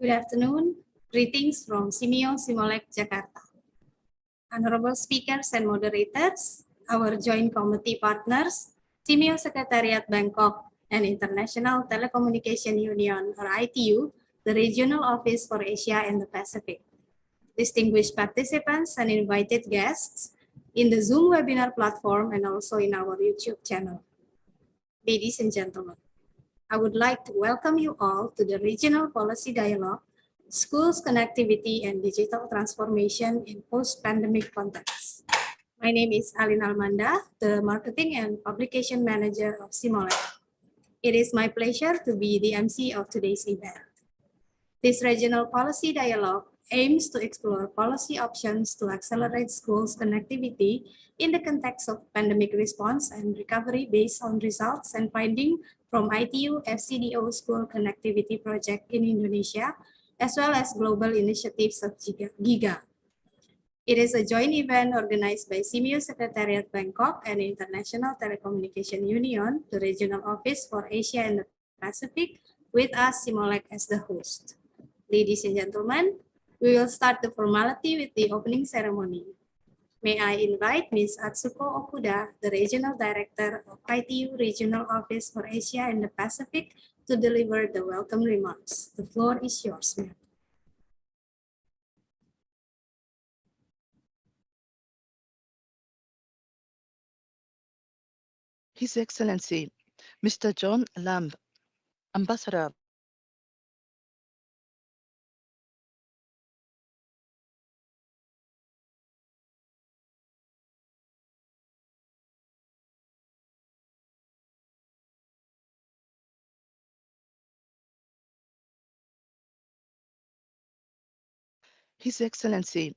Good afternoon. Greetings from Simolek, Jakarta. Honorable speakers and moderators, our joint committee partners, Simeo Secretariat Bangkok and International Telecommunication Union, or ITU, the regional office for Asia and the Pacific. Distinguished participants and invited guests in the Zoom webinar platform and also in our YouTube channel. Ladies and gentlemen, I would like to welcome you all to the Regional Policy Dialogue, Schools Connectivity and Digital Transformation in Post-Pandemic Context. My name is Alin Almanda, the Marketing and Publication Manager of Simolek. It is my pleasure to be the MC of today's event. This Regional Policy Dialogue aims to explore policy options to accelerate schools connectivity in the context of pandemic response and recovery based on results and findings from ITU FCDO School Connectivity Project in Indonesia, as well as global initiatives of GIGA. It is a joint event organized by Simeo Secretariat Bangkok and International Telecommunication Union, the regional office for Asia and the Pacific, with us Simolek as the host. Ladies and gentlemen, we will start the formality with the opening ceremony. May I invite Ms. Atsuko Okuda, the Regional Director of ITU Regional Office for Asia and the Pacific, to deliver the welcome remarks. The floor is yours, ma'am. His Excellency, Mr. John Lamb, Ambassador. His Excellency,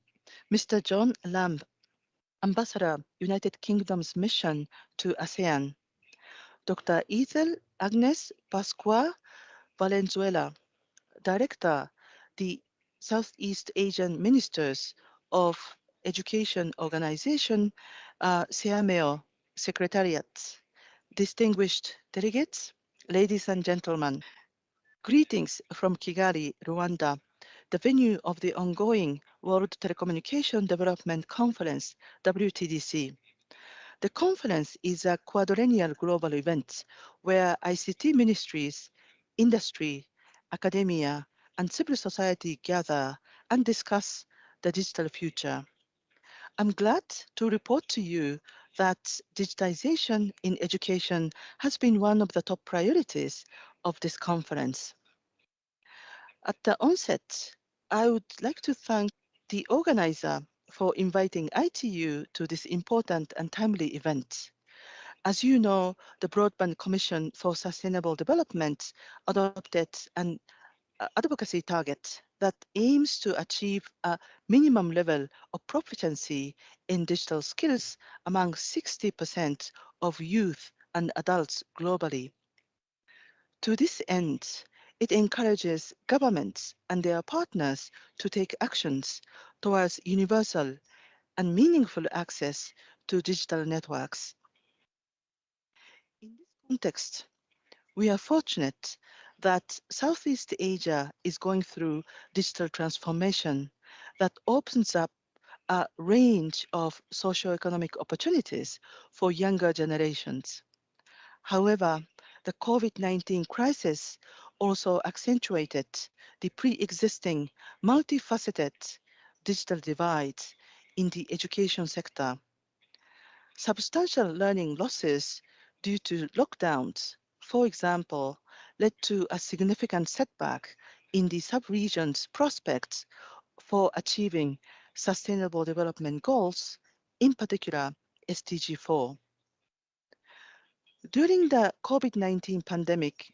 Mr. John Lamb, Ambassador, United Kingdom's mission to ASEAN. Dr. Ethel Agnes Pascua Valenzuela, Director, the Southeast Asian Ministers of Education Organization, SEAMEO Secretariat. Distinguished delegates, ladies and gentlemen, greetings from Kigali, Rwanda, the venue of the ongoing World Telecommunication Development Conference, WTDC. The conference is a quadrennial global event where ICT ministries, industry, academia, and civil society gather and discuss the digital future. I'm glad to report to you that digitization in education has been one of the top priorities of this conference. At the onset, I would like to thank the organizer for inviting ITU to this important and timely event. As you know, the Broadband Commission for Sustainable Development adopted an advocacy target that aims to achieve a minimum level of proficiency in digital skills among 60% of youth and adults globally. To this end, it encourages governments and their partners to take actions towards universal and meaningful access to digital networks. In this context, we are fortunate that Southeast Asia is going through digital transformation that opens up a range of socioeconomic opportunities for younger generations. However, the COVID-19 crisis also accentuated the pre-existing multifaceted digital divides in the education sector. Substantial learning losses due to lockdowns, for example, led to a significant setback in the sub-region's prospects for achieving Sustainable Development Goals, in particular SDG 4. During the COVID-19 pandemic,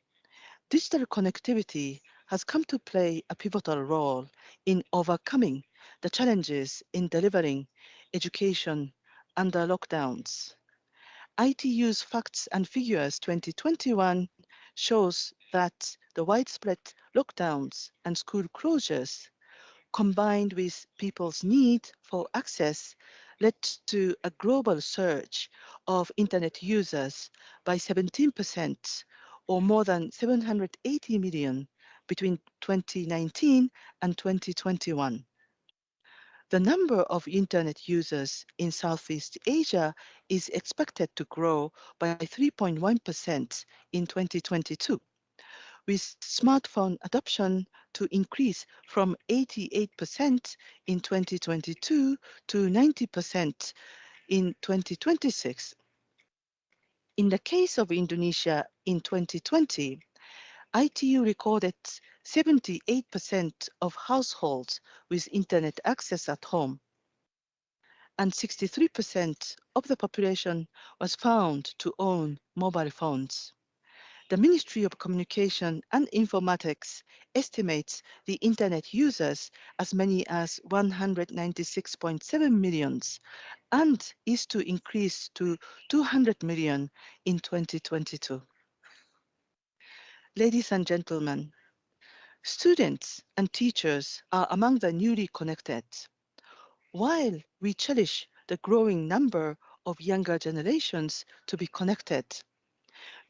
digital connectivity has come to play a pivotal role in overcoming the challenges in delivering education under lockdowns. ITU's Facts and Figures 2021 shows that the widespread lockdowns and school closures, combined with people's need for access, led to a global surge of internet users by 17%, or more than 780 million between 2019 and 2021. The number of internet users in Southeast Asia is expected to grow by 3.1% in 2022, with smartphone adoption to increase from 88% in 2022 to 90% in 2026. In the case of Indonesia in 2020, ITU recorded 78% of households with internet access at home, and 63% of the population was found to own mobile phones. The Ministry of Communication and Informatics estimates the internet users as many as 196.7 million and is to increase to 200 million in 2022. Ladies and gentlemen, students and teachers are among the newly connected. While we cherish the growing number of younger generations to be connected,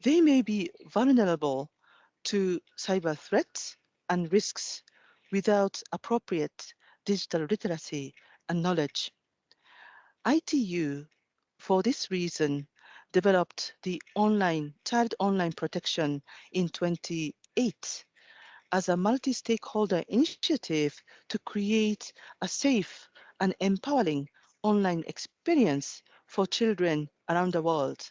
they may be vulnerable to cyber threats and risks without appropriate digital literacy and knowledge. ITU, for this reason, developed the Child Online Protection in 2008 as a multi-stakeholder initiative to create a safe and empowering online experience for children around the world,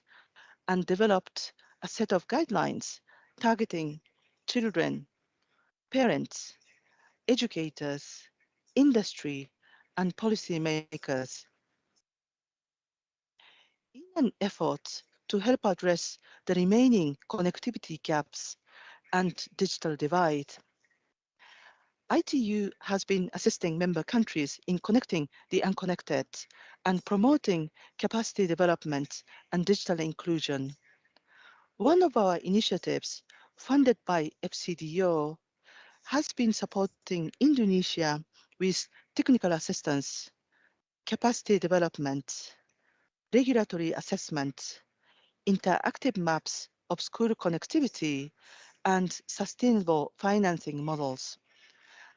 and developed a set of guidelines targeting children, parents, educators, industry, and policymakers. In an effort to help address the remaining connectivity gaps and digital divide, ITU has been assisting member countries in connecting the unconnected and promoting capacity development and digital inclusion. One of our initiatives, funded by FCDO, has been supporting Indonesia with technical assistance, capacity development, regulatory assessment, interactive maps of school connectivity, and sustainable financing models.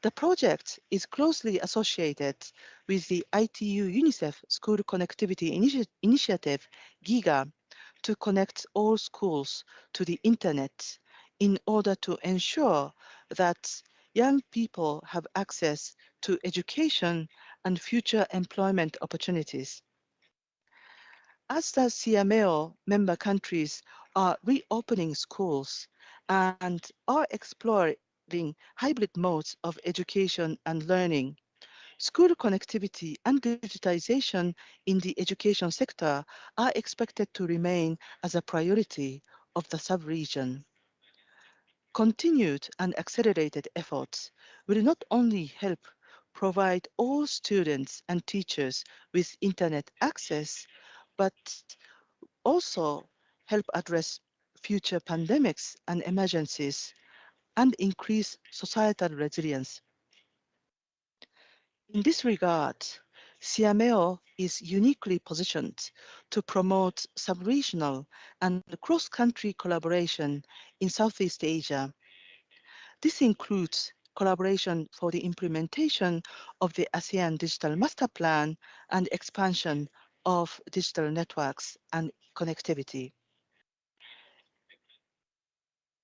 The project is closely associated with the ITU Unicef School Connectivity Initiative, GIGA, to connect all schools to the internet in order to ensure that young people have access to education and future employment opportunities. As the CMAO member countries are reopening schools and are exploring hybrid modes of education and learning, School connectivity and digitization in the education sector are expected to remain as a priority of the sub-region. Continued and accelerated efforts will not only help provide all students and teachers with internet access, but also help address future pandemics and emergencies and increase societal resilience. In this regard, CMAO is uniquely positioned to promote sub-regional and cross-country collaboration in Southeast Asia. This includes collaboration for the implementation of the ASEAN Digital Master Plan and expansion of digital networks and connectivity.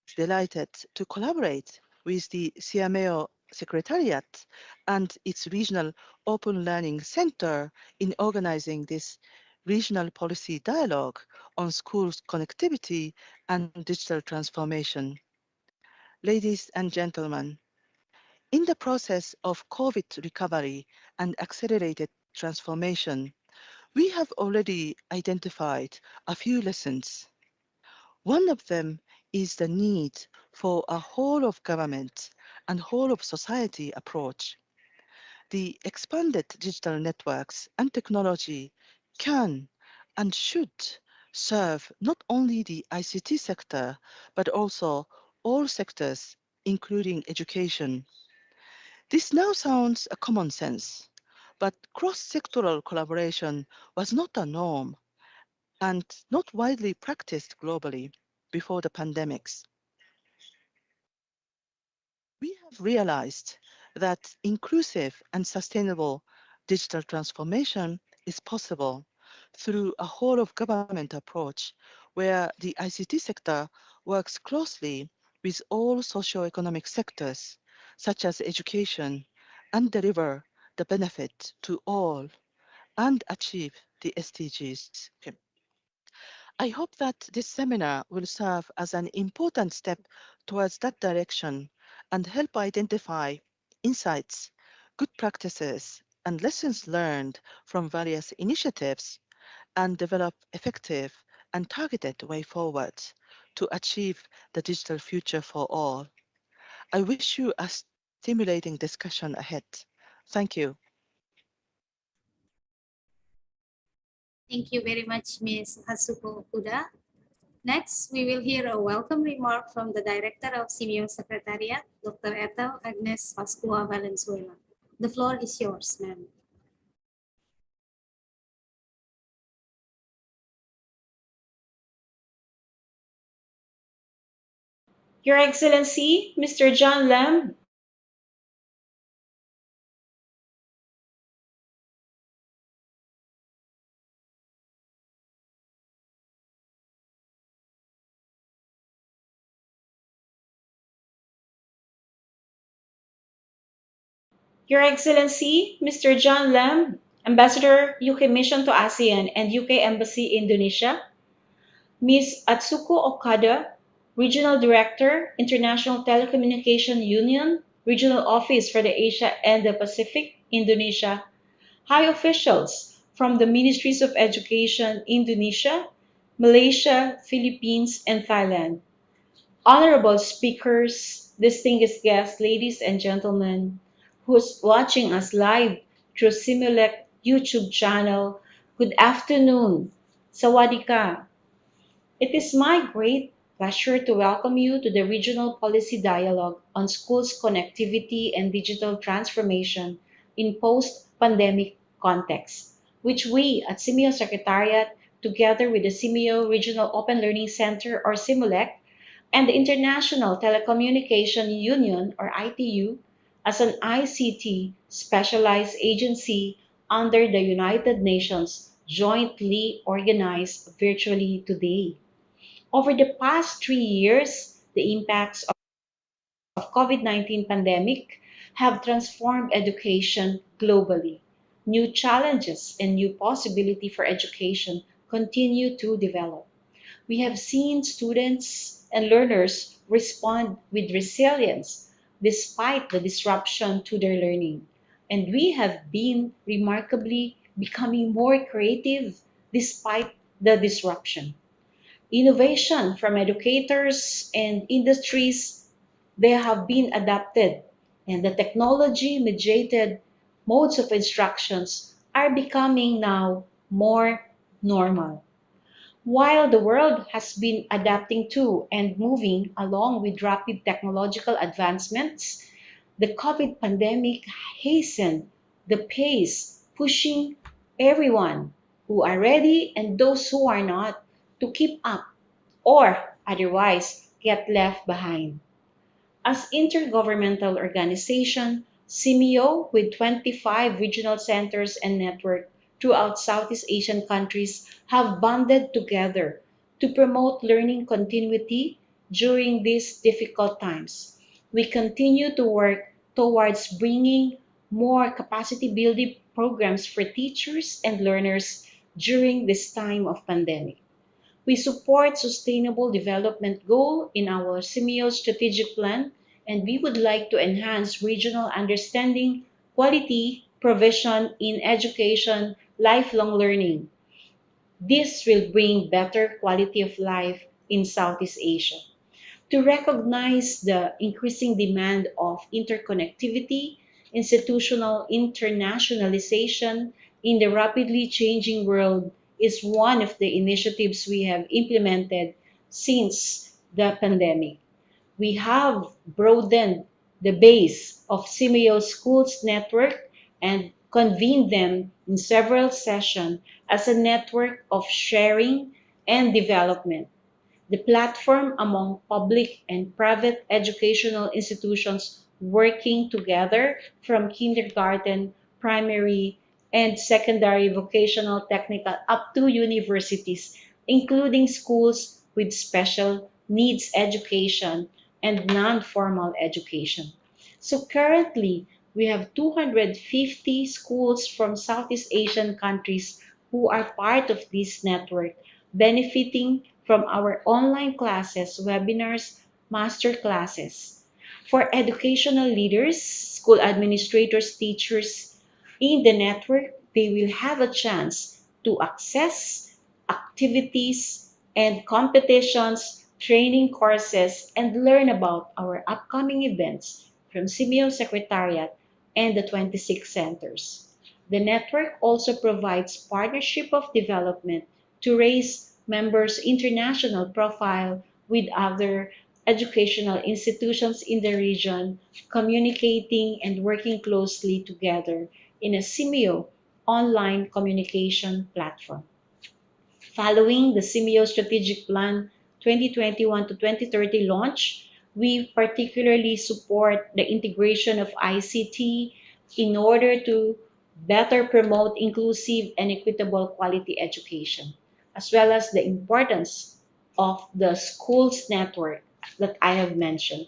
Is delighted to collaborate with the CMAO Secretariat and its Regional Open Learning Center in organizing this regional policy dialogue on schools connectivity and digital transformation. Ladies and gentlemen, in the process of COVID recovery and accelerated transformation, we have already identified a few lessons. One of them is the need for a whole of government and whole of society approach. The expanded digital networks and technology can and should serve not only the ICT sector, but also all sectors, including education. This now sounds a common sense, but cross-sectoral collaboration was not a norm and not widely practiced globally before the pandemics. We have realized that inclusive and sustainable digital transformation is possible through a whole of government approach where the ICT sector works closely with all socio-economic sectors, such as education, and deliver the benefit to all and achieve the SDGs. Okay. I hope that this seminar will serve as an important step towards that direction and help identify insights, good practices, and lessons learned from various initiatives and develop effective and targeted way forward to achieve the digital future for all. I wish you a stimulating discussion ahead. Thank you. Thank you very much, Ms. Hasuko Okuda. Next, we will hear a welcome remark from the Director of Simeo Secretariat, Dr. Ethel Agnes Pascua Valenzuela. The floor is yours, ma'am. Your Excellency, Mr. John Lam, Your Excellency, Mr. John Lam, Ambassador UK Mission to ASEAN and UK Embassy Indonesia, Ms. Atsuko Okada, Regional Director, International Telecommunication Union, Regional Office for the Asia and the Pacific, Indonesia, high officials from the Ministries of Education, Indonesia, Malaysia, Philippines, and Thailand, honorable speakers, distinguished guests, ladies and gentlemen, who's watching us live through Simulec YouTube channel, good afternoon. Sawadika. It is my great pleasure to welcome you to the Regional Policy Dialogue on Schools Connectivity and Digital Transformation in Post-Pandemic Context, which we at Simeo Secretariat, together with the Simeo Regional Open Learning Center or Simulec, and the International Telecommunication Union or ITU as an ICT specialized agency under the United Nations jointly organized virtually today. Over the past 3 years, the impacts of COVID-19 pandemic have transformed education globally. New challenges and new possibility for education continue to develop. We have seen students and learners respond with resilience despite the disruption to their learning. and we have been remarkably becoming more creative despite the disruption. Innovation from educators and industries, they have been adapted, and the technology mediated modes of instructions are becoming now more normal. While the world has been adapting to and moving along with rapid technological advancements, the COVID pandemic hastened the pace, pushing everyone who are ready and those who are not to keep up or otherwise get left behind. As intergovernmental organization, CIMIO, with 25 regional centers and network throughout Southeast Asian countries, have banded together to promote learning continuity during these difficult times. We continue to work towards bringing more capacity building programs for teachers and learners during this time of pandemic. We support sustainable development goal in our CIMIO strategic plan, and we would like to enhance regional understanding, quality provision in education, lifelong learning. This will bring better quality of life in Southeast Asia. To recognize the increasing demand of interconnectivity, institutional internationalization in the rapidly changing world is one of the initiatives we have implemented since the pandemic. We have broadened the base of CIMEO schools network and convened them in several sessions as a network of sharing and development. The platform among public and private educational institutions working together from kindergarten, primary, and secondary vocational technical up to universities, including schools with special needs education and non-formal education. So currently, we have 250 schools from Southeast Asian countries who are part of this network, benefiting from our online classes, webinars, master classes. For educational leaders, school administrators, teachers in the network, they will have a chance to access activities and competitions, training courses, and learn about our upcoming events from CIMEO Secretariat and the 26 centers. The network also provides partnership of development to raise members' international profile with other educational institutions in the region, communicating and working closely together in a CIMEO online communication platform. Following the CIMEO Strategic Plan 2021 to 2030 launch, we particularly support the integration of ICT in order to better promote inclusive and equitable quality education, as well as the importance of the schools network that I have mentioned.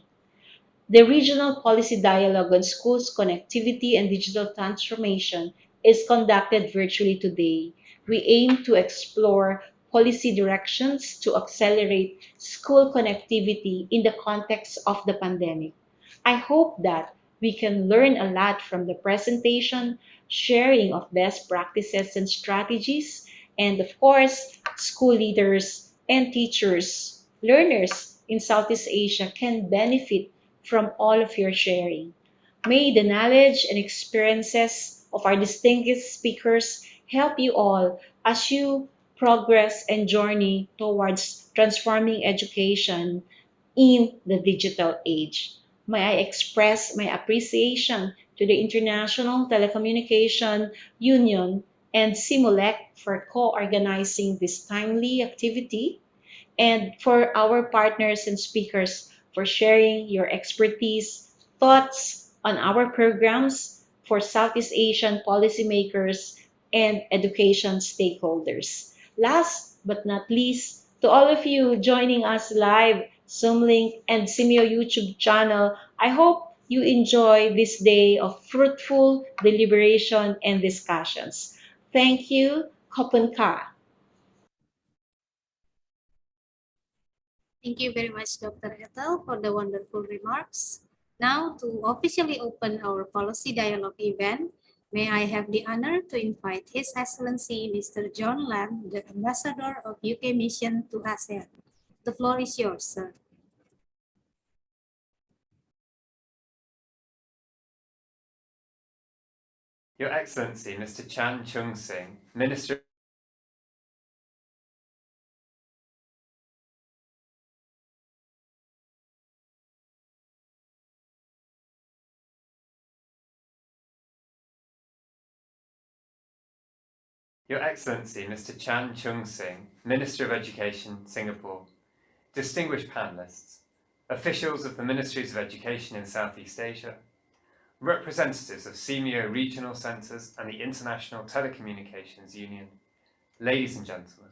The Regional Policy Dialogue on Schools Connectivity and Digital Transformation is conducted virtually today. We aim to explore policy directions to accelerate school connectivity in the context of the pandemic. I hope that we can learn a lot from the presentation, sharing of best practices and strategies, and of course, school leaders and teachers, learners in Southeast Asia can benefit from all of your sharing. May the knowledge and experiences of our distinguished speakers help you all as you progress and journey towards transforming education in the digital age. May I express my appreciation to the International Telecommunication Union and Simulec for co-organizing this timely activity, and for our partners and speakers for sharing your expertise, thoughts on our programs for Southeast Asian policymakers and education stakeholders. Last but not least, to all of you joining us live, Zoom link, and Simeo YouTube channel, I hope you enjoy this day of fruitful deliberation and discussions. Thank you. Kopun Ka. Thank you very much, Dr. Ethel, for the wonderful remarks. Now, to officially open our policy dialogue event, may I have the honor to invite His Excellency Mr. John Lamb, the Ambassador of UK Mission to ASEAN. The floor is yours, sir. Your Excellency, Mr. Chan Chung Sing, Minister Your Excellency, Mr. Chan Chung Sing, Minister of Education, Singapore, distinguished panelists, officials of the Ministries of Education in Southeast Asia, representatives of CMEO regional centres and the International Telecommunications Union, ladies and gentlemen.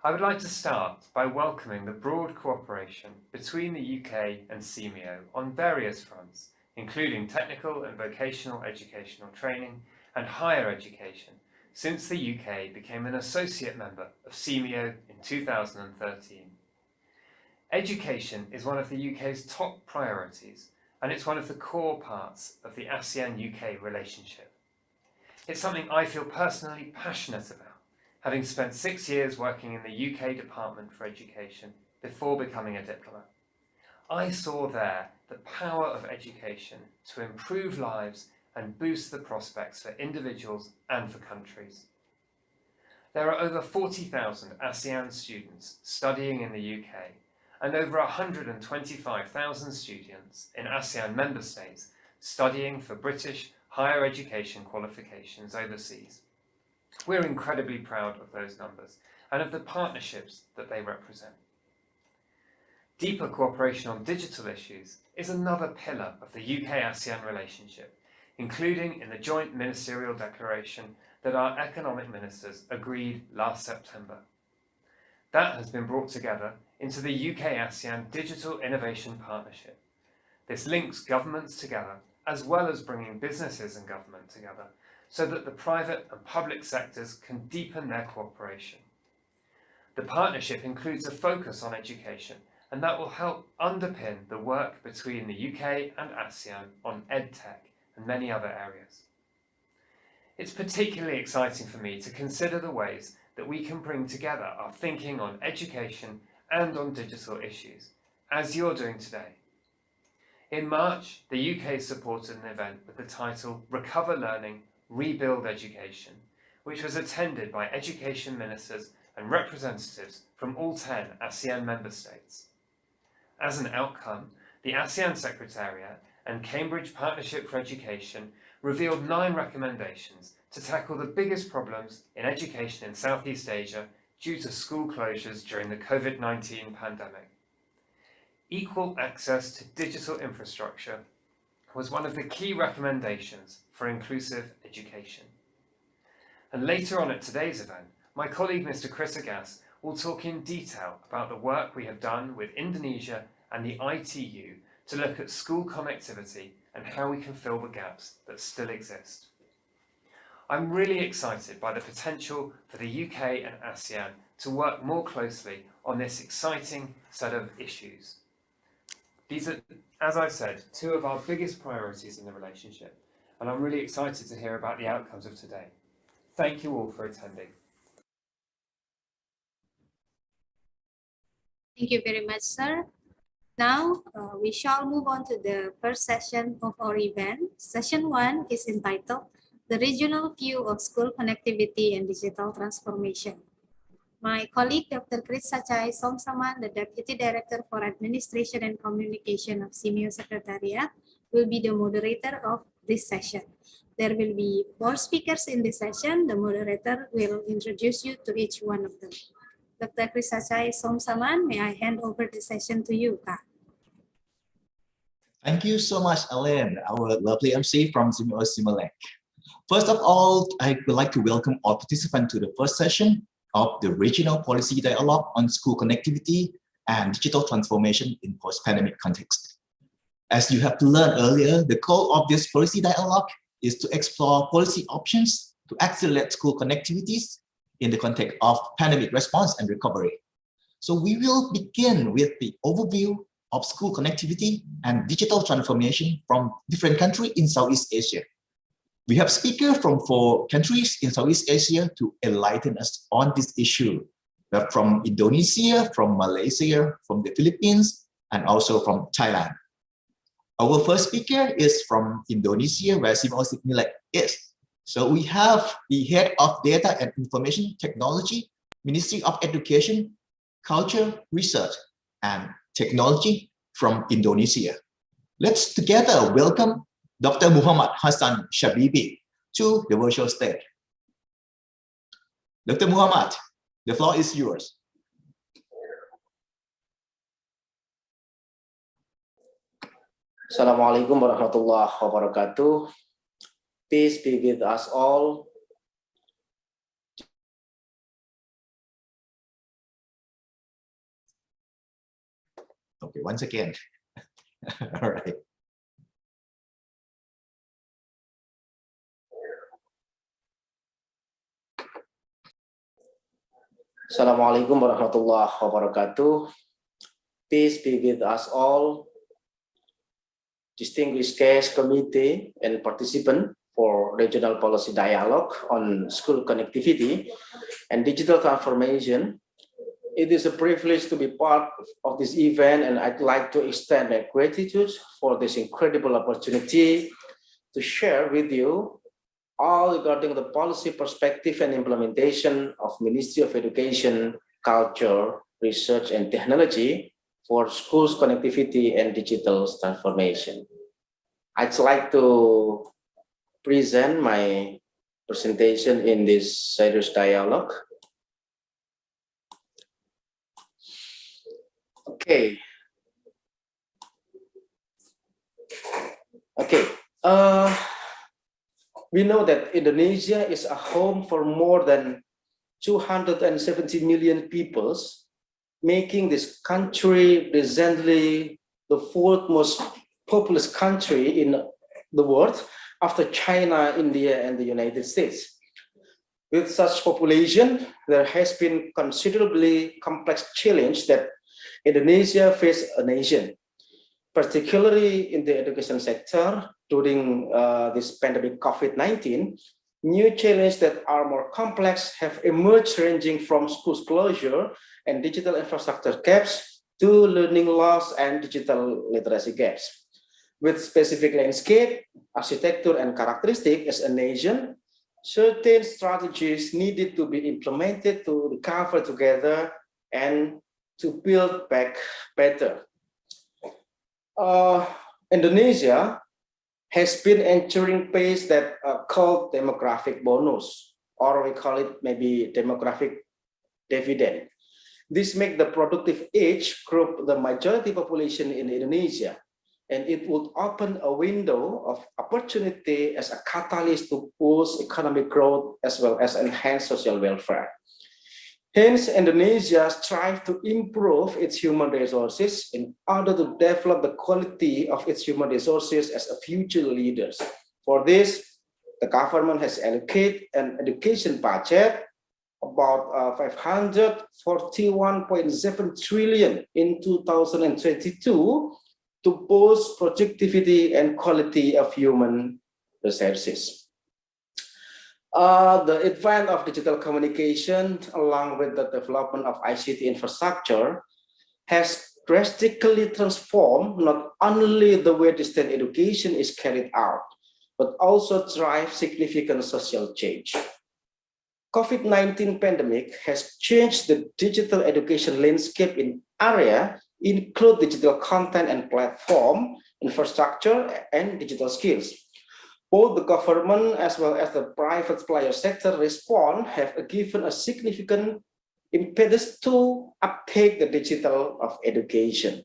I would like to start by welcoming the broad cooperation between the UK and CMEO on various fronts, including technical and vocational educational training and higher education, since the UK became an associate member of CMEO in 2013. Education is one of the UK's top priorities, and it's one of the core parts of the ASEAN-UK relationship. It's something I feel personally passionate about, having spent 6 years working in the UK Department for Education before becoming a diplomat. I saw there the power of education to improve lives and boost the prospects for individuals and for countries. There are over 40,000 ASEAN students studying in the UK, and over 125,000 students in ASEAN member states studying for British higher education qualifications overseas. We're incredibly proud of those numbers and of the partnerships that they represent. Deeper cooperation on digital issues is another pillar of the UK-ASEAN relationship, including in the joint ministerial declaration that our economic ministers agreed last September. That has been brought together into the UK-ASEAN Digital Innovation Partnership. This links governments together, as well as bringing businesses and government together, so that the private and public sectors can deepen their cooperation. The partnership includes a focus on education, and that will help underpin the work between the UK and ASEAN on EdTech and many other areas. It's particularly exciting for me to consider the ways that we can bring together our thinking on education and on digital issues, as you're doing today. In March, the UK supported an event with the title Recover Learning, Rebuild Education, which was attended by education ministers and representatives from all 10 ASEAN member states. As an outcome, the ASEAN Secretariat and Cambridge Partnership for Education revealed 9 recommendations to tackle the biggest problems in education in Southeast Asia due to school closures during the COVID-19 pandemic. Equal access to digital infrastructure was one of the key recommendations for inclusive education. And later on at today's event, my colleague Mr. Chris Agas will talk in detail about the work we have done with Indonesia and the ITU to look at school connectivity and how we can fill the gaps that still exist. I'm really excited by the potential for the UK and ASEAN to work more closely on this exciting set of issues. These are, as I've said, 2 of our biggest priorities in the relationship, and I'm really excited to hear about the outcomes of today. Thank you all for attending. Thank you very much, sir. Now, we shall move on to the first session of our event. Session 1 is entitled The Regional View of School Connectivity and Digital Transformation. My colleague, Dr. Chris Sachai Somsaman, the Deputy Director for Administration and Communication of CMEO Secretariat, will be the moderator of this session. There will be 4 speakers in this session. The moderator will introduce you to each one of them. Dr. Chris Sachai Somsaman, may I hand over the session to you, Kak? Thank you so much, Ellen, our lovely MC from CMEO Simulink. First of all, I would like to welcome all participants to the first session of the Regional Policy Dialogue on School Connectivity and Digital Transformation in Post-Pandemic Context. As you have learned earlier, the goal of this policy dialogue is to explore policy options to accelerate school connectivities in the context of pandemic response and recovery. So we will begin with the overview of school connectivity and digital transformation from different countries in Southeast Asia. We have speakers from 4 countries in Southeast Asia to enlighten us on this issue. They're from Indonesia, from Malaysia, from the Philippines, and also from Thailand. Our first speaker is from Indonesia, where Similac is. So we have the head of Data and Information Technology, Ministry of Education, Culture, Research, and Technology from Indonesia. Let's together welcome Dr. Muhammad Hassan Shabibi to the virtual stage. Dr. Muhammad, the floor is yours. Assalamualaikum warahmatullahi wabarakatuh. Peace be with us all. Okay, once again. All right. Assalamualaikum warahmatullahi wabarakatuh. Peace be with us all. Distinguished guest committee and participant for Regional Policy Dialogue on School Connectivity and Digital Transformation. It is a privilege to be part of this event, and I'd like to extend my gratitude for this incredible opportunity to share with you all regarding the policy perspective and implementation of Ministry of Education, Culture, Research and Technology for schools connectivity and digital transformation. I'd like to present my presentation in this serious dialogue. Okay. We know that Indonesia is a home for more than 270 million peoples, making this country presently the 4th most populous country in the world after China, India, and the United States. With such population, there has been considerably complex challenge that Indonesia faces a nation, particularly in the education sector during this pandemic COVID-19. New challenges that are more complex have emerged, ranging from schools closure and digital infrastructure gaps to learning loss and digital literacy gaps. With specific landscape, architecture, and characteristic as a nation, certain strategies needed to be implemented to recover together and to build back better. Indonesia has been entering phase that called demographic bonus, or we call it maybe demographic dividend. This makes the productive age group the majority population in Indonesia, and it would open a window of opportunity as a catalyst to boost economic growth as well as enhance social welfare. Hence, Indonesia strives to improve its human resources in order to develop the quality of its human resources as a future leaders. For this, the government has allocated an education budget about 541.7 trillion in 2022 to boost productivity and quality of human resources. The advance of digital communication, along with the development of ICT infrastructure, has drastically transformed not only the way distant education is carried out, but also drive significant social change. COVID-19 pandemic has changed the digital education landscape in area include digital content and platform, infrastructure, and digital skills. Both the government as well as the private player sector response have given a significant impetus to uptake the digital of education.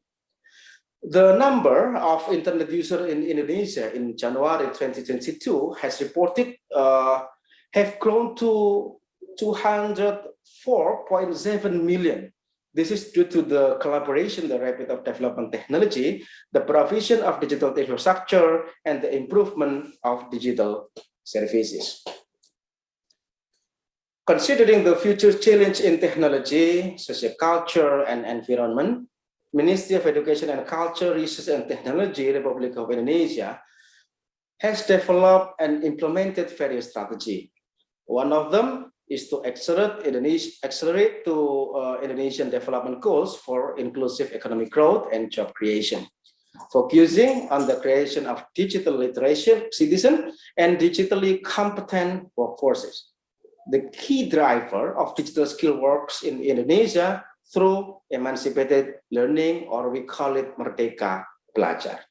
The number of internet users in Indonesia in January 2022 has reported have grown to 204.7 million. This is due to the collaboration, the rapid of development technology, the provision of digital infrastructure, and the improvement of digital services. Considering the future challenge in technology, social culture, and environment, Ministry of Education and Culture, Research and Technology, Republic of Indonesia, has developed and implemented various strategies. One of them is to accelerate Indonesian development goals for inclusive economic growth and job creation, focusing on the creation of digital literate citizens and digitally competent workforces. The key driver of digital skill works in Indonesia through emancipated learning, or we call it Merdeka Belajar.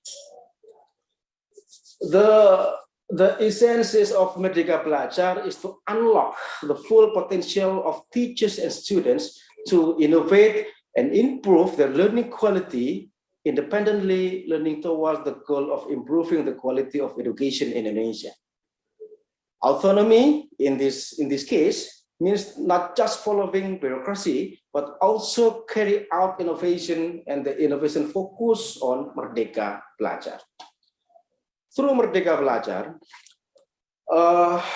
The essence of Merdeka Belajar is to unlock the full potential of teachers and students to innovate and improve their learning quality, independently learning towards the goal of improving the quality of education in Indonesia. Autonomy in this case means not just following bureaucracy, but also carry out innovation, and the innovation focus on Merdeka Belajar. Through Merdeka Belajar,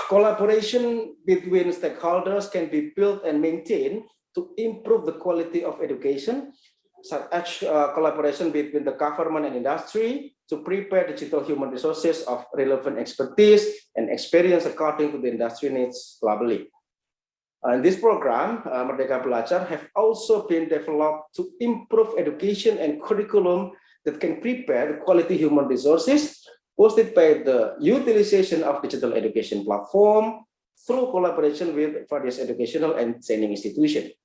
collaboration between stakeholders can be built and maintained to improve the quality of education, such as collaboration between the government and industry to prepare digital human resources of relevant expertise and experience according to the industry needs globally. In this program, Merdeka Belajar have also been developed to improve education and curriculum that can prepare the quality human resources, boosted by the utilization of digital education platform through collaboration with various educational and training institutions,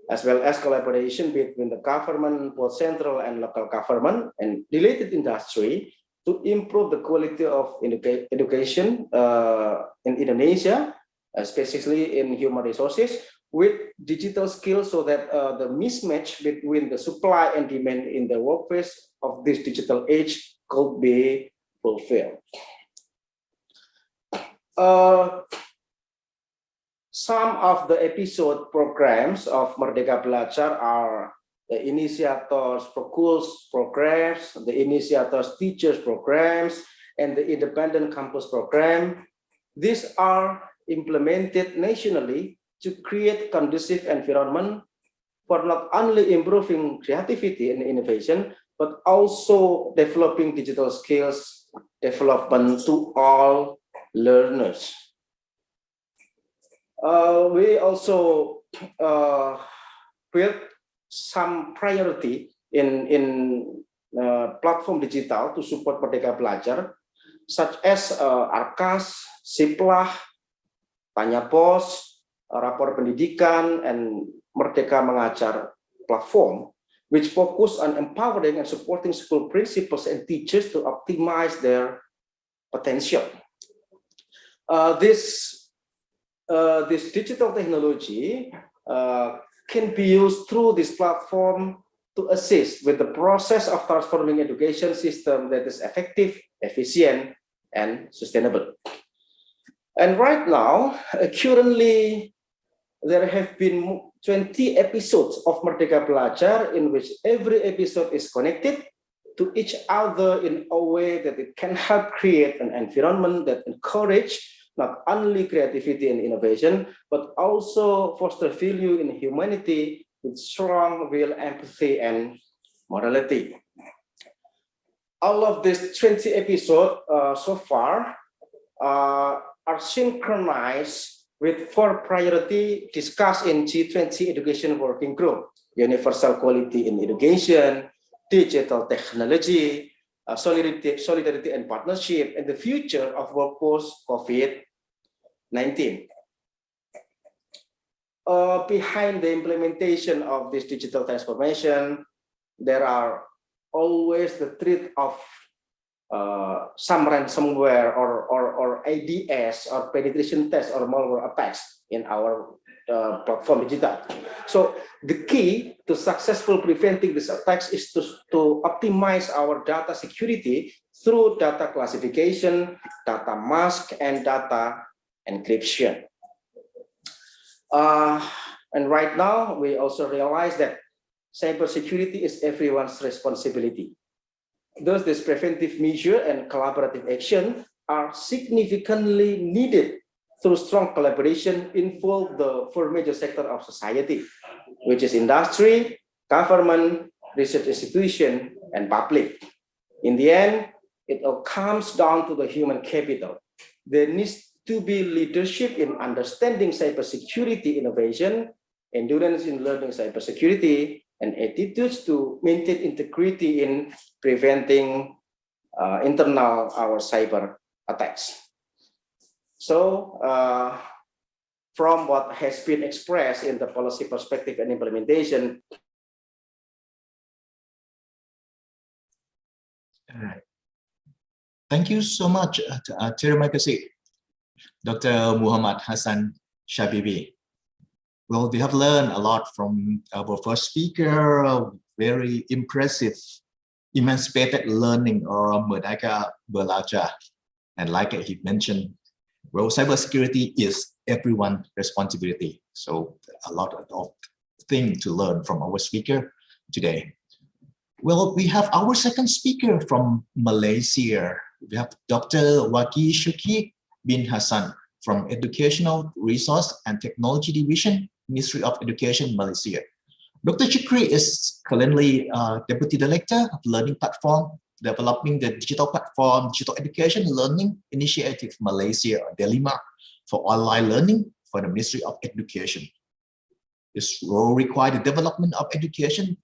as well as collaboration between the government, both central and local government, and related industry to improve the quality of education in Indonesia, especially in human resources, with digital skills, so that the mismatch between the supply and demand in the workplace of this digital age could be fulfilled. Some of the episode programs of Merdeka Belajar are the Initiators Prokus programs, the Initiators Teachers programs, and the Independent Campus program. These are implemented nationally to create conducive environment for not only improving creativity and innovation, but also developing digital skills development to all learners. We also built some priority in platform digital to support Merdeka Belajar, such as Arkas, Siplah, Tanya Pos, Rapor Pendidikan, and Merdeka Mengajar platform, which focus on empowering and supporting school principals and teachers to optimize their potential. This digital technology can be used through this platform to assist with the process of transforming education system that is effective, efficient, and sustainable. And right now, currently, there have been 20 episodes of Merdeka Belajar, in which every episode is connected to each other in a way that it can help create an environment that encourage not only creativity and innovation, but also foster value in humanity with strong will, empathy, and morality. All of these 20 episodes so far are synchronized with 4 priorities discussed in G20 Education Working Group: universal quality in education, digital technology, solidarity and partnership, and the future of work post COVID-19. Behind the implementation of this digital transformation, there are always the threat of some ransomware or ADS or penetration test or malware attacks in our platform digital. So the key to successful preventing these attacks is to optimize our data security through data classification, data mask, and data encryption. And right now, we also realize that cybersecurity is everyone's responsibility. Thus, this preventive measure and collaborative action are significantly needed through strong collaboration involve the 4 major sectors of society, which is industry, government, research institution, and public. In the end, it all comes down to the human capital. There needs to be leadership in understanding cybersecurity innovation, endurance in learning cybersecurity, and attitudes to maintain integrity in preventing internal our cyber attacks. So from what has been expressed in the policy perspective and implementation. All right. Thank you so much, Terima kasih, Dr. Muhammad Hassan Shabibi. Well, we have learned a lot from our first speaker, very impressive, emancipated learning or Merdeka Belajar. And like he mentioned, well, cybersecurity is everyone's responsibility. So a lot of things to learn from our speaker today. Well, we have our second speaker from Malaysia. We have Dr. Wagi Syukri bin Hassan from Educational Resource and Technology Division, Ministry of Education, Malaysia. Dr. Syukri is currently Deputy Director of Learning Platform, developing the digital platform, Digital Education Learning Initiative Malaysia, DELIMA, for online learning for the Ministry of Education. This role requires the development of educational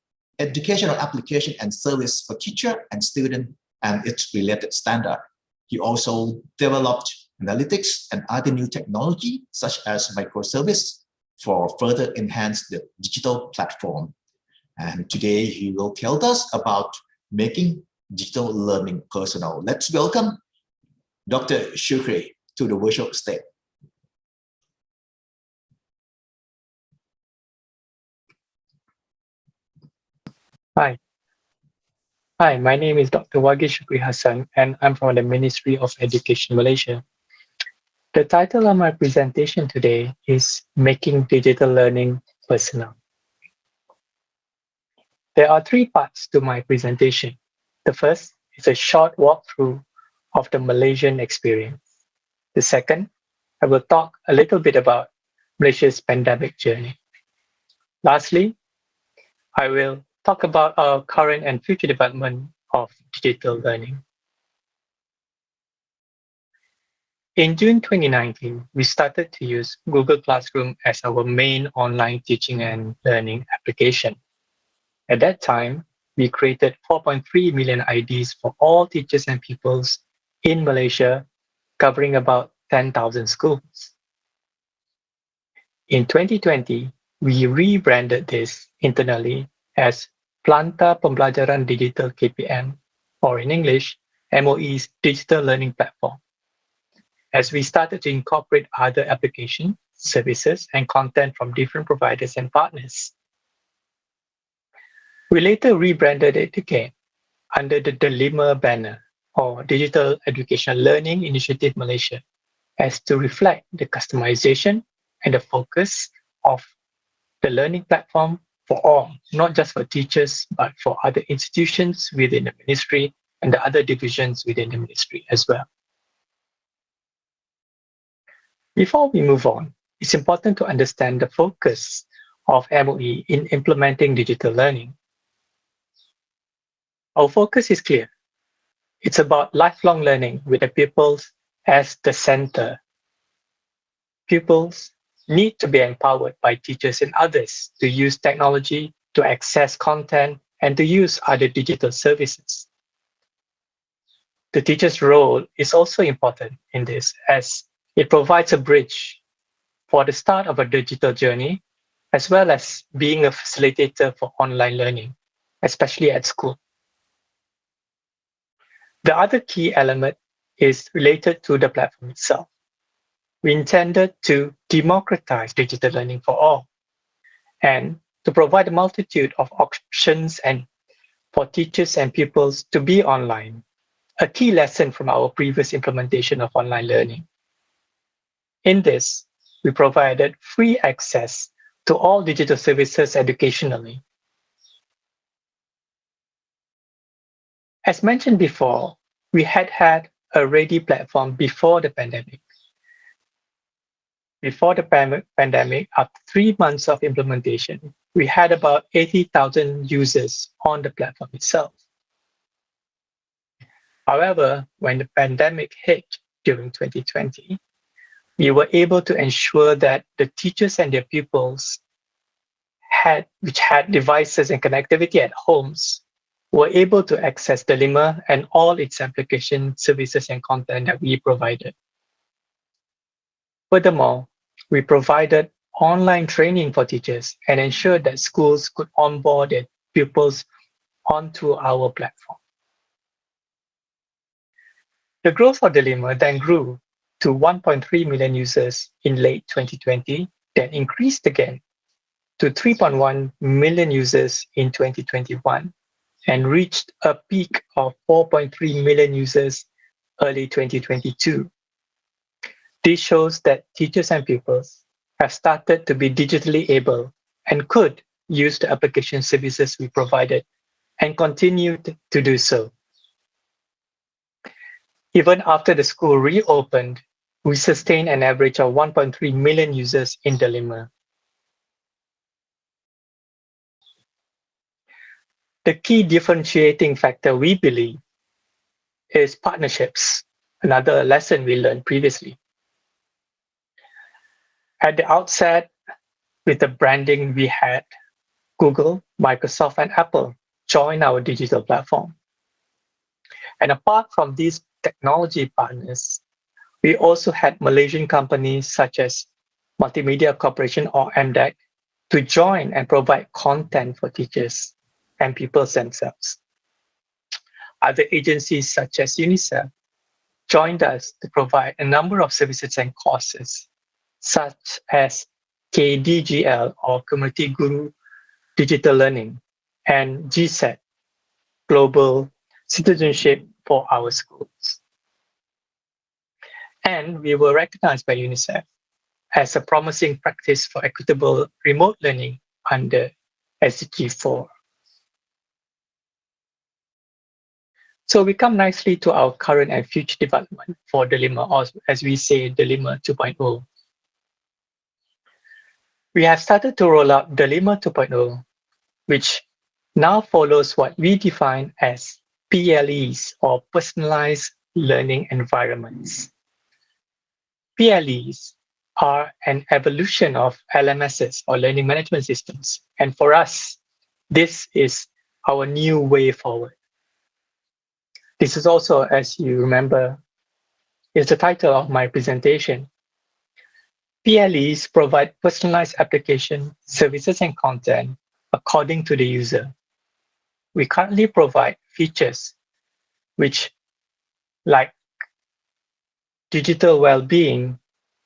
application and service for teacher and student and its related standard. He also developed analytics and other new technology such as microservice for further enhance the digital platform. And today he will tell us about making digital learning personal. Let's welcome Dr. Syukri to the virtual stage. Hi, my name is Dr. Wagi Syukri Hassan, and I'm from the Ministry of Education Malaysia. The title of my presentation today is Making Digital Learning Personal. There are three parts to my presentation. The first is a short walkthrough of the Malaysian experience. The second, I will talk a little bit about Malaysia's pandemic journey. Lastly, I will talk about our current and future development of digital learning. In June 2019, we started to use Google Classroom as our main online teaching and learning application. At that time, we created 4.3 million IDs for all teachers and pupils in Malaysia, covering about 10,000 schools. In 2020, we rebranded this internally as Planta Pembelajaran Digital KPM, or in English, MOE's Digital Learning Platform, as we started to incorporate other applications, services, and content from different providers and partners. We later rebranded it again under the DELIMA banner, or Digital Educational Learning Initiative Malaysia, as to reflect the customization and the focus of the learning platform for all, not just for teachers, but for other institutions within the ministry and the other divisions within the ministry as well. Before we move on, it's important to understand the focus of MOE in implementing digital learning. Our focus is clear. It's about lifelong learning with the pupils as the center. Pupils need to be empowered by teachers and others to use technology, to access content, and to use other digital services. The teacher's role is also important in this, as it provides a bridge for the start of a digital journey, as well as being a facilitator for online learning, especially at school. The other key element is related to the platform itself. We intended to democratize digital learning for all and to provide a multitude of options and for teachers and pupils to be online, a key lesson from our previous implementation of online learning. In this, we provided free access to all digital services educationally. As mentioned before, we had a ready platform before the pandemic. Before the pandemic, after 3 months of implementation, we had about 80,000 users on the platform itself. However, when the pandemic hit during 2020, we were able to ensure that the teachers and their pupils which had devices and connectivity at homes were able to access Delima and all its application services and content that we provided. Furthermore, we provided online training for teachers and ensured that schools could onboard their pupils onto our platform. The growth of Delima then grew to 1.3 million users in late 2020, then increased again to 3.1 million users in 2021 and reached a peak of 4.3 million users early 2022. This shows that teachers and pupils have started to be digitally able and could use the application services we provided and continued to do so. Even after the school reopened, we sustained an average of 1.3 million users in Delima. The key differentiating factor, we believe, is partnerships, another lesson we learned previously. At the outset, with the branding we had, Google, Microsoft, and Apple joined our digital platform. And apart from these technology partners, we also had Malaysian companies such as Multimedia Corporation or MDEC to join and provide content for teachers and pupils themselves. Other agencies such as Unicef joined us to provide a number of services and courses, such as KDGL or Community Guru Digital Learning and GCET, Global Citizenship for our schools. And we were recognized by Unicef as a promising practice for equitable remote learning under SDG 4. So we come nicely to our current and future development for Delima, or as we say, Delima 2.0. We have started to roll out Delima 2.0, which now follows what we define as PLEs, or Personalized Learning Environments. PLEs are an evolution of LMSs, or Learning Management Systems. And for us, this is our new way forward. This is also, as you remember, is the title of my presentation. PLEs provide personalized application, services, and content according to the user. We currently provide features which, like digital well-being,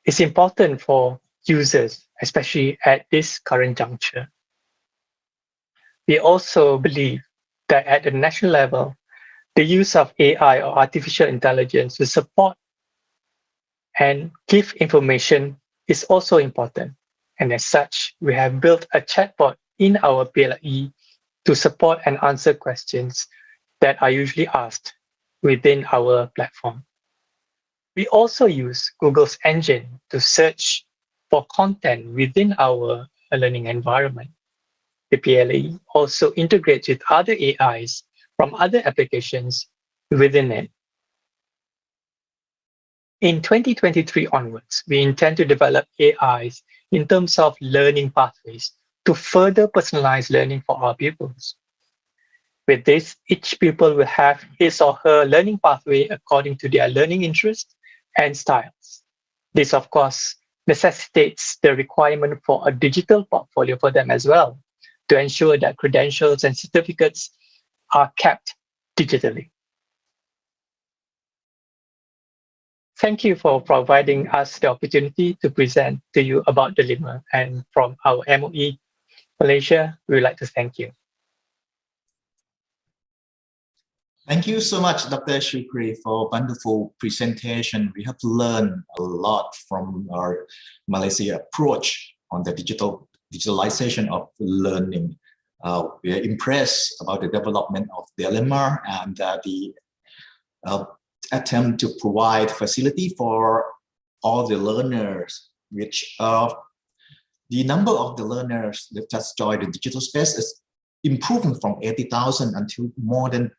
is important for users, especially at this current juncture. We also believe that at the national level, the use of AI or artificial intelligence to support and give information is also important. And as such, we have built a chatbot in our PLE to support and answer questions that are usually asked within our platform. We also use Google's engine to search for content within our learning environment. The PLE also integrates with other AIs from other applications within it. In 2023 onwards, we intend to develop AIs in terms of learning pathways to further personalize learning for our pupils. With this, each pupil will have his or her learning pathway according to their learning interests and styles. This, of course, necessitates the requirement for a digital portfolio for them as well, to ensure that credentials and certificates are kept digitally. Thank you for providing us the opportunity to present to you about Delima, and from our MOE Malaysia, we would like to thank you. Thank you so much, Dr. Shukri, for a wonderful presentation. We have learned a lot from our Malaysia approach on the digitalization of learning. We are impressed about the development of Delima and the attempt to provide facility for all the learners which are the number of the learners that just joined the digital space is improving from 80,000 until more than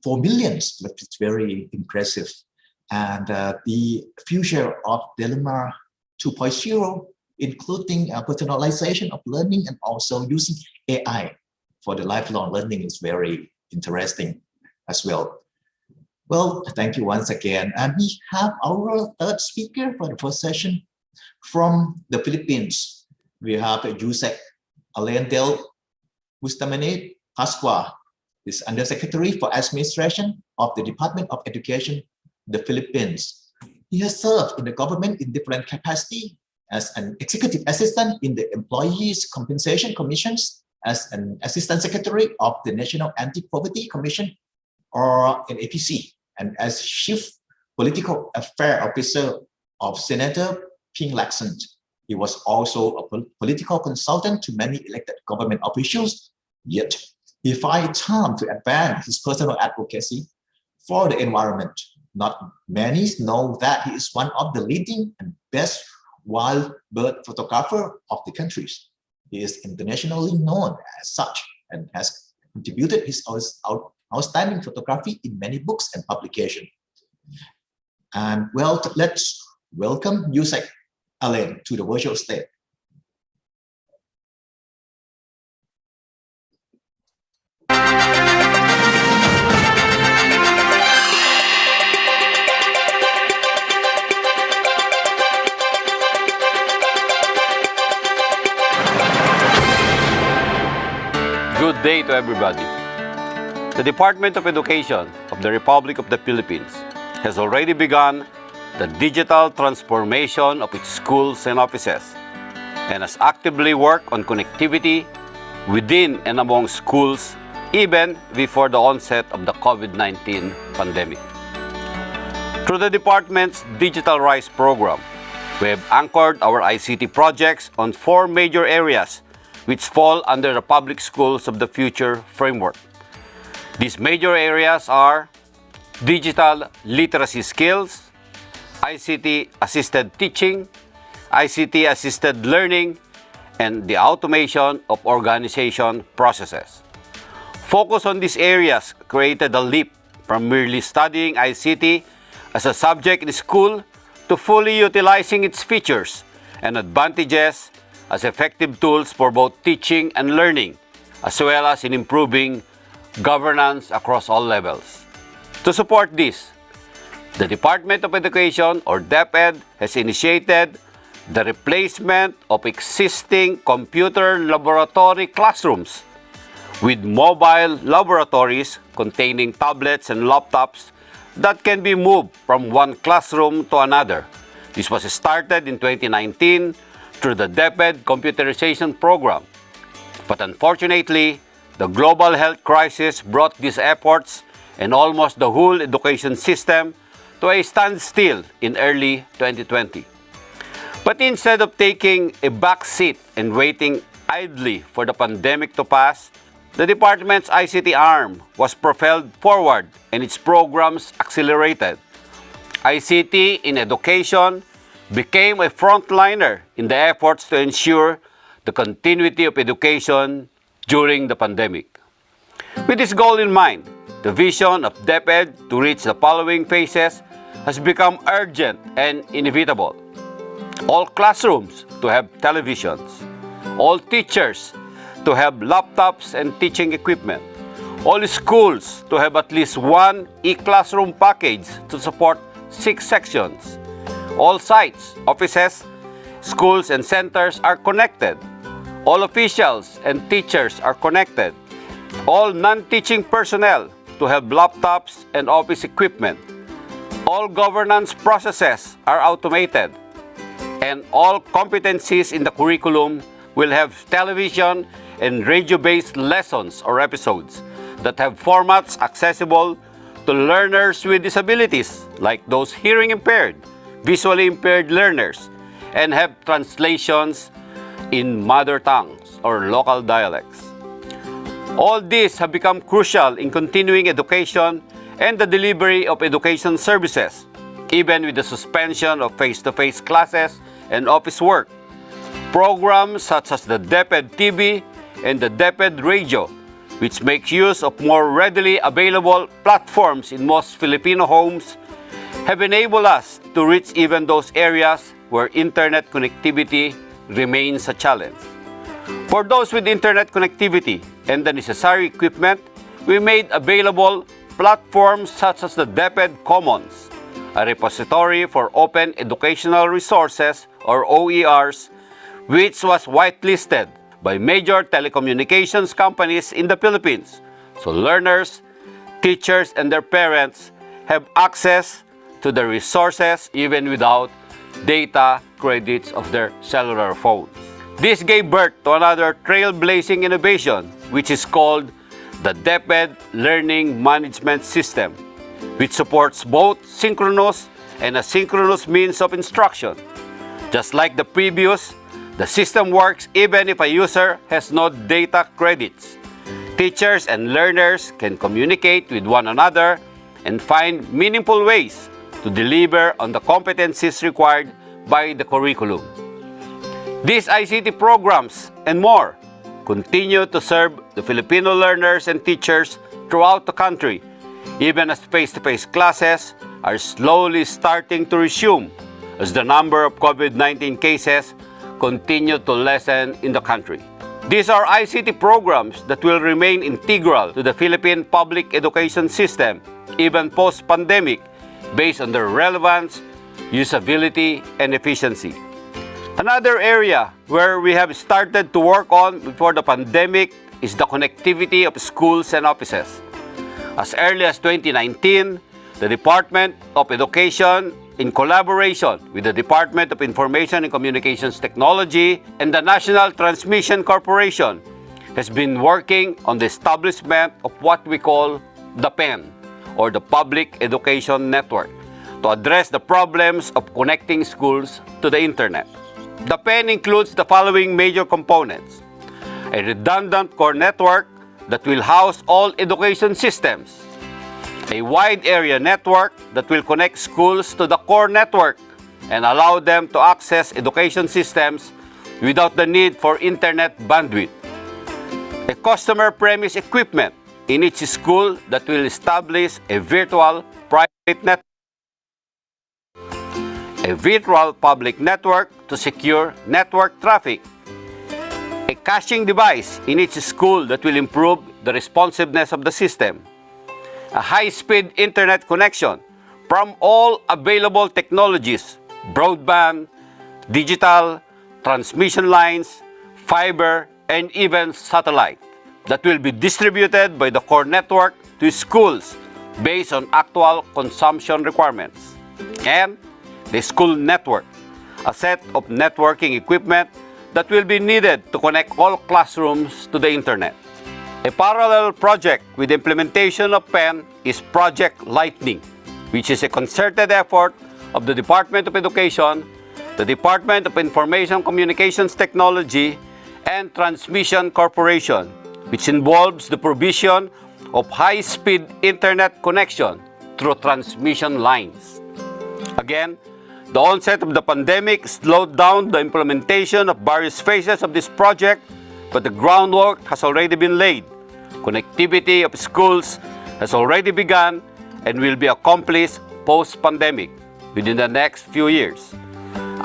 4 million, which is very impressive. And the future of Dilemma 2.0, including personalization of learning and also using AI for the lifelong learning, is very interesting as well. Well, thank you once again. And we have our third speaker for the first session from the Philippines. We have Yusek Alain del Bustamante Pascua, is Undersecretary for Administration of the Department of Education, the Philippines. He has served in the government in different capacity as an executive assistant in the Employees Compensation Commissions, as an assistant secretary of the National Anti-Poverty Commission, or an APC, and as chief political affairs officer of Senator Ping Lacson. He was also a political consultant to many elected government officials, yet he finds time to advance his personal advocacy for the environment. Not many know that he is one of the leading and best wild bird photographer of the countries. He is internationally known as such and has contributed his outstanding photography in many books and publications. And well, let's welcome Yusek Alain to the virtual stage. Good day to everybody. The Department of Education of the Republic of the Philippines has already begun the digital transformation of its schools and offices and has actively worked on connectivity within and among schools even before the onset of the COVID-19 pandemic. Through the department's Digital Rise program, we have anchored our ICT projects on 4 major areas which fall under the Public Schools of the Future framework. These major areas are digital literacy skills, ICT-assisted teaching, ICT-assisted learning, and the automation of organization processes. Focus on these areas created a leap from merely studying ICT as a subject in school to fully utilizing its features and advantages as effective tools for both teaching and learning, as well as in improving governance across all levels. To support this, the Department of Education, or DepEd, has initiated the replacement of existing computer laboratory classrooms with mobile laboratories containing tablets and laptops that can be moved from one classroom to another. This was started in 2019 through the DepEd computerization program. But unfortunately, the global health crisis brought these efforts and almost the whole education system to a standstill in early 2020. But instead of taking a back seat and waiting idly for the pandemic to pass, the department's ICT arm was propelled forward and its programs accelerated. ICT in education became a frontliner in the efforts to ensure the continuity of education during the pandemic. With this goal in mind, the vision of DepEd to reach the following phases has become urgent and inevitable. All classrooms to have televisions, all teachers to have laptops and teaching equipment, all schools to have at least one e-classroom package to support 6 sections. All sites, offices, schools, and centers are connected. All officials and teachers are connected. All non-teaching personnel to have laptops and office equipment. All governance processes are automated. And all competencies in the curriculum will have television and radio-based lessons or episodes that have formats accessible to learners with disabilities, like those hearing impaired, visually impaired learners, and have translations in mother tongues or local dialects. All these have become crucial in continuing education and the delivery of education services, even with the suspension of face-to-face classes and office work. Programs such as the DepEd TV and the DepEd Radio, which make use of more readily available platforms in most Filipino homes, have enabled us to reach even those areas where internet connectivity remains a challenge. For those with internet connectivity and the necessary equipment, we made available platforms such as the DepEd Commons, a repository for open educational resources or OERs, which was whitelisted by major telecommunications companies in the Philippines, so learners, teachers, and their parents have access to the resources even without data credits of their cellular phones. This gave birth to another trailblazing innovation, which is called the DepEd Learning Management System, which supports both synchronous and asynchronous means of instruction. Just like the previous, the system works even if a user has no data credits. Teachers and learners can communicate with one another and find meaningful ways to deliver on the competencies required by the curriculum. These ICT programs and more continue to serve the Filipino learners and teachers throughout the country, even as face-to-face classes are slowly starting to resume as the number of COVID-19 cases continue to lessen in the country. These are ICT programs that will remain integral to the Philippine public education system, even post-pandemic, based on their relevance, usability, and efficiency. Another area where we have started to work on before the pandemic is the connectivity of schools and offices. As early as 2019, the Department of Education, in collaboration with the Department of Information and Communications Technology and the National Transmission Corporation, has been working on the establishment of what we call the PEN, or the Public Education Network, to address the problems of connecting schools to the internet. The PEN includes the following major components: a redundant core network that will house all education systems, a wide area network that will connect schools to the core network and allow them to access education systems without the need for internet bandwidth, a customer premise equipment in each school that will establish a virtual private network, a virtual public network to secure network traffic, a caching device in each school that will improve the responsiveness of the system, a high-speed internet connection from all available technologies, broadband, digital, transmission lines, fiber, and even satellite, that will be distributed by the core network to schools based on actual consumption requirements. And the school network, a set of networking equipment that will be needed to connect all classrooms to the internet. A parallel project with the implementation of PEN is Project Lightning, which is a concerted effort of the Department of Education, the Department of Information Communications Technology, and Transmission Corporation, which involves the provision of high-speed internet connection through transmission lines. Again, the onset of the pandemic slowed down the implementation of various phases of this project, but the groundwork has already been laid. Connectivity of schools has already begun and will be accomplished post-pandemic within the next few years.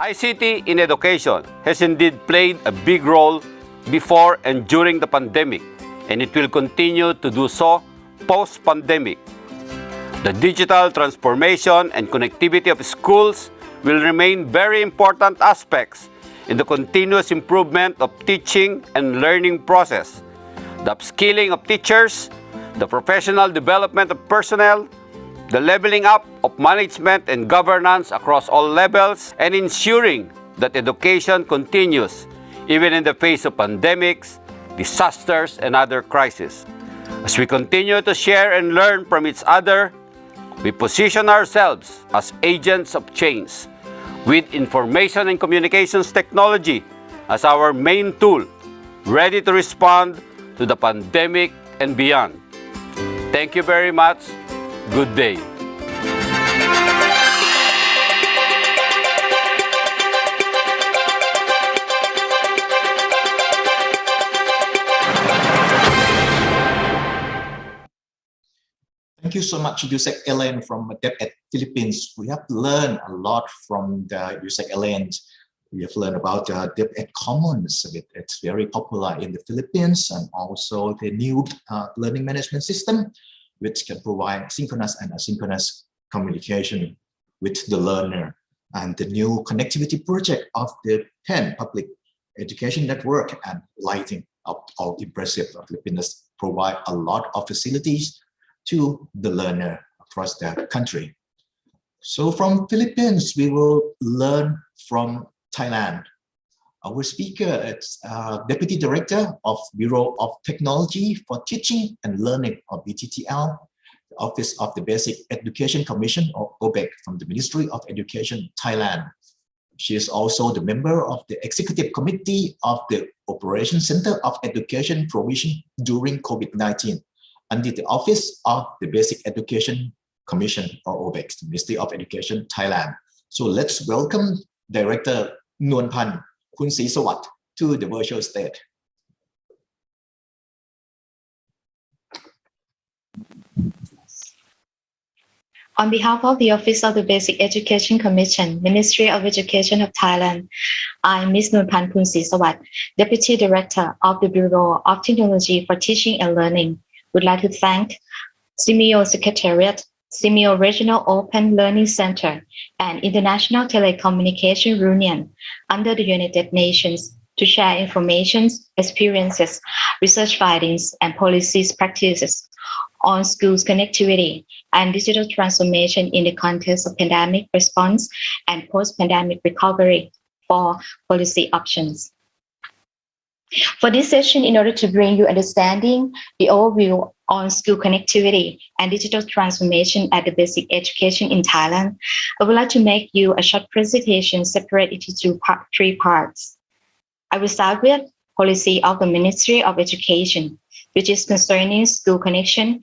ICT in education has indeed played a big role before and during the pandemic, and it will continue to do so post-pandemic. The digital transformation and connectivity of schools will remain very important aspects in the continuous improvement of teaching and learning process, the upskilling of teachers, the professional development of personnel, the leveling up of management and governance across all levels, and ensuring that education continues even in the face of pandemics, disasters, and other crises. As we continue to share and learn from each other, we position ourselves as agents of change, with information and communications technology as our main tool, ready to respond to the pandemic and beyond. Thank you very much. Good day. so much, Yusek Ellen from DepEd Philippines. We have learned a lot from the Yusek Ellen. We have learned about the DepEd Commons. It's very popular in the Philippines, and also the new learning management system, which can provide synchronous and asynchronous communication with the learner, and the new connectivity project of the PEN Public Education Network and lighting up all impressive. Philippines provide a lot of facilities to the learner across the country. So from Philippines, we will learn from Thailand. Our speaker is Deputy Director of Bureau of Technology for Teaching and Learning, or BTTL, the Office of the Basic Education Commission, or OBEC, from the Ministry of Education, Thailand. She is also the member of the Executive Committee of the Operation Center of Education Provision during COVID-19, under the Office of the Basic Education Commission, or OBEC, the Ministry of Education, Thailand. So let's welcome Director Nuanpan Kunsisawat to the virtual stage. On behalf of the Office of the Basic Education Commission, Ministry of Education of Thailand, I'm Ms. Nunpan Kunsisawat, Deputy Director of the Bureau of Technology for Teaching and Learning. Would like to thank CMEO Secretariat, CMEO Regional Open Learning Center, and International Telecommunication Union under the United Nations to share information, experiences, research findings, and policies practices on schools connectivity and digital transformation in the context of pandemic response and post-pandemic recovery for policy options. For this session, in order to bring you understanding the overview on school connectivity and digital transformation at the basic education in Thailand, I would like to make you a short presentation separated into three parts. I will start with policy of the Ministry of Education, which is concerning school connection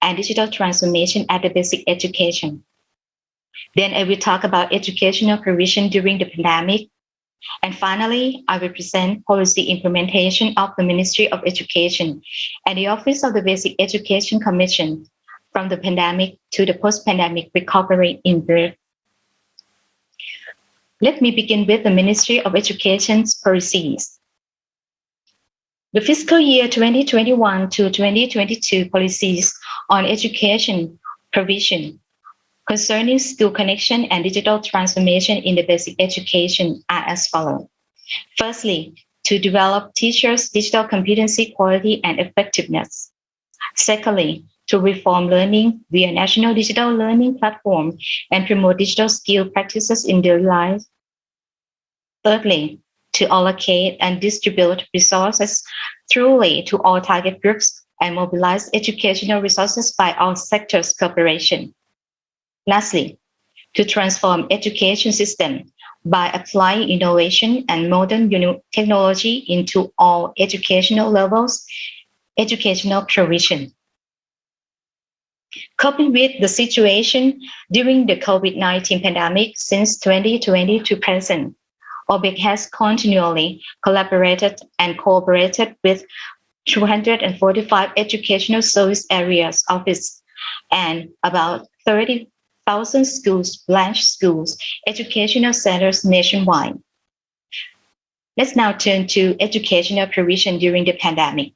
and digital transformation at the basic education. Then I will talk about educational provision during the pandemic. And finally, I will present policy implementation of the Ministry of Education and the Office of the Basic Education Commission from the pandemic to the post-pandemic recovery in brief. Let me begin with the Ministry of Education's policies. The fiscal year 2021 to 2022 policies on education provision concerning school connection and digital transformation in the basic education are as follows. Firstly, to develop teachers' digital competency, quality, and effectiveness. Secondly, to reform learning via national digital learning platform and promote digital skill practices in daily life. Thirdly, to allocate and distribute resources truly to all target groups and mobilize educational resources by all sectors cooperation. Lastly, to transform education system by applying innovation and modern technology into all educational levels, educational provision. Coping with the situation during the COVID-19 pandemic since 2020 to present, OBEC has continually collaborated and cooperated with 245 educational service areas office and about 30,000 schools, branch schools, educational centers nationwide. Let's now turn to educational provision during the pandemic.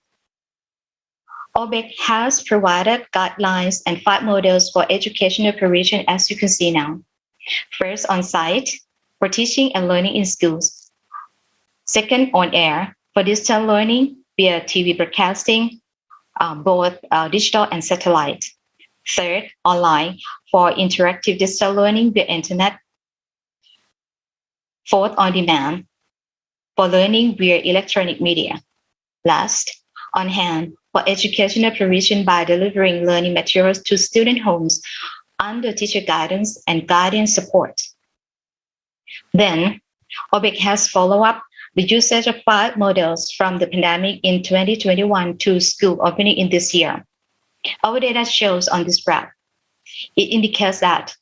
OBEC has provided guidelines and 5 models for educational provision, as you can see now. First, on-site for teaching and learning in schools. Second, on-air for digital learning via TV broadcasting, both digital and satellite. Third, online for interactive digital learning via internet. Fourth, on demand for learning via electronic media. Last, on hand for educational provision by delivering learning materials to student homes under teacher guidance and guardian support. Then, OBEC has followed up the usage of 5 models from the pandemic in 2021 to school opening in this year. Our data shows on this graph. It indicates that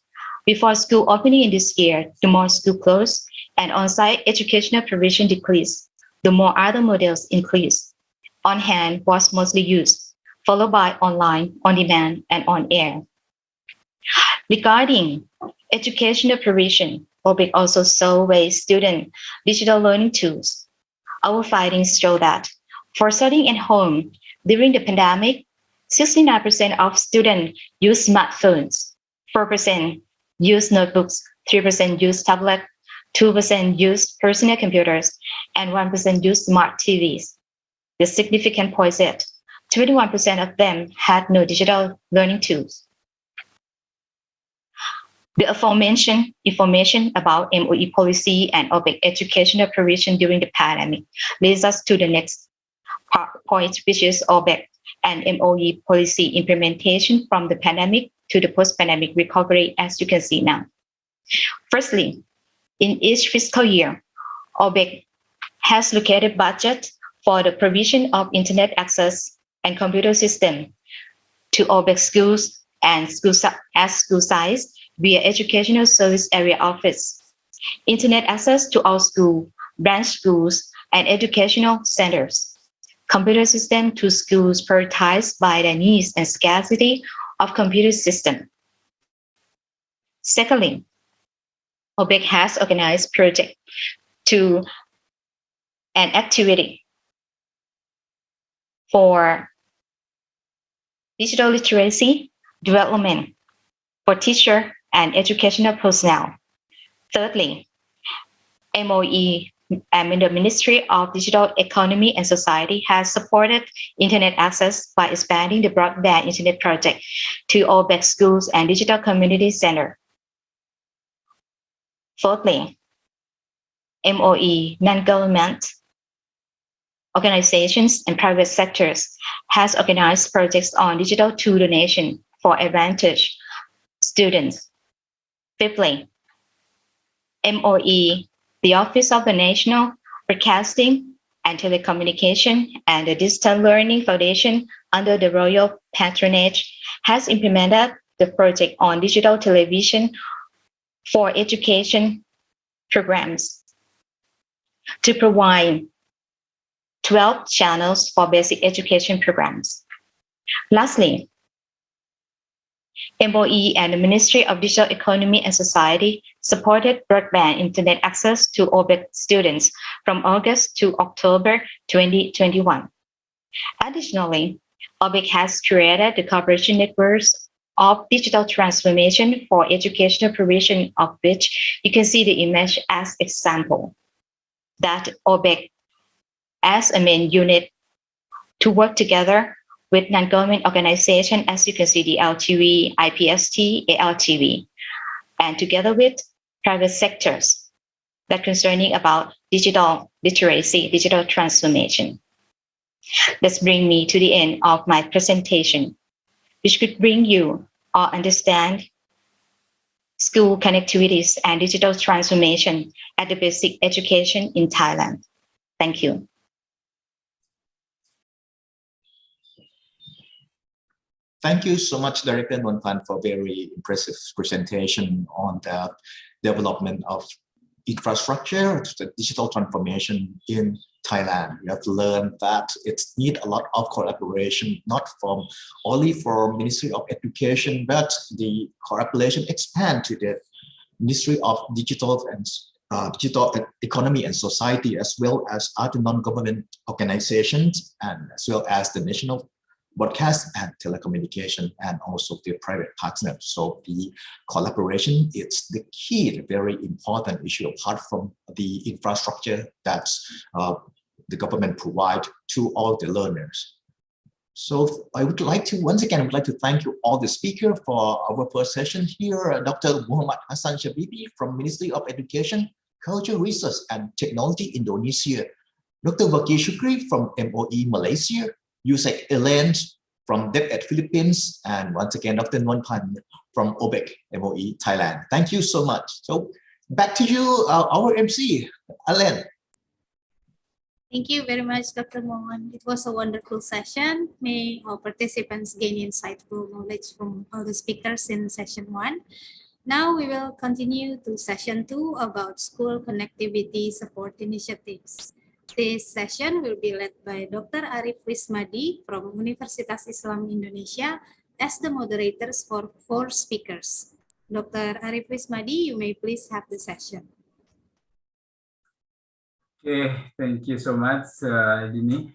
before school opening in this year, the more school closed and on-site educational provision decreased, the more other models increased. On-hand was mostly used, followed by online, on-demand, and on-air. Regarding educational provision, OBIC also surveys student digital learning tools. Our findings show that for studying at home during the pandemic, 69% of students use smartphones, 4% use notebooks, 3% use tablet, 2% use personal computers, and 1% use smart TVs. The significant point is that 21% of them had no digital learning tools. The aforementioned information about MOE policy and OBIC educational provision during the pandemic leads us to the next point, which is OBIC and MOE policy implementation from the pandemic to the post-pandemic recovery, as you can see now. Firstly, in each fiscal year, OBIC has allocated budget for the provision of internet access and computer system to OBIC schools and school size via Educational Service Area Office, internet access to all schools, branch schools, and educational centers, computer system to schools prioritized by the needs and scarcity of computer system. Secondly, OBIC has organized project to an activity for digital literacy development for teacher and educational personnel. Thirdly, MOE and the Ministry of Digital Economy and Society has supported internet access by expanding the broadband internet project to all OBIC schools and digital community center. Fourthly, MOE, non-government organizations and private sectors has organized projects on digital tool donation for advantaged students. Fifthly, MOE, the Office of the National Broadcasting and Telecommunication and the Distance Learning Foundation under the Royal Patronage has implemented the project on digital television for education programs to provide 12 channels for basic education programs. Lastly, MOE and the Ministry of Digital Economy and Society supported broadband internet access to OBIC students from August to October 2021. Additionally, OBIC has created the cooperation networks of digital transformation for educational provision, of which you can see the image as example. That OBIC as a main unit to work together with non-government organizations, as you can see the LTV, IPST, ALTV, and together with private sectors that concerning about digital literacy, digital transformation. Let's bring me to the end of my presentation, which could bring you or understand school connectivities and digital transformation at the basic education in Thailand. Thank you. Thank you so much, Director Nonpan, for very impressive presentation on the development of infrastructure, the digital transformation in Thailand. We have learned that it needs a lot of collaboration, not only from Ministry of Education, but the collaboration expand to the Ministry of Digital and Digital Economy and Society, as well as other non-government organizations, and as well as the National Broadcast and Telecommunication, and also the private partners. So the collaboration is the key, the very important issue apart from the infrastructure that the government provide to all the learners. So I would like to, once again, I would like to thank you all the speakers for our first session here. Dr. Muhammad Hassan Shabibi from Ministry of Education, Culture, Research and Technology, Indonesia. Dr. Waki Shukri from MOE, Malaysia. Yusek Elaine from DepEd Philippines, and once again, Dr. Nonpan from OBIC, MOE, Thailand. Thank you so much. So back to you, our MC, Elaine. Thank you very much, Dr. Mohan. It was a wonderful session. May all participants gain insightful knowledge from all the speakers in session 1. Now we will continue to session 2 about school connectivity support initiatives. This session will be led by Dr. Arif Wismadi from Universitas Islam Indonesia, as the moderators for 4 speakers. Dr. Arif Wismadi, you may please have the session. Okay, thank you so much, Dini.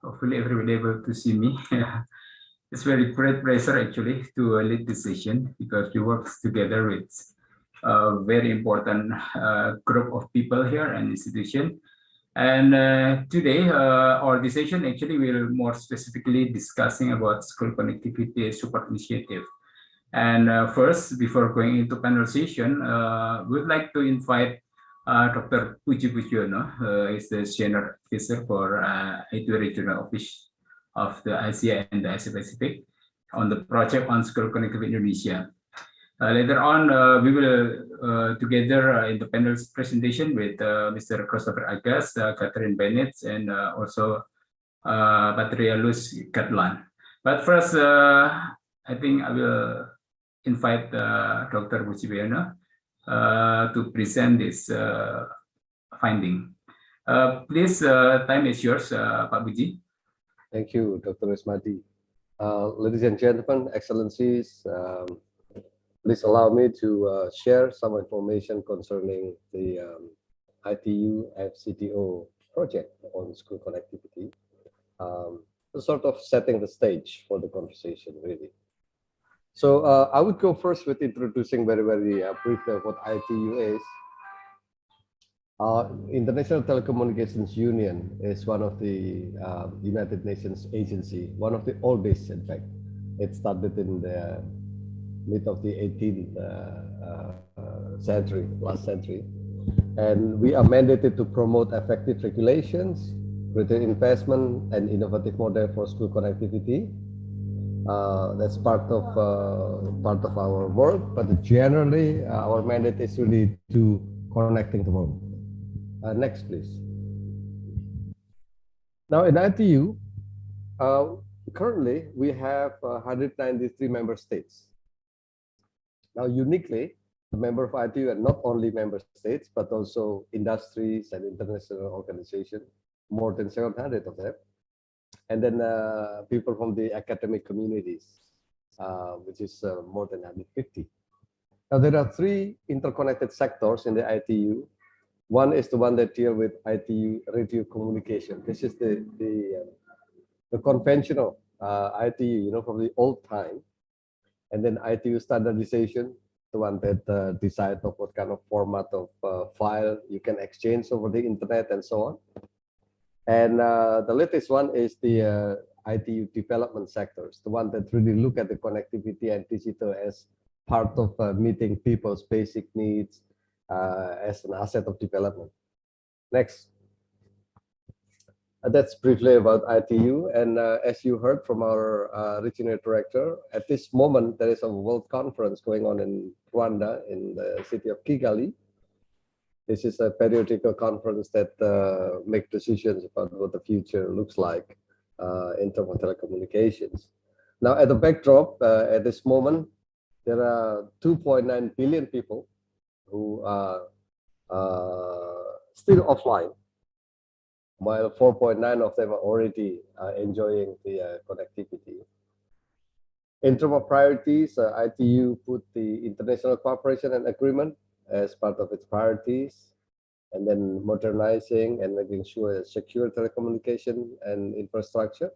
Hopefully everybody able to see me. It's very great pleasure actually to lead this session because we work together with a very important group of people here and institution. And today our session actually will more specifically discussing about school connectivity support initiative. And first, before going into conversation, we'd like to invite Dr. Puji Pujono, is the Senior Officer for IT Regional Office of the Asia and the Asia Pacific on the project on school connectivity in Indonesia. Later on, we will together in the panel's presentation with Mr. Christopher Agas, Catherine Bennett, and also Patrialus Katlan. But first, I think I will invite Dr. Puji Pujono to present this finding. Please, time is yours, Pak Puji. Thank you, Dr. Wismadi. Ladies and gentlemen, excellencies, please allow me to share some information concerning the ITU FCTO project on school connectivity, sort of setting the stage for the conversation, really. So I would go first with introducing very briefly what ITU is. International Telecommunications Union is one of the United Nations agency, one of the oldest, in fact. It started in the mid of the 18th century, last century. And we are mandated to promote effective regulations, greater investment, and innovative model for school connectivity. That's part of our work, but generally our mandate is really to connecting the world. Next, please. Now in ITU, currently we have 193 member states. Now uniquely, the member of ITU are not only member states, but also industries and international organizations, more than 700 of them. And then people from the academic communities, which is more than 150. Now there are 3 interconnected sectors in the ITU. One is the one that deal with ITU radio communication. This is the conventional ITU, from the old time. And then ITU standardization, the one that decide of what kind of format of file you can exchange over the internet and so on. And the latest one is the ITU development sectors, the one that really look at the connectivity and digital as part of meeting people's basic needs as an asset of development. Next. That's briefly about ITU. And as you heard from our regional director, at this moment, there is a world conference going on in Rwanda in the city of Kigali. This is a periodical conference that make decisions about what the future looks like in terms of telecommunications. Now, at the backdrop, at this moment, there are 2.9 billion people who are still offline, while 4.9 of them are already enjoying the connectivity. In terms of priorities, ITU put the international cooperation and agreement as part of its priorities, and then modernizing and making sure secure telecommunication and infrastructure,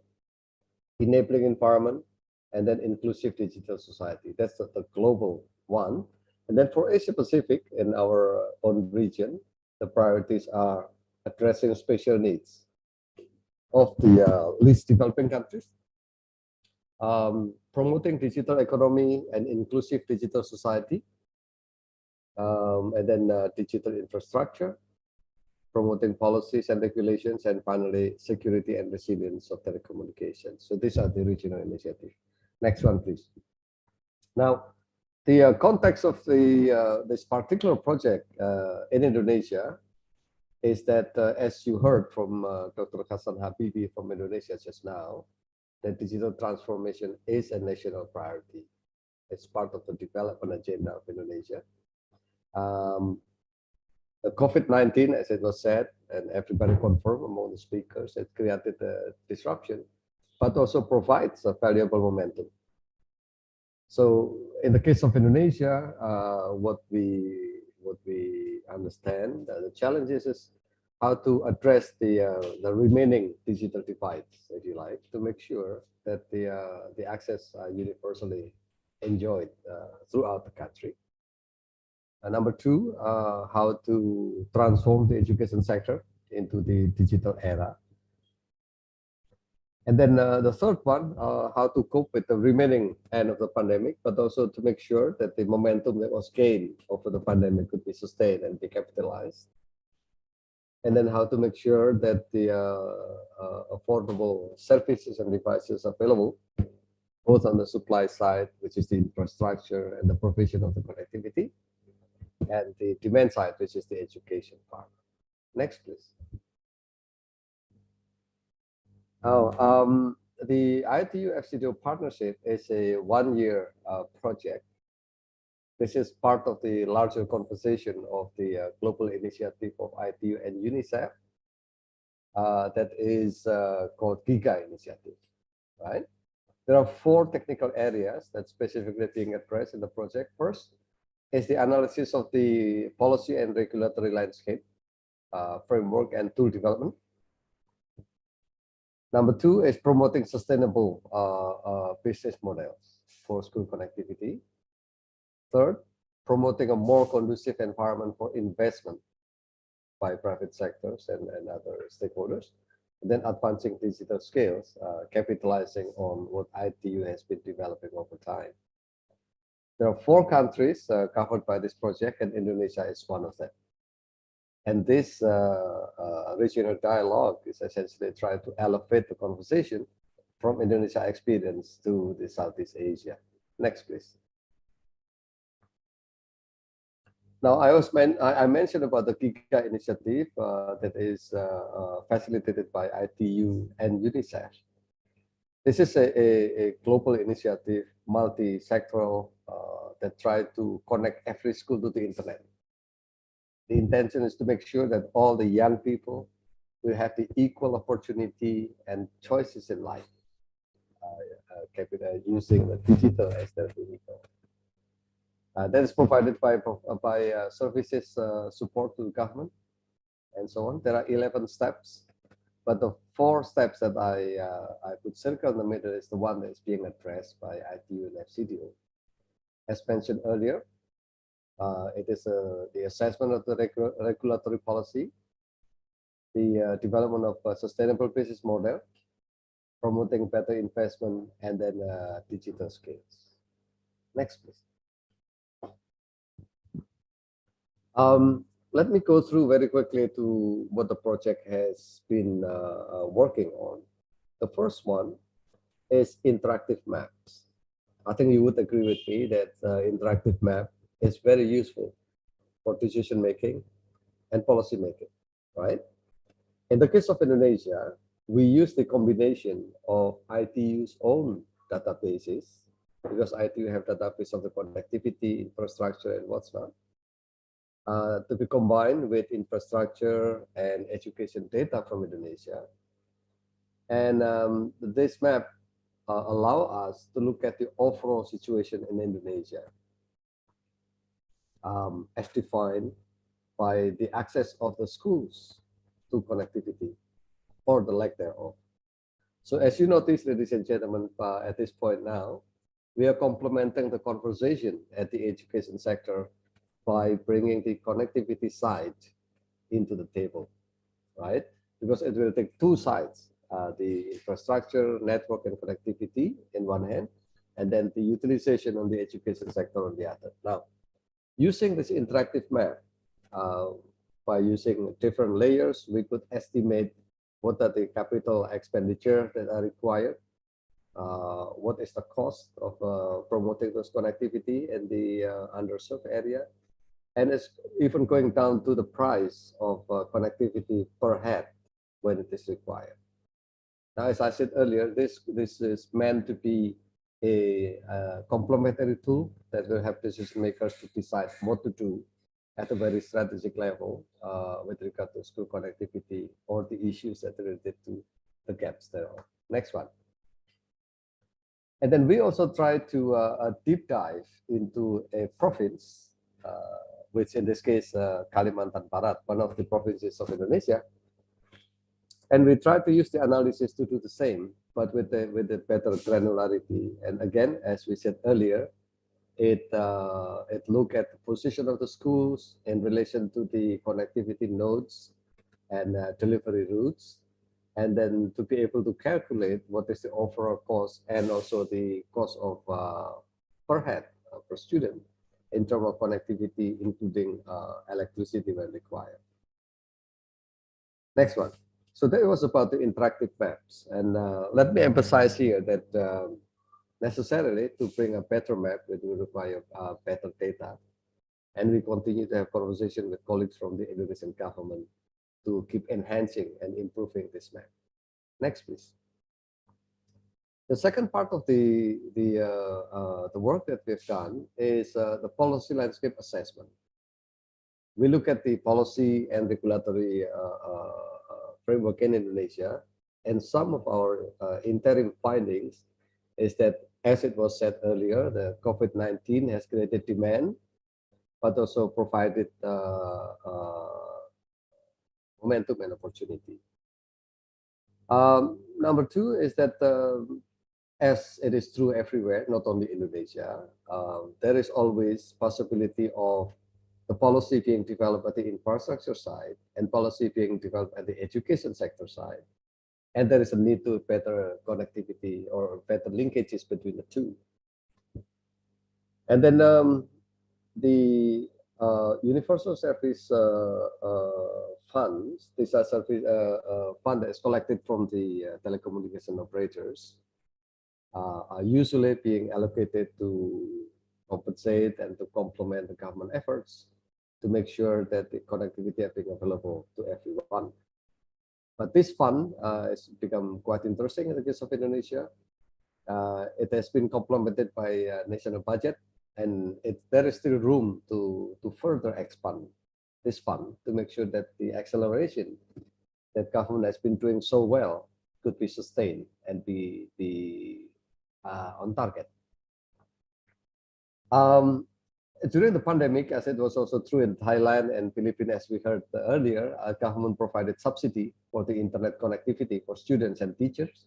enabling environment, and then inclusive digital society. That's the global one. And then for Asia Pacific, in our own region, the priorities are addressing special needs of the least developing countries, promoting digital economy and inclusive digital society, and then digital infrastructure, promoting policies and regulations, and finally, security and resilience of telecommunications. So these are the regional initiatives. Next one, please. Now, the context of this particular project in Indonesia is that, as you heard from Dr. Hasan Habibi from Indonesia just now, that digital transformation is a national priority. It's part of the development agenda of Indonesia. The COVID-19, as it was said, and everybody confirmed among the speakers, it created a disruption, but also provides a valuable momentum. So in the case of Indonesia, what we understand, the challenges is how to address the remaining digital divides, if you like, to make sure that the access are universally enjoyed throughout the country. Number two, how to transform the education sector into the digital era. And then the third one, how to cope with the remaining end of the pandemic, but also to make sure that the momentum that was gained over the pandemic could be sustained and be capitalized. And then how to make sure that the affordable services and devices available, both on the supply side, which is the infrastructure and the provision of the connectivity, and the demand side, which is the education part. Next, please. The ITU FCDO partnership is a one-year project. This is part of the larger conversation of the global initiative of ITU and Unicef that is called GIGA initiative, right? There are 4 technical areas that specifically being addressed in the project. First is the analysis of the policy and regulatory landscape, framework and tool development. Number 2 is promoting sustainable business models for school connectivity. Third, promoting a more conducive environment for investment by private sectors and other stakeholders. And then advancing digital skills, capitalizing on what ITU has been developing over time. There are 4 countries covered by this project, and Indonesia is one of them. And this regional dialogue is essentially trying to elevate the conversation from Indonesia experience to the Southeast Asia. Next, please. Now, I mentioned about the GIGA initiative that is facilitated by ITU and Unicef. This is a global initiative, multi-sectoral, that try to connect every school to the internet. The intention is to make sure that all the young people will have the equal opportunity and choices in life, using the digital as their vehicle. That is provided by services support to the government and so on. There are 11 steps, but the 4 steps that I put circle in the middle is the one that is being addressed by ITU and FCDO. As mentioned earlier, it is the assessment of the regulatory policy, the development of a sustainable business model, promoting better investment, and then digital skills. Next, please. Let me go through very quickly to what the project has been working on. The first one is interactive maps. I think you would agree with me that interactive map is very useful for decision making and policy making, right? In the case of Indonesia, we use the combination of ITU's own databases, because ITU have database of the connectivity, infrastructure, and what's not, to be combined with infrastructure and education data from Indonesia. And this map allow us to look at the overall situation in Indonesia, as defined by the access of the schools to connectivity or the lack thereof. So as you notice, ladies and gentlemen, at this point now, we are complementing the conversation at the education sector by bringing the connectivity side into the table, right? Because it will take 2 sides, the infrastructure, network, and connectivity in one hand, and then the utilization on the education sector on the other. Now, using this interactive map, by using different layers, we could estimate what are the capital expenditure that are required, what is the cost of promoting this connectivity in the underserved area, and it's even going down to the price of connectivity per head when it is required. Now, as I said earlier, this is meant to be a complementary tool that will help decision makers to decide what to do at a very strategic level with regard to school connectivity or the issues that are related to the gaps thereof. Next one. And then we also try to deep dive into a province, which in this case, Kalimantan Barat, one of the provinces of Indonesia. And we try to use the analysis to do the same, but with the better granularity. And again, as we said earlier, it look at the position of the schools in relation to the connectivity nodes and delivery routes, and then to be able to calculate what is the overall cost and also the cost of per head per student in terms of connectivity, including electricity when required. Next one. So that was about the interactive maps, and let me emphasize here that necessarily to bring a better map, we do require better data, and we continue to have conversation with colleagues from the Indonesian government to keep enhancing and improving this map. Next, please. The second part of the work that we've done is the policy landscape assessment. We look at the policy and regulatory framework in Indonesia, and some of our interim findings is that, as it was said earlier, the COVID-19 has created demand, but also provided momentum and opportunity. Number two is that, as it is true everywhere, not only Indonesia, there is always possibility of the policy being developed at the infrastructure side and policy being developed at the education sector side. And there is a need to better connectivity or better linkages between the two. And then the universal service funds, these are service fund that is collected from the telecommunication operators, are usually being allocated to compensate and to complement the government efforts to make sure that the connectivity are being available to everyone. But this fund has become quite interesting in the case of Indonesia. It has been complemented by national budget, and there is still room to further expand this fund to make sure that the acceleration that government has been doing so well could be sustained and be on target. During the pandemic, as it was also true in Thailand and Philippines, as we heard earlier, our government provided subsidy for the internet connectivity for students and teachers.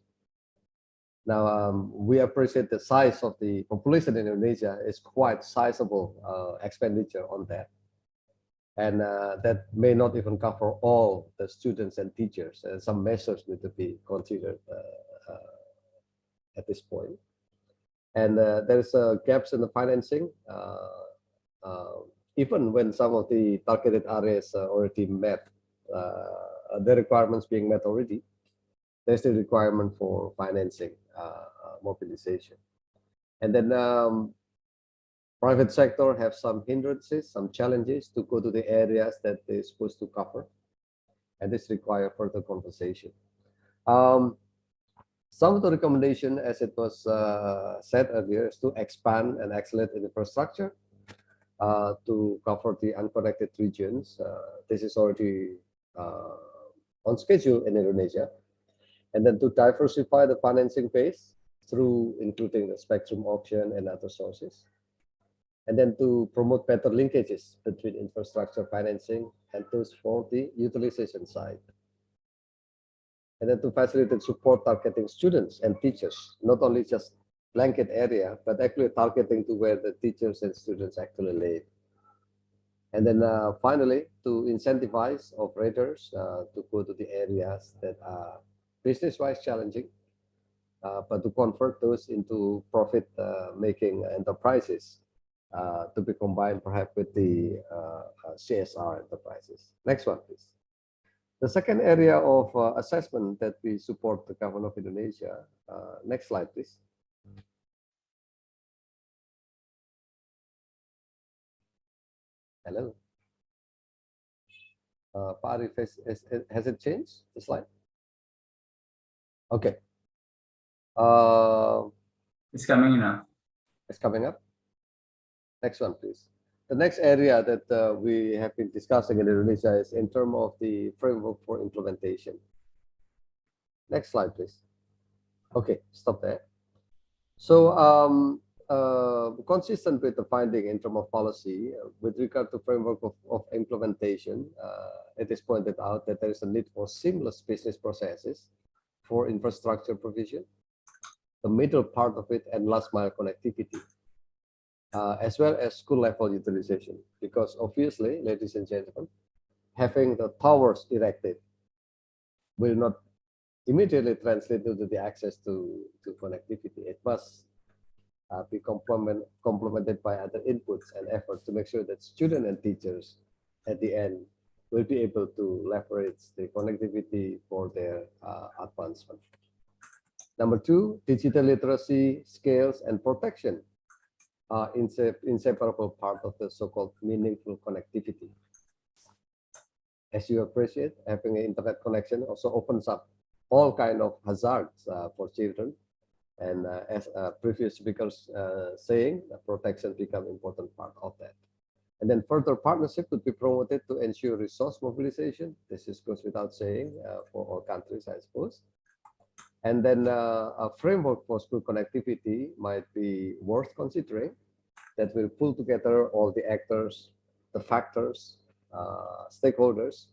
Now, we appreciate the size of the population in Indonesia is quite sizable expenditure on that. And that may not even cover all the students and teachers. Some measures need to be considered at this point. And there's gaps in the financing. Even when some of the targeted areas already met, the requirements being met already, there's the requirement for financing mobilization. And then private sector have some hindrances, some challenges to go to the areas that they're supposed to cover. And this requires further conversation. Some of the recommendation, as it was said earlier, is to expand and accelerate infrastructure to cover the unconnected regions. This is already on schedule in Indonesia. And then to diversify the financing base through including the spectrum auction and other sources. And then to promote better linkages between infrastructure financing and those for the utilization side. And then to facilitate support targeting students and teachers, not only just blanket area, but actually targeting to where the teachers and students actually live. And then finally, to incentivize operators to go to the areas that are business-wise challenging, but to convert those into profit-making enterprises to be combined perhaps with the CSR enterprises. Next one, please. The second area of assessment that we support the government of Indonesia. Next slide, please. Hello. Pak Arif, has it changed, the slide? Okay. It's coming now. It's coming up. Next one, please. The next area that we have been discussing in Indonesia is in terms of the framework for implementation. Next slide, please. Okay, stop there. So consistent with the finding in terms of policy, with regard to framework of implementation, it is pointed out that there is a need for seamless business processes for infrastructure provision, the middle part of it, and last mile connectivity, as well as school level utilization. Because obviously, ladies and gentlemen, having the towers erected will not immediately translate into the access to connectivity. It must be complemented by other inputs and efforts to make sure that students and teachers at the end will be able to leverage the connectivity for their advancement. Number two, digital literacy, skills, and protection are inseparable part of the so-called meaningful connectivity. As you appreciate, having an internet connection also opens up all kind of hazards for children. And as previous speakers saying, protection become important part of that. And then further partnership would be promoted to ensure resource mobilization. This goes without saying for all countries, I suppose. And then a framework for school connectivity might be worth considering that will pull together all the actors, the factors, stakeholders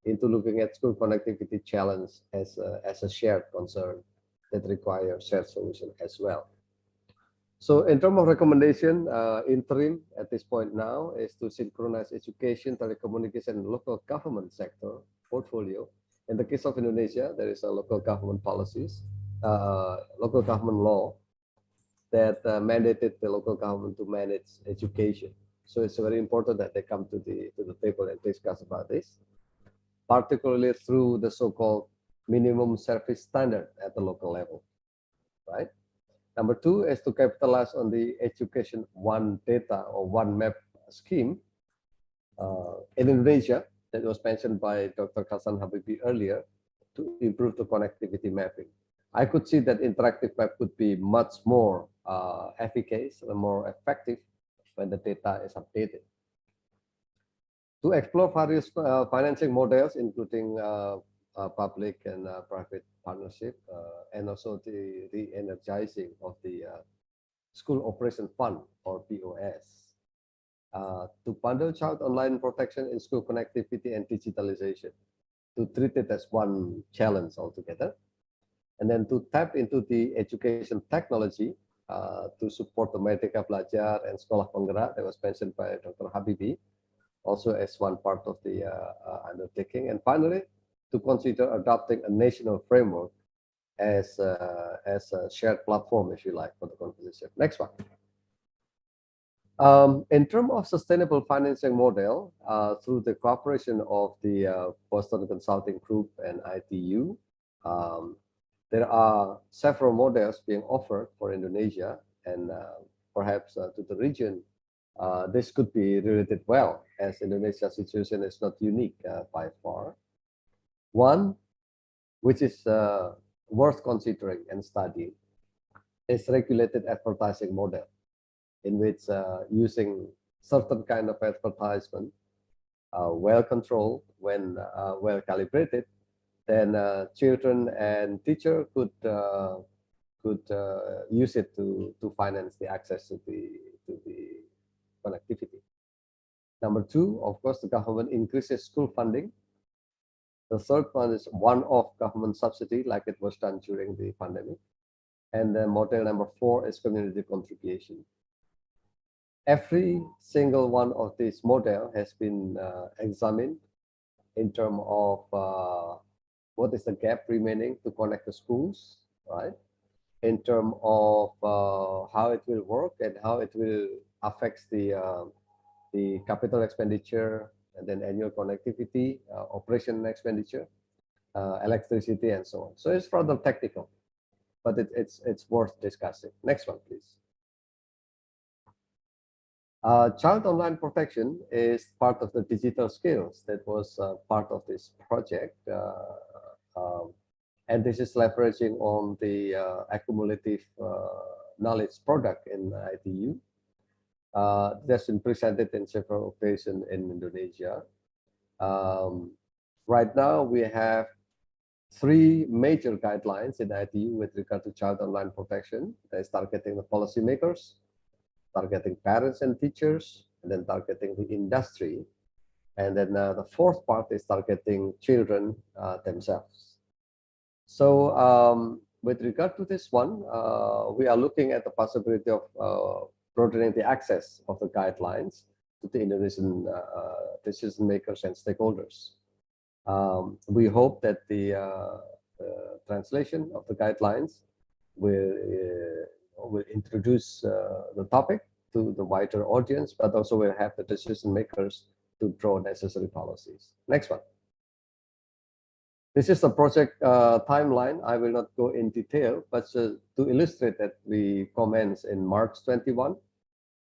into looking at school connectivity challenge as a shared concern that require shared solution as well. So in terms of recommendation, interim at this point now is to synchronize education, telecommunication, and local government sector portfolio. In the case of Indonesia, there is a local government policies, local government law that mandated the local government to manage education. So it's very important that they come to the table and discuss about this, particularly through the so-called minimum service standard at the local level, right? Number two is to capitalize on the education one data or one map scheme in Indonesia that was mentioned by Dr. Hasan Habibi earlier to improve the connectivity mapping. I could see that interactive map would be much more efficacious and more effective when the data is updated. To explore various financing models, including public and private partnership, and also the re-energizing of the School Operation Fund, or POS, to bundle child online protection in school connectivity and digitalization, to treat it as one challenge altogether, and then to tap into the education technology to support the Merdeka Belajar and Sekolah Penggerak that was mentioned by Dr. Habibi, also as one part of the undertaking. And finally, to consider adopting a national framework as a shared platform, if you like, for the conversation. Next one. In terms of sustainable financing model, through the cooperation of the Boston Consulting Group and ITU, there are several models being offered for Indonesia and perhaps to the region. This could be related well, as Indonesia's situation is not unique by far. One, which is worth considering and studying, is regulated advertising model, in which using certain kind of advertisement, well controlled, when well calibrated, then children and teacher could use it to finance the access to the connectivity. Number two, of course, the government increases school funding. The third one is one-off government subsidy, like it was done during the pandemic. And then model number four is community contribution. Every single one of these model has been examined in terms of what is the gap remaining to connect the schools, right? In terms of how it will work and how it will affect the capital expenditure, and then annual connectivity, operation expenditure, electricity, and so on. So it's rather technical, but it's worth discussing. Next one, please. Child online protection is part of the digital skills that was part of this project. And this is leveraging on the accumulative knowledge product in ITU. That's been presented in several occasions in Indonesia. Right now, we have three major guidelines in ITU with regard to child online protection. That is targeting the policymakers, targeting parents and teachers, and then targeting the industry. And then the fourth part is targeting children themselves. So with regard to this one, we are looking at the possibility of broadening the access of the guidelines to the Indonesian decision makers and stakeholders. We hope that the translation of the guidelines will introduce the topic to the wider audience, but also will have the decision makers to draw necessary policies. Next one. This is the project timeline. I will not go in detail, but to illustrate that we commenced in March 21.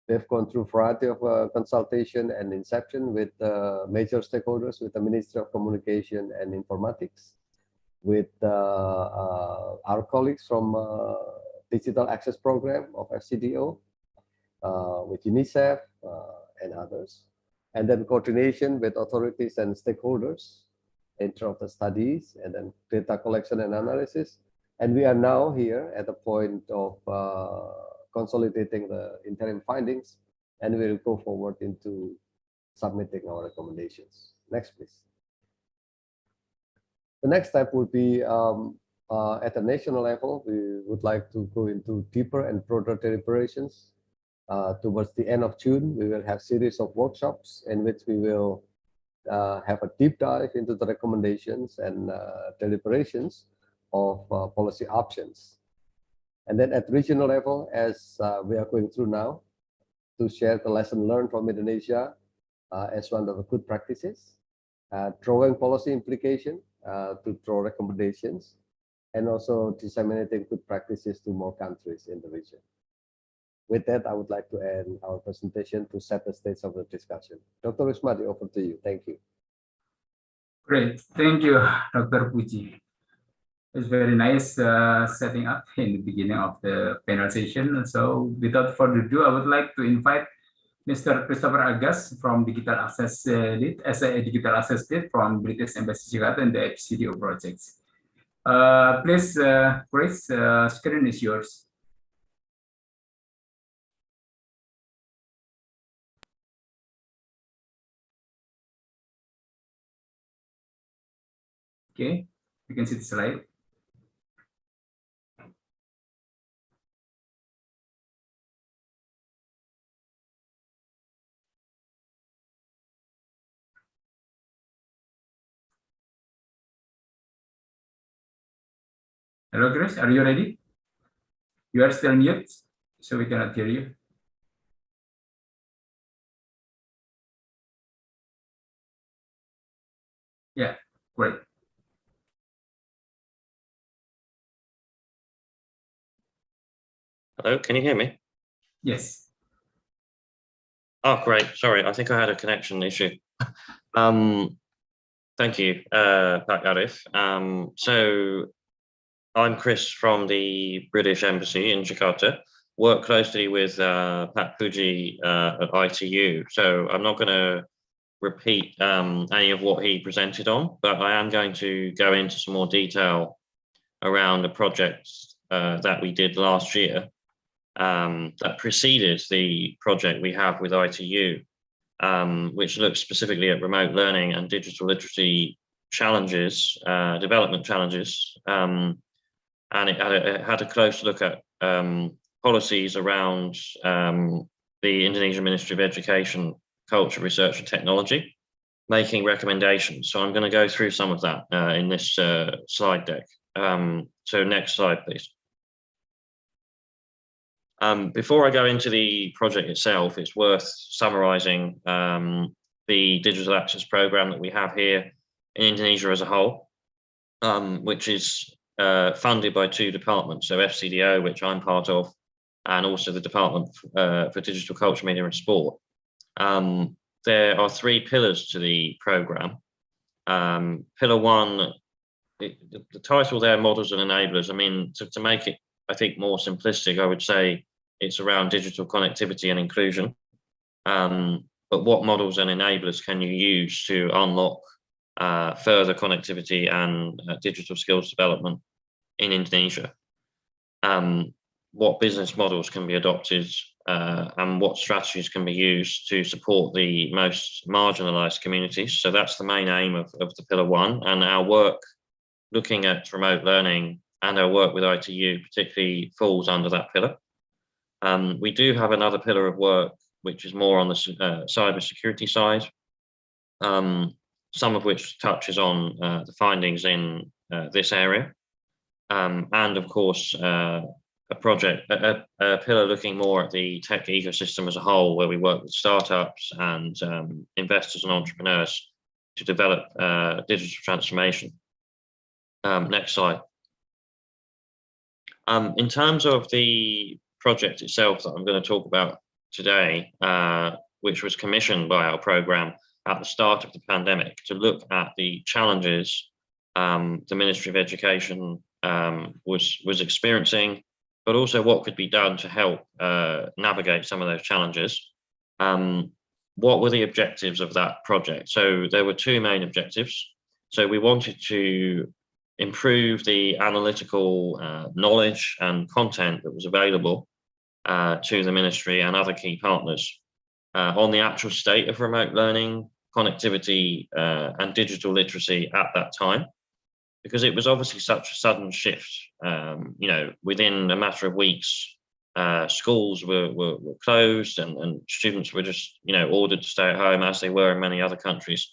They've gone through a variety of consultation and inception with major stakeholders, with the Ministry of Communication and Informatics, with our colleagues from Digital Access Program of FCDO, with Unicef and others, and then coordination with authorities and stakeholders in terms of the studies and then data collection and analysis. And we are now here at the point of consolidating the interim findings, and we will go forward into submitting our recommendations. Next, please. The next step would be at the national level. We would like to go into deeper and broader deliberations. Towards the end of June, we will have a series of workshops in which we will have a deep dive into the recommendations and deliberations of policy options. And then at regional level, as we are going through now, to share the lesson learned from Indonesia as one of the good practices, drawing policy implication to draw recommendations, and also disseminating good practices to more countries in the region. With that, I would like to end our presentation to set the stage of the discussion. Dr. Rusmadi, over to you. Thank you. Great. Thank you, Dr. Puji. It's very nice setting up in the beginning of the panel session. So without further ado, I would like to invite Mr. Christopher Agas from Digital Access Lead, as a Digital Access Lead from British Embassy Jakarta and the FCDO projects. Please, Chris, screen is yours. Okay, you can see the slide. Hello, Chris, are you ready? You are still mute, so we cannot hear you. Yeah, great. Hello, can you hear me? Yes. Oh, great. Sorry, I think I had a connection issue. Thank you, Pak Arif. So I'm Chris from the British Embassy in Jakarta. Work closely with Pak Puji at ITU. So I'm not going to repeat any of what he presented on, but I am going to go into some more detail around the projects that we did last year that preceded the project we have with ITU, which looks specifically at remote learning and digital literacy challenges, development challenges. And it had a close look at policies around the Indonesian Ministry of Education, Culture, Research and Technology, making recommendations. So I'm going to go through some of that in this slide deck. So next slide, please. Before I go into the project itself, it's worth summarizing the digital access program that we have here in Indonesia as a whole, which is funded by two departments, so FCDO, which I'm part of, and also the Department for Digital Culture, Media and Sport. There are three pillars to the program. Pillar one, the title there, Models and Enablers. I mean, to make it, I think, more simplistic, I would say it's around digital connectivity and inclusion. But what models and enablers can you use to unlock further connectivity and digital skills development in Indonesia. What business models can be adopted and what strategies can be used to support the most marginalized communities. So that's the main aim of the Pillar 1, and our work looking at remote learning and our work with ITU particularly falls under that pillar. We do have another pillar of work which is more on the cybersecurity side, some of which touches on the findings in this area. And of course, a pillar looking more at the tech ecosystem as a whole, where we work with startups and investors and entrepreneurs to develop digital transformation. Next slide. In terms of the project itself that I'm going to talk about today, which was commissioned by our program at the start of the pandemic to look at the challenges the Ministry of Education was experiencing, but also what could be done to help navigate some of those challenges. What were the objectives of that project? So there were two main objectives. So we wanted to improve the analytical knowledge and content that was available to the ministry and other key partners on the actual state of remote learning, connectivity, and digital literacy at that time, because it was obviously such a sudden shift. You know, within a matter of weeks, schools were closed and students were just, you know, ordered to stay at home, as they were in many other countries.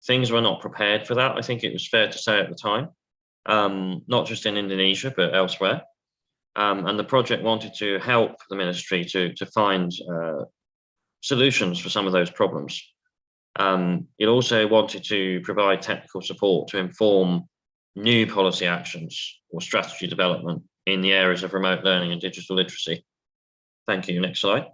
Things were not prepared for that, I think it was fair to say at the time, not just in Indonesia, but elsewhere. And the project wanted to help the ministry to find solutions for some of those problems. It also wanted to provide technical support to inform new policy actions or strategy development in the areas of remote learning and digital literacy. Thank you. Next slide.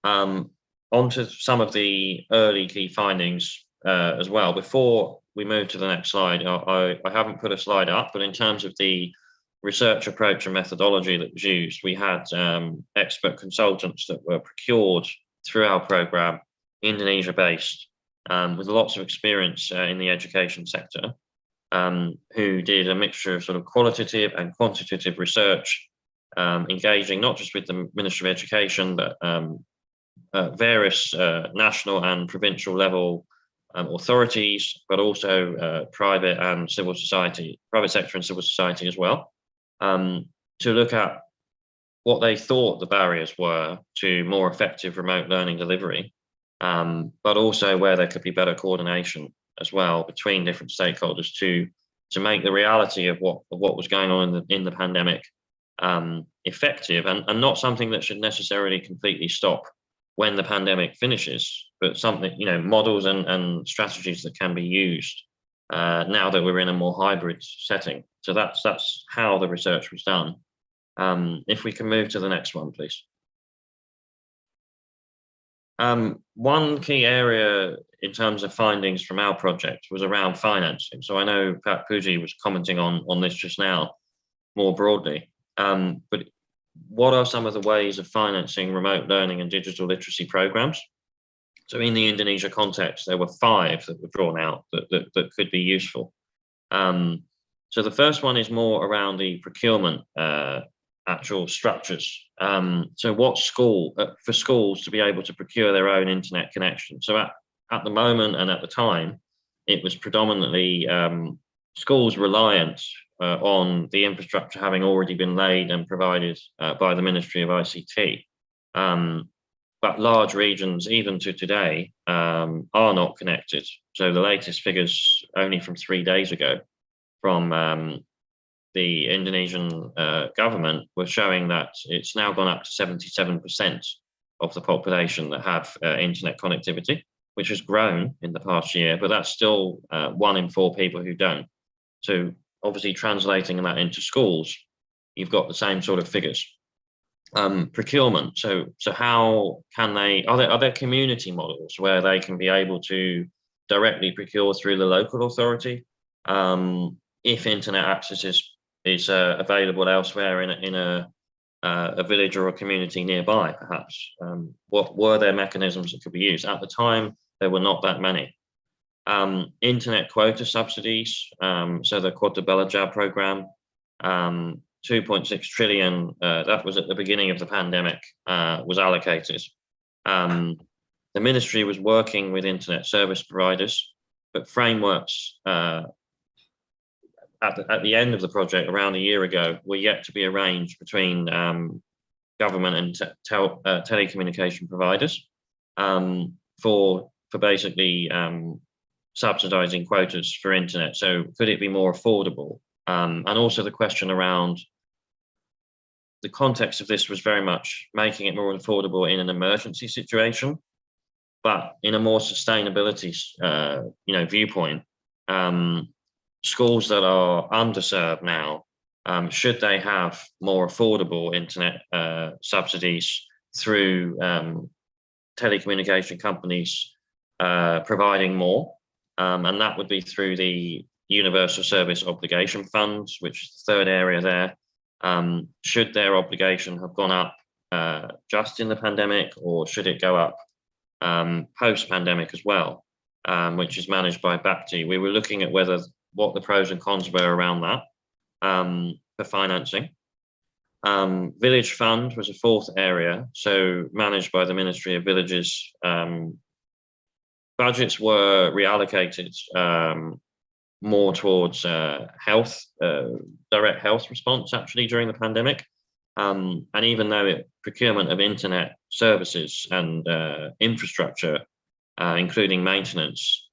On to some of the early key findings as well. Before we move to the next slide, I haven't put a slide up, but in terms of the research approach and methodology that was used, we had expert consultants that were procured through our program, Indonesia-based, with lots of experience in the education sector, who did a mixture of sort of qualitative and quantitative research, engaging not just with the Ministry of Education, but various national and provincial level authorities, but also private sector and civil society as well, to look at what they thought the barriers were to more effective remote learning delivery, but also where there could be better coordination as well between different stakeholders to make the reality of what was going on in the pandemic effective and not something that should necessarily completely stop when the pandemic finishes, but something, you know, models and strategies that can be used now that we're in a more hybrid setting. So that's how the research was done. If we can move to the next one, please. One key area in terms of findings from our project was around financing. So I know Pat Puji was commenting on this just now more broadly, but what are some of the ways of financing remote learning and digital literacy programs? So in the Indonesia context, there were 5 that were drawn out that could be useful. So the first one is more around the procurement actual structures. So what for schools to be able to procure their own internet connection. So at the moment and at the time, it was predominantly schools reliant on the infrastructure having already been laid and provided by the Ministry of ICT. But large regions, even to today, are not connected. So the latest figures only from 3 days ago from the Indonesian government were showing that it's now gone up to 77% of the population that have internet connectivity, which has grown in the past year, but that's still 1 in 4 people who don't. So obviously translating that into schools, you've got the same sort of figures. Procurement. So how can they, are there community models where they can be able to directly procure through the local authority if internet access is available elsewhere in a village or a community nearby, perhaps? What were there mechanisms that could be used? At the time, there were not that many. Internet quota subsidies, so the Kota Belajar program, 2.6 trillion, that was at the beginning of the pandemic, was allocated. The ministry was working with internet service providers, but frameworks at the end of the project, around a year ago, were yet to be arranged between government and telecommunication providers for basically subsidizing quotas for internet. So could it be more affordable? And also the question around the context of this was very much making it more affordable in an emergency situation, but in a more sustainability viewpoint. Schools that are underserved now, should they have more affordable internet subsidies through telecommunication companies providing more, and that would be through the Universal Service Obligation Funds, which is the third area there. Should their obligation have gone up just in the pandemic, or should it go up post-pandemic as well, which is managed by BAPTI? We were looking at what the pros and cons were around that for financing. Village Fund was a fourth area, so managed by the Ministry of Villages. Budgets were reallocated more towards health, direct health response actually during the pandemic. And even though procurement of internet services and infrastructure, including maintenance,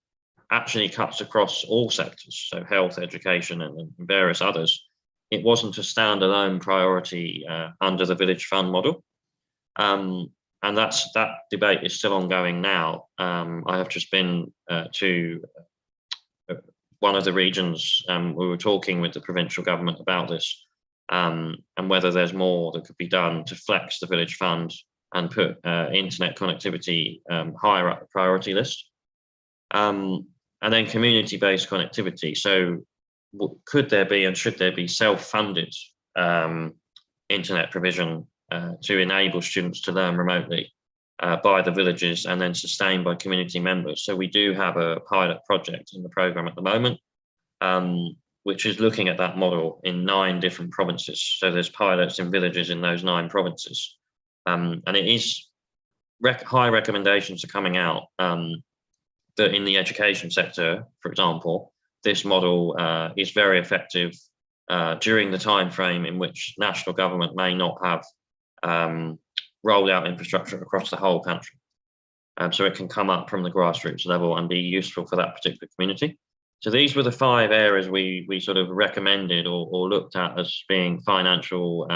actually cuts across all sectors, so health, education, and various others, it wasn't a standalone priority under the Village Fund model. And that debate is still ongoing now. I have just been to one of the regions. We were talking with the provincial government about this, and whether there's more that could be done to flex the Village Fund and put internet connectivity higher up the priority list. And then community-based connectivity. So could there be and should there be self-funded internet provision to enable students to learn remotely by the villages and then sustained by community members? So we do have a pilot project in the program at the moment, which is looking at that model in 9 different provinces. So there's pilots in villages in those 9 provinces. And it is high recommendations are coming out that in the education sector, for example, this model is very effective during the time frame in which national government may not have rolled out infrastructure across the whole country. So it can come up from the grassroots level and be useful for that particular community. So these were the 5 areas we sort of recommended or looked at as being financial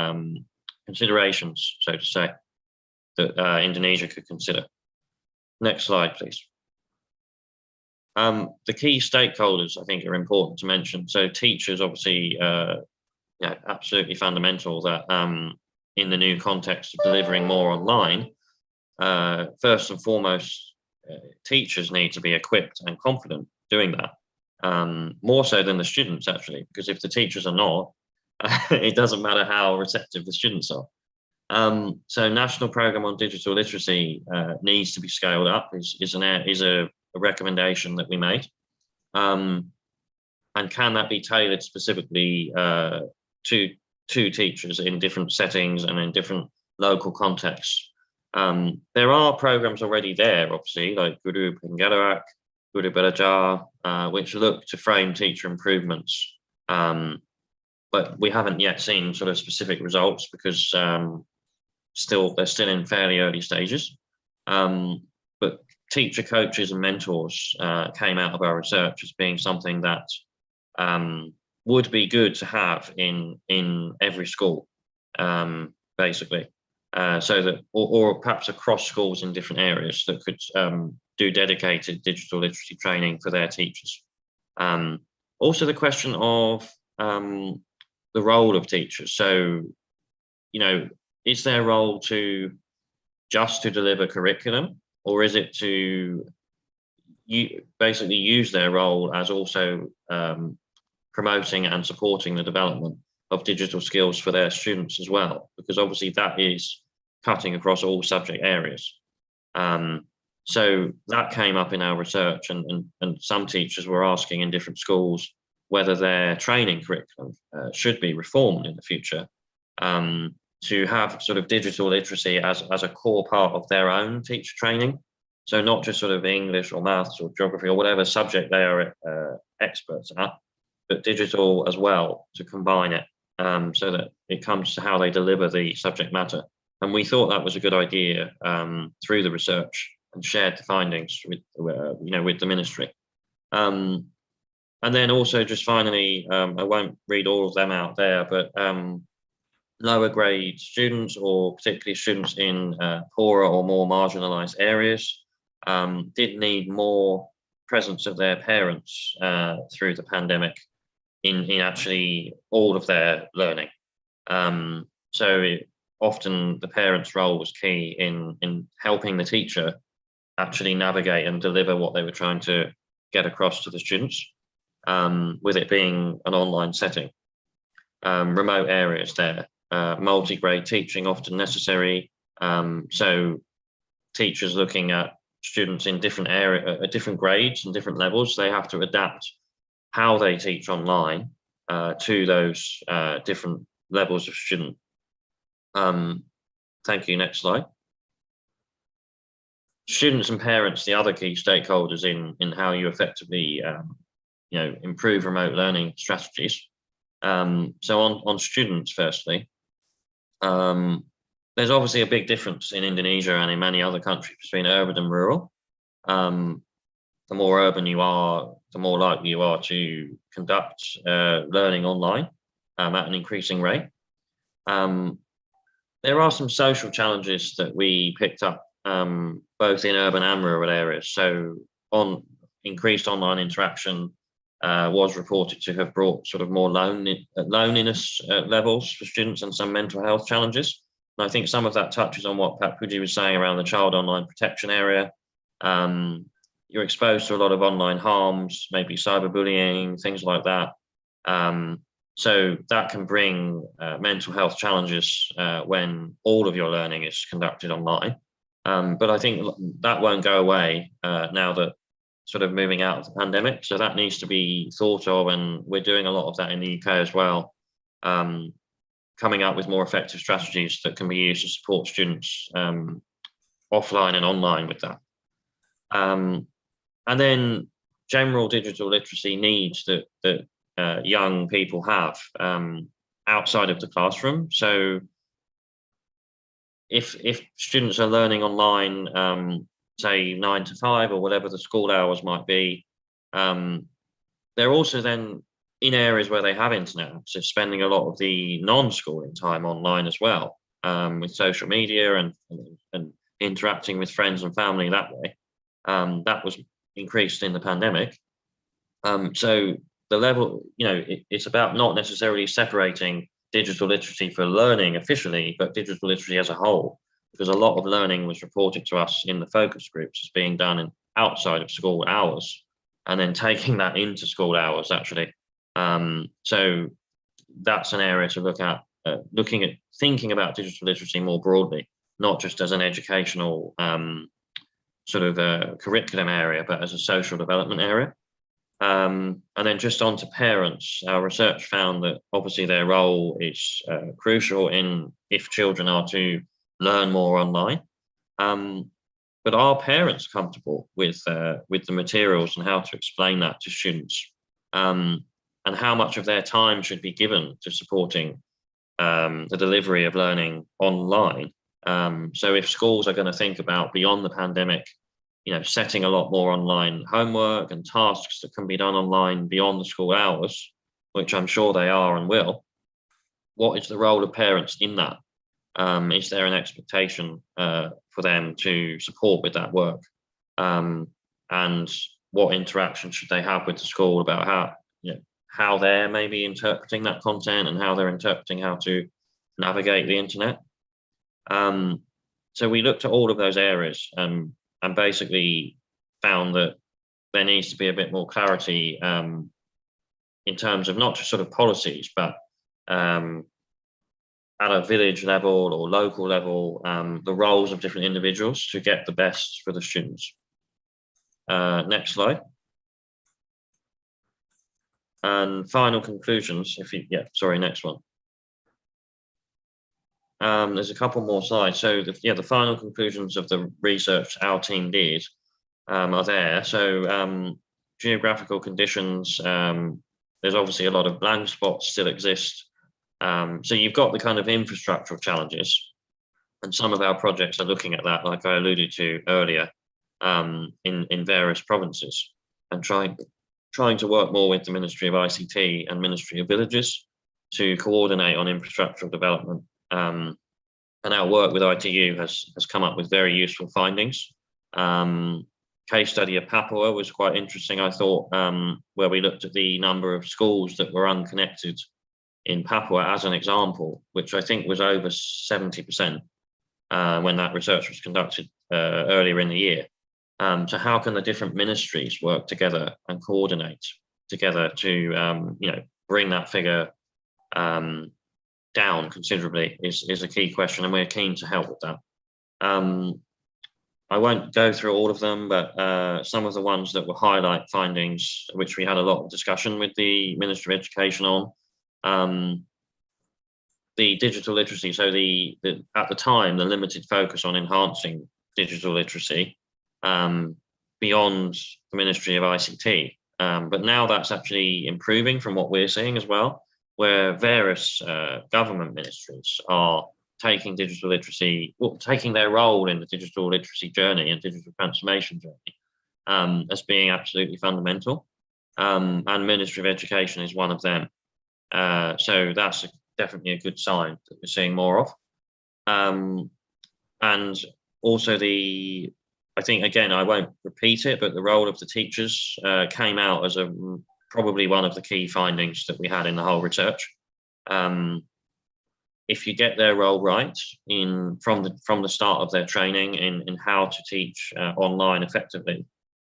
considerations, so to say, that Indonesia could consider. Next slide, please. The key stakeholders, I think, are important to mention. So teachers, obviously, absolutely fundamental that in the new context of delivering more online, first and foremost, teachers need to be equipped and confident doing that, more so than the students, actually, because if the teachers are not, it doesn't matter how receptive the students are. So National Programme on Digital Literacy needs to be scaled up, is a recommendation that we made. And can that be tailored specifically to teachers in different settings and in different local contexts? There are programs already there, obviously, like Guru Penggerak, Guru Belajar, which look to frame teacher improvements. But we haven't yet seen sort of specific results because they're still in fairly early stages. But teacher coaches and mentors came out of our research as being something that would be good to have in every school, basically. So that, or perhaps across schools in different areas that could do dedicated digital literacy training for their teachers. Also the question of the role of teachers. So, is their role just to deliver curriculum, or is it to basically use their role as also promoting and supporting the development of digital skills for their students as well? Because obviously that is cutting across all subject areas. So that came up in our research, and some teachers were asking in different schools whether their training curriculum should be reformed in the future to have sort of digital literacy as a core part of their own teacher training. So not just sort of English or maths or geography or whatever subject they are experts at, but digital as well, to combine it so that it comes to how they deliver the subject matter. And we thought that was a good idea through the research, and shared the findings with with the ministry. And then also just finally, I won't read all of them out there, but lower grade students, or particularly students in poorer or more marginalized areas, did need more presence of their parents through the pandemic in actually all of their learning. Often the parents' role was key in helping the teacher actually navigate and deliver what they were trying to get across to the students, with it being an online setting. Remote areas there, multi-grade teaching often necessary. So teachers looking at students in different grades and different levels, they have to adapt how they teach online to those different levels of student. Thank you. Next slide. Students and parents, the other key stakeholders in how you effectively improve remote learning strategies. So on students, firstly, there's obviously a big difference in Indonesia and in many other countries between urban and rural. The more urban you are, the more likely you are to conduct learning online at an increasing rate. There are some social challenges that we picked up both in urban and rural areas. So increased online interaction was reported to have brought sort of more loneliness levels for students and some mental health challenges. And I think some of that touches on what Pat Puji was saying around the child online protection area. You're exposed to a lot of online harms, maybe cyberbullying, things like that. So that can bring mental health challenges when all of your learning is conducted online. But I think that won't go away now that sort of moving out of the pandemic. So that needs to be thought of, and we're doing a lot of that in the UK as well, coming up with more effective strategies that can be used to support students offline and online with that. And then general digital literacy needs that young people have outside of the classroom. So if students are learning online, say 9 to 5 or whatever the school hours might be, they're also then in areas where they have internet, so spending a lot of the non-schooling time online as well, with social media and interacting with friends and family that way. That was increased in the pandemic. So the level, it's about not necessarily separating digital literacy for learning officially, but digital literacy as a whole, because a lot of learning was reported to us in the focus groups as being done outside of school hours, and then taking that into school hours actually. So that's an area to look at, thinking about digital literacy more broadly, not just as an educational sort of a curriculum area, but as a social development area. And then just on to parents, our research found that obviously their role is crucial if children are to learn more online. But are parents comfortable with the materials and how to explain that to students? And how much of their time should be given to supporting the delivery of learning online? So if schools are going to think about beyond the pandemic, setting a lot more online homework and tasks that can be done online beyond the school hours, which I'm sure they are and will, what is the role of parents in that? Is there an expectation for them to support with that work? And what interaction should they have with the school about how they're maybe interpreting that content and how they're interpreting how to navigate the internet? So we looked at all of those areas and basically found that there needs to be a bit more clarity in terms of not just sort of policies, but at a village level or local level, the roles of different individuals to get the best for the students. Next slide. And final conclusions, next one. There's a couple more slides. So the final conclusions of the research our team did are there. So geographical conditions, there's obviously a lot of blank spots still exist. So you've got the kind of infrastructural challenges, and some of our projects are looking at that, like I alluded to earlier, in various provinces, and trying to work more with the Ministry of ICT and Ministry of Villages to coordinate on infrastructural development. And our work with ITU has come up with very useful findings. Case study of Papua was quite interesting, I thought, where we looked at the number of schools that were unconnected in Papua as an example, which I think was over 70% when that research was conducted earlier in the year. So how can the different ministries work together and coordinate together to bring that figure down considerably is a key question, and we're keen to help with that. I won't go through all of them, but some of the ones that will highlight findings, which we had a lot of discussion with the Ministry of Education on, the digital literacy. So at the time, the limited focus on enhancing digital literacy beyond the Ministry of ICT. But now that's actually improving from what we're seeing as well, where various government ministries are taking digital literacy, taking their role in the digital literacy journey and digital transformation journey as being absolutely fundamental. And Ministry of Education is one of them. So that's definitely a good sign that we're seeing more of. And also I think, again, I won't repeat it, but the role of the teachers came out as probably one of the key findings that we had in the whole research. If you get their role right from the start of their training in how to teach online effectively,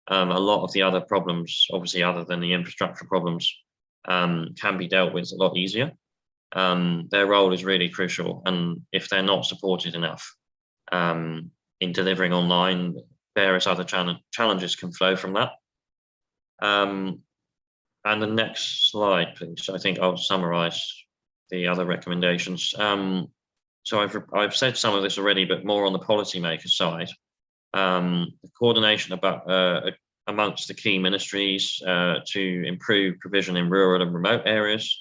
a lot of the other problems, obviously other than the infrastructure problems, can be dealt with a lot easier. Their role is really crucial, and if they're not supported enough in delivering online, various other challenges can flow from that. And the next slide, please. I think I'll summarize the other recommendations. So I've said some of this already, but more on the policymaker side. The coordination amongst the key ministries to improve provision in rural and remote areas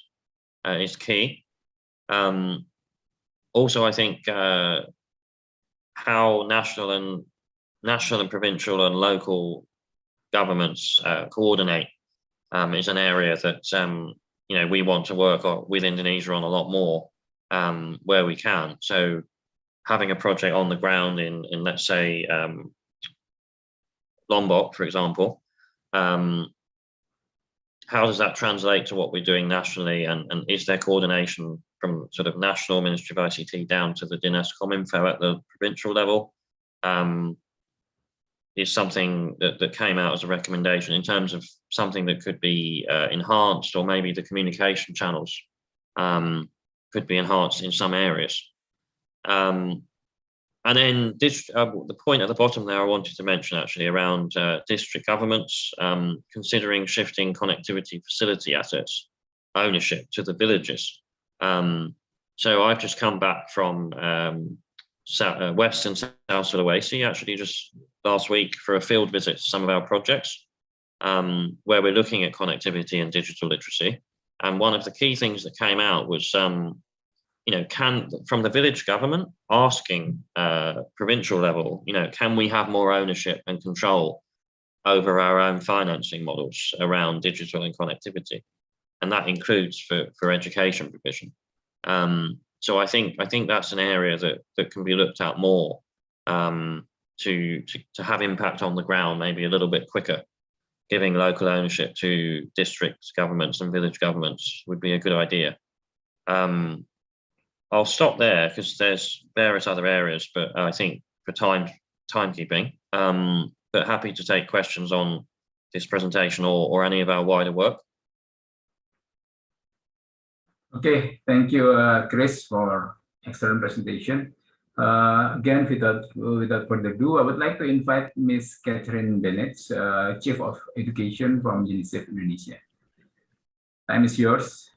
is key. Also, I think how national and provincial and local governments coordinate is an area that we want to work with Indonesia on a lot more where we can. So having a project on the ground in let's say Lombok, for example, how does that translate to what we're doing nationally, and is there coordination from sort of national Ministry of ICT down to the Dinas Kominfo at the provincial level? Is something that came out as a recommendation in terms of something that could be enhanced, or maybe the communication channels could be enhanced in some areas. And then the point at the bottom there I wanted to mention actually around district governments considering shifting connectivity facility assets ownership to the villages. So I've just come back from West and South Sulawesi, actually just last week, for a field visit to some of our projects where we're looking at connectivity and digital literacy. And one of the key things that came out was, from the village government asking provincial level, can we have more ownership and control over our own financing models around digital and connectivity? And that includes for education provision. So I think that's an area that can be looked at more to have impact on the ground, maybe a little bit quicker. Giving local ownership to district governments and village governments would be a good idea. I'll stop there because there's various other areas, but I think for timekeeping, but happy to take questions on this presentation or any of our wider work. Okay, thank you, Chris, for excellent presentation. Again, without further ado, I would like to invite Ms. Catherine Bennett, Chief of Education from Unicef Indonesia. Time is yours.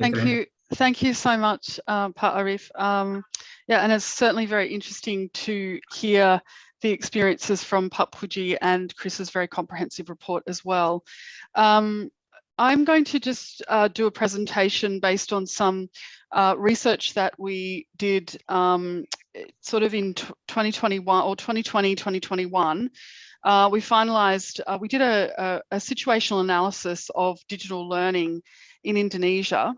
Catherine. Thank you so much, Pak Arif. Yeah, and it's certainly very interesting to hear the experiences from Pak Puji and Chris's very comprehensive report as well. I'm going to just do a presentation based on some research that we did sort of in 2021 or 2020, 2021. We finalized, we did a situational analysis of digital learning in Indonesia.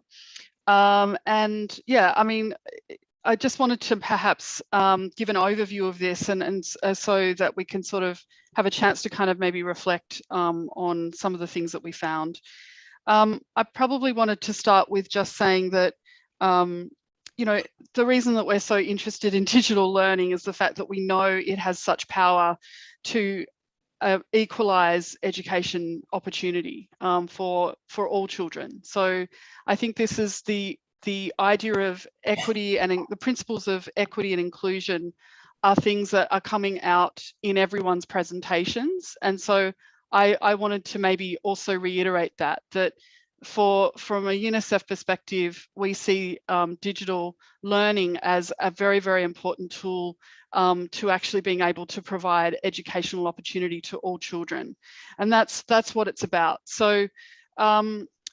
And yeah, I mean, I just wanted to perhaps give an overview of this and so that we can sort of have a chance to kind of maybe reflect on some of the things that we found. I probably wanted to start with just saying that, you know, the reason that we're so interested in digital learning is the fact that we know it has such power to equalize education opportunity for all children. So I think this is the idea of equity and the principles of equity and inclusion are things that are coming out in everyone's presentations. And so I wanted to maybe also reiterate that from a UNICEF perspective, we see digital learning as a very, very important tool to actually being able to provide educational opportunity to all children. And that's what it's about. So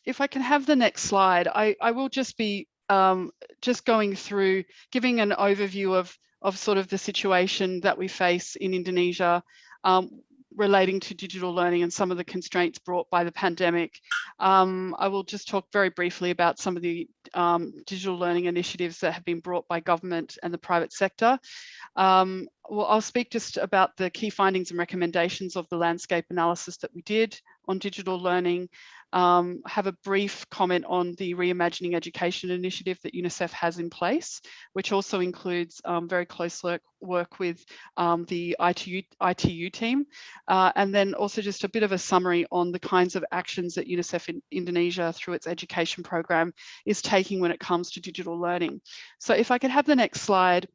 if I can have the next slide, I will just be just going through, giving an overview of sort of the situation that we face in Indonesia relating to digital learning and some of the constraints brought by the pandemic. I will just talk very briefly about some of the digital learning initiatives that have been brought by government and the private sector. Well, I'll speak just about the key findings and recommendations of the landscape analysis that we did on digital learning, have a brief comment on the Reimagining Education initiative that UNICEF has in place, which also includes very close work with the ITU team, and then also just a bit of a summary on the kinds of actions that UNICEF in Indonesia through its education program is taking when it comes to digital learning. So if I could have the next slide.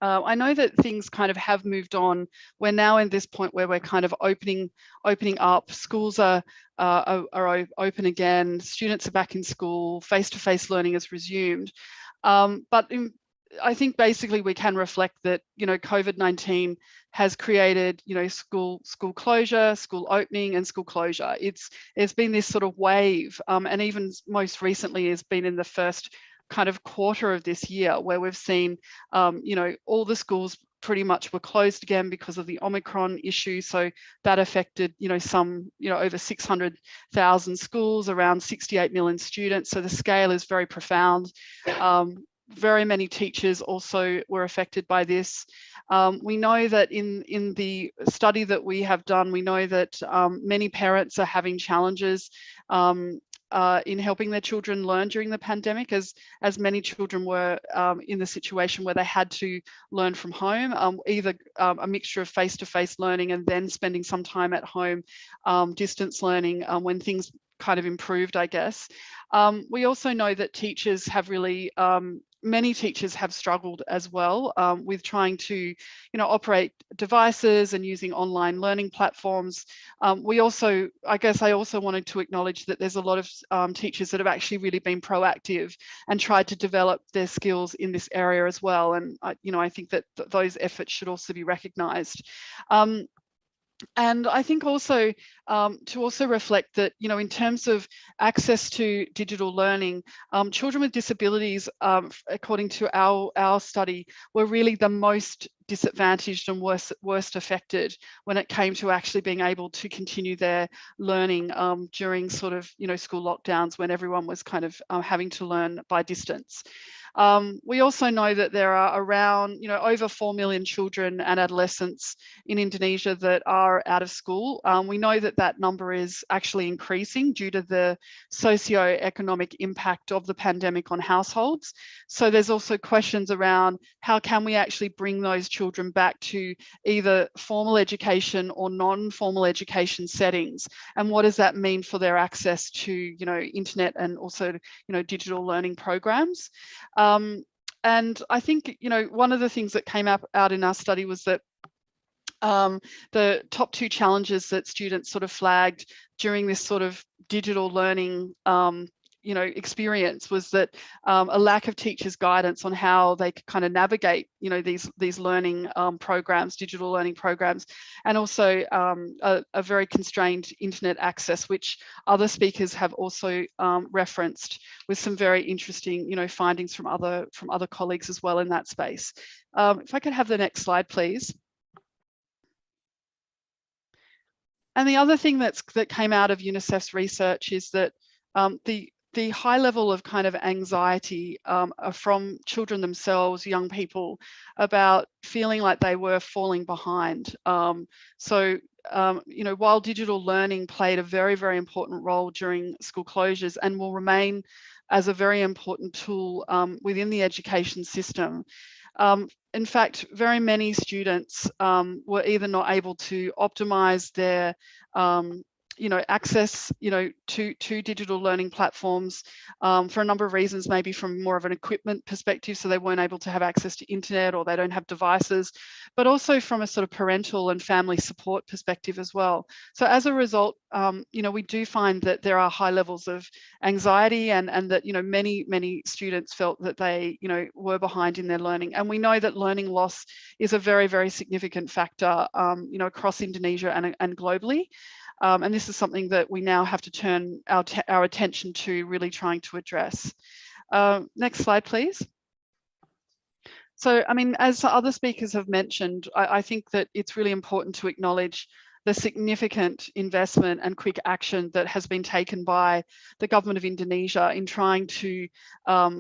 I know that things kind of have moved on. We're now in this point where we're kind of opening up. Schools are open again. Students are back in school. Face-to-face learning has resumed. I think basically we can reflect that, you know, COVID-19 has created, you know, school closure, school opening, and school closure. It's been this sort of wave, and even most recently has been in the first kind of quarter of this year where we've seen, you know, all the schools pretty much were closed again because of the Omicron issue. So that affected, you know, some, you know, over 600,000 schools, around 68 million students. So the scale is very profound. Very many teachers also were affected by this. We know that in the study that we have done, we know that many parents are having challenges in helping their children learn during the pandemic, as many children were in the situation where they had to learn from home, either a mixture of face-to-face learning and then spending some time at home, distance learning when things kind of improved, I guess. We also know that teachers have really, many teachers have struggled as well with trying to, you know, operate devices and using online learning platforms. We also, I guess I also wanted to acknowledge that there's a lot of teachers that have actually really been proactive and tried to develop their skills in this area as well. And, you know, I think that those efforts should also be recognized. And I think also to also reflect that, you know, in terms of access to digital learning, children with disabilities, according to our study, were really the most disadvantaged and worst affected when it came to actually being able to continue their learning during sort of, you know, school lockdowns when everyone was kind of having to learn by distance. We also know that there are around, you know, over 4 million children and adolescents in Indonesia that are out of school. We know that that number is actually increasing due to the socio-economic impact of the pandemic on households. So there's also questions around how can we actually bring those children back to either formal education or non-formal education settings, and what does that mean for their access to, you know, internet and also, you know, digital learning programs. And I think, one of the things that came out in our study was that the top two challenges that students sort of flagged during this sort of digital learning experience was that a lack of teachers' guidance on how they could kind of navigate, these learning programs, digital learning programs, and also a very constrained internet access, which other speakers have also referenced, with some very interesting, findings from other colleagues as well in that space. If I could have the next slide, please. And the other thing that came out of UNICEF's research is that the high level of kind of anxiety from children themselves, young people, about feeling like they were falling behind. While digital learning played a very, very important role during school closures and will remain as a very important tool within the education system, in fact, very many students were either not able to optimize their access, to digital learning platforms for a number of reasons, maybe from more of an equipment perspective, so they weren't able to have access to internet, or they don't have devices, but also from a sort of parental and family support perspective as well. So as a result, we do find that there are high levels of anxiety, and that, many students felt that they, were behind in their learning. And we know that learning loss is a very, very significant factor, across Indonesia and globally. And this is something that we now have to turn our attention to, really trying to address. Next slide, please. So, I mean, as other speakers have mentioned, I think that it's really important to acknowledge the significant investment and quick action that has been taken by the government of Indonesia in trying to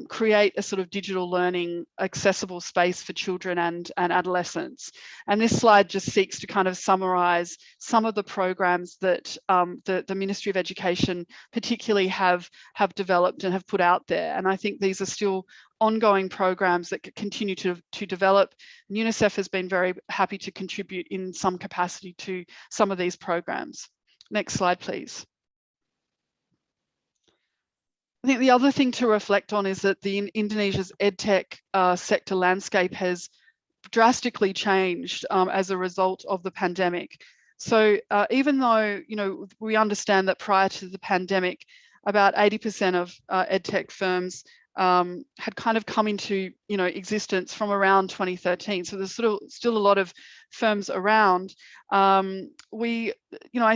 create a sort of digital learning accessible space for children and adolescents. And this slide just seeks to kind of summarize some of the programs that the Ministry of Education particularly have developed and have put out there. And I think these are still ongoing programs that continue to develop. UNICEF has been very happy to contribute in some capacity to some of these programs. Next slide, please. I think the other thing to reflect on is that Indonesia's EdTech sector landscape has drastically changed as a result of the pandemic. So even though, we understand that prior to the pandemic, about 80% of EdTech firms had kind of come into existence from around 2013. So there's still a lot of firms around. I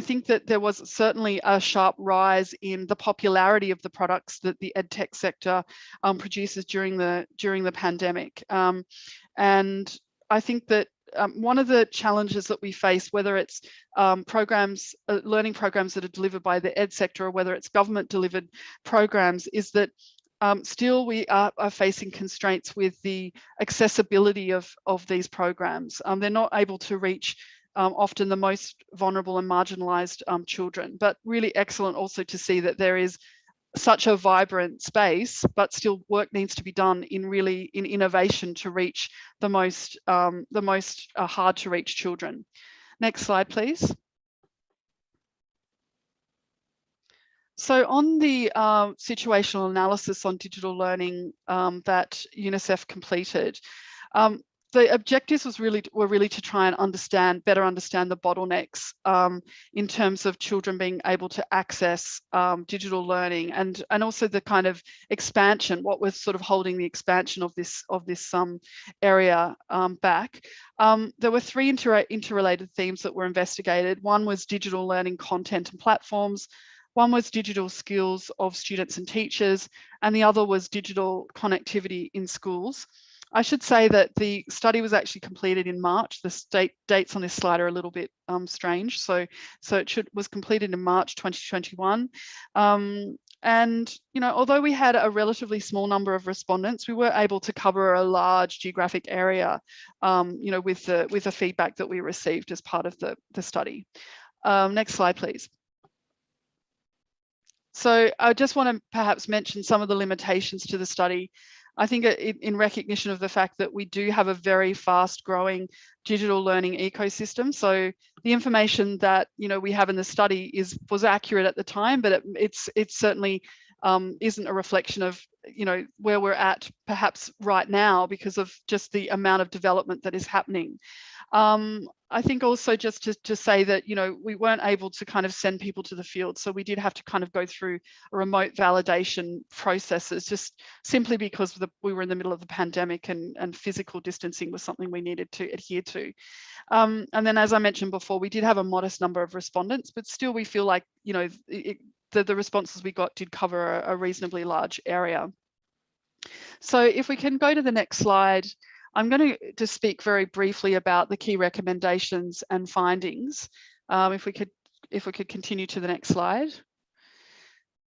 think that there was certainly a sharp rise in the popularity of the products that the EdTech sector produces during the pandemic. And I think that one of the challenges that we face, whether it's learning programs that are delivered by the ed sector, or whether it's government delivered programs, is that still we are facing constraints with the accessibility of these programs. They're not able to reach often the most vulnerable and marginalized children, but really excellent also to see that there is such a vibrant space, but still work needs to be done in innovation to reach the most hard to reach children. Next slide, please. So on the situational analysis on digital learning that UNICEF completed, the objectives were really to try and better understand the bottlenecks in terms of children being able to access digital learning, and also the kind of expansion, what was sort of holding the expansion of this area back. There were three interrelated themes that were investigated. One was digital learning content and platforms. One was digital skills of students and teachers, and the other was digital connectivity in schools. I should say that the study was actually completed in March. The dates on this slide are a little bit strange. So it was completed in March 2021. And although we had a relatively small number of respondents, we were able to cover a large geographic area, with the feedback that we received as part of the study. Next slide, please. So I just want to perhaps mention some of the limitations to the study. I think in recognition of the fact that we do have a very fast growing digital learning ecosystem. So the information that we have in the study was accurate at the time, but it's certainly isn't a reflection of, you know, where we're at perhaps right now because of just the amount of development that is happening. I think also just to say that, you know, we weren't able to kind of send people to the field. So we did have to kind of go through a remote validation processes just simply because we were in the middle of the pandemic and physical distancing was something we needed to adhere to. And then, as I mentioned before, we did have a modest number of respondents, but still we feel like, you know, the responses we got did cover a reasonably large area. So if we can go to the next slide, I'm going to speak very briefly about the key recommendations and findings. If we could continue to the next slide.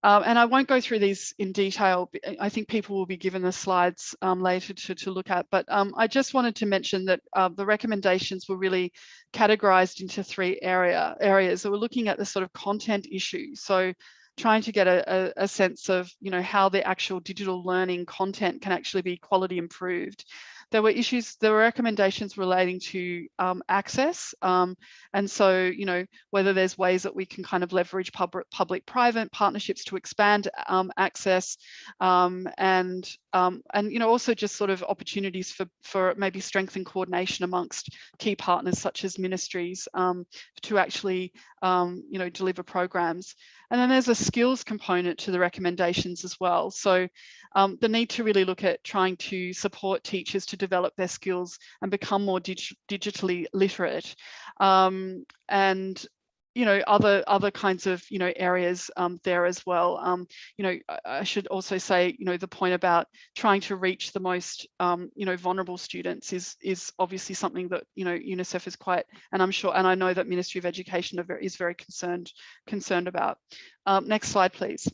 And I won't go through these in detail. I think people will be given the slides later to look at, but I just wanted to mention that the recommendations were really categorized into three areas. So we're looking at the sort of content issue. So trying to get a sense of, you know, how the actual digital learning content can actually be quality improved. There were recommendations relating to access. And so, you know, whether there's ways that we can kind of leverage public-private partnerships to expand access and, you know, also just sort of opportunities for maybe strengthen coordination amongst key partners such as ministries to actually, you know, deliver programs. And then there's a skills component to the recommendations as well. So the need to really look at trying to support teachers to develop their skills and become more digitally literate. And, you know, other kinds of, you know, areas there as well. You know, I should also say, you know, the point about trying to reach the most, you know, vulnerable students is obviously something that, you know, Unicef is quite, and I'm sure, and I know that Ministry of Education is very concerned about. Next slide, please.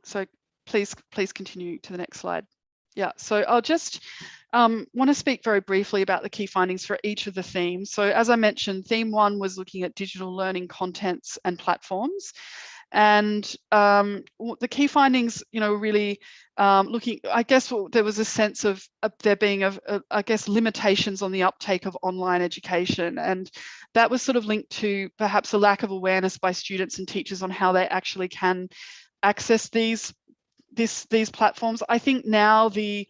So please continue to the next slide. Yeah, so I'll just want to speak very briefly about the key findings for each of the themes. So as I mentioned, theme 1 was looking at digital learning contents and platforms. And the key findings, you know, really looking, I guess there was a sense of there being, I guess, limitations on the uptake of online education. And that was sort of linked to perhaps a lack of awareness by students and teachers on how they actually can access these platforms. I think now the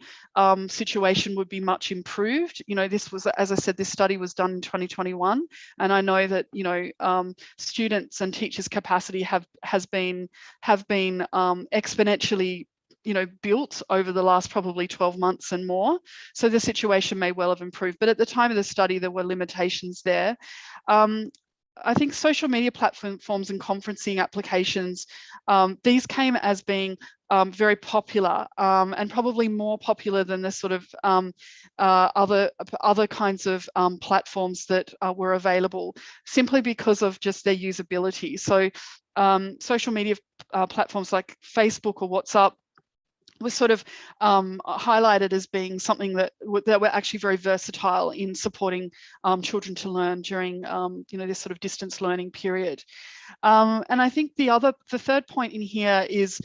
situation would be much improved. You know, this was, as I said, this study was done in 2021, and I know that, you know, students and teachers' capacity have been exponentially, you know, built over the last probably 12 months and more. So the situation may well have improved, but at the time of the study, there were limitations there. I think social media platforms and conferencing applications, these came as being very popular and probably more popular than the sort of other kinds of platforms that were available, simply because of just their usability. So social media platforms like Facebook or WhatsApp was sort of highlighted as being something that were actually very versatile in supporting children to learn during you know, this sort of distance learning period. And I think the third point in here is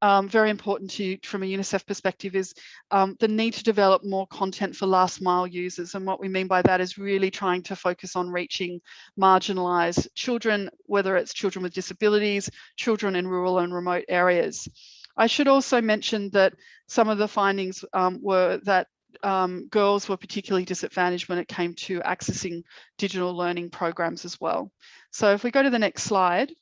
very important from a Unicef perspective, is the need to develop more content for last mile users. And what we mean by that is really trying to focus on reaching marginalized children, whether it's children with disabilities, children in rural and remote areas. I should also mention that some of the findings were that girls were particularly disadvantaged when it came to accessing digital learning programs as well. So if we go to the next slide.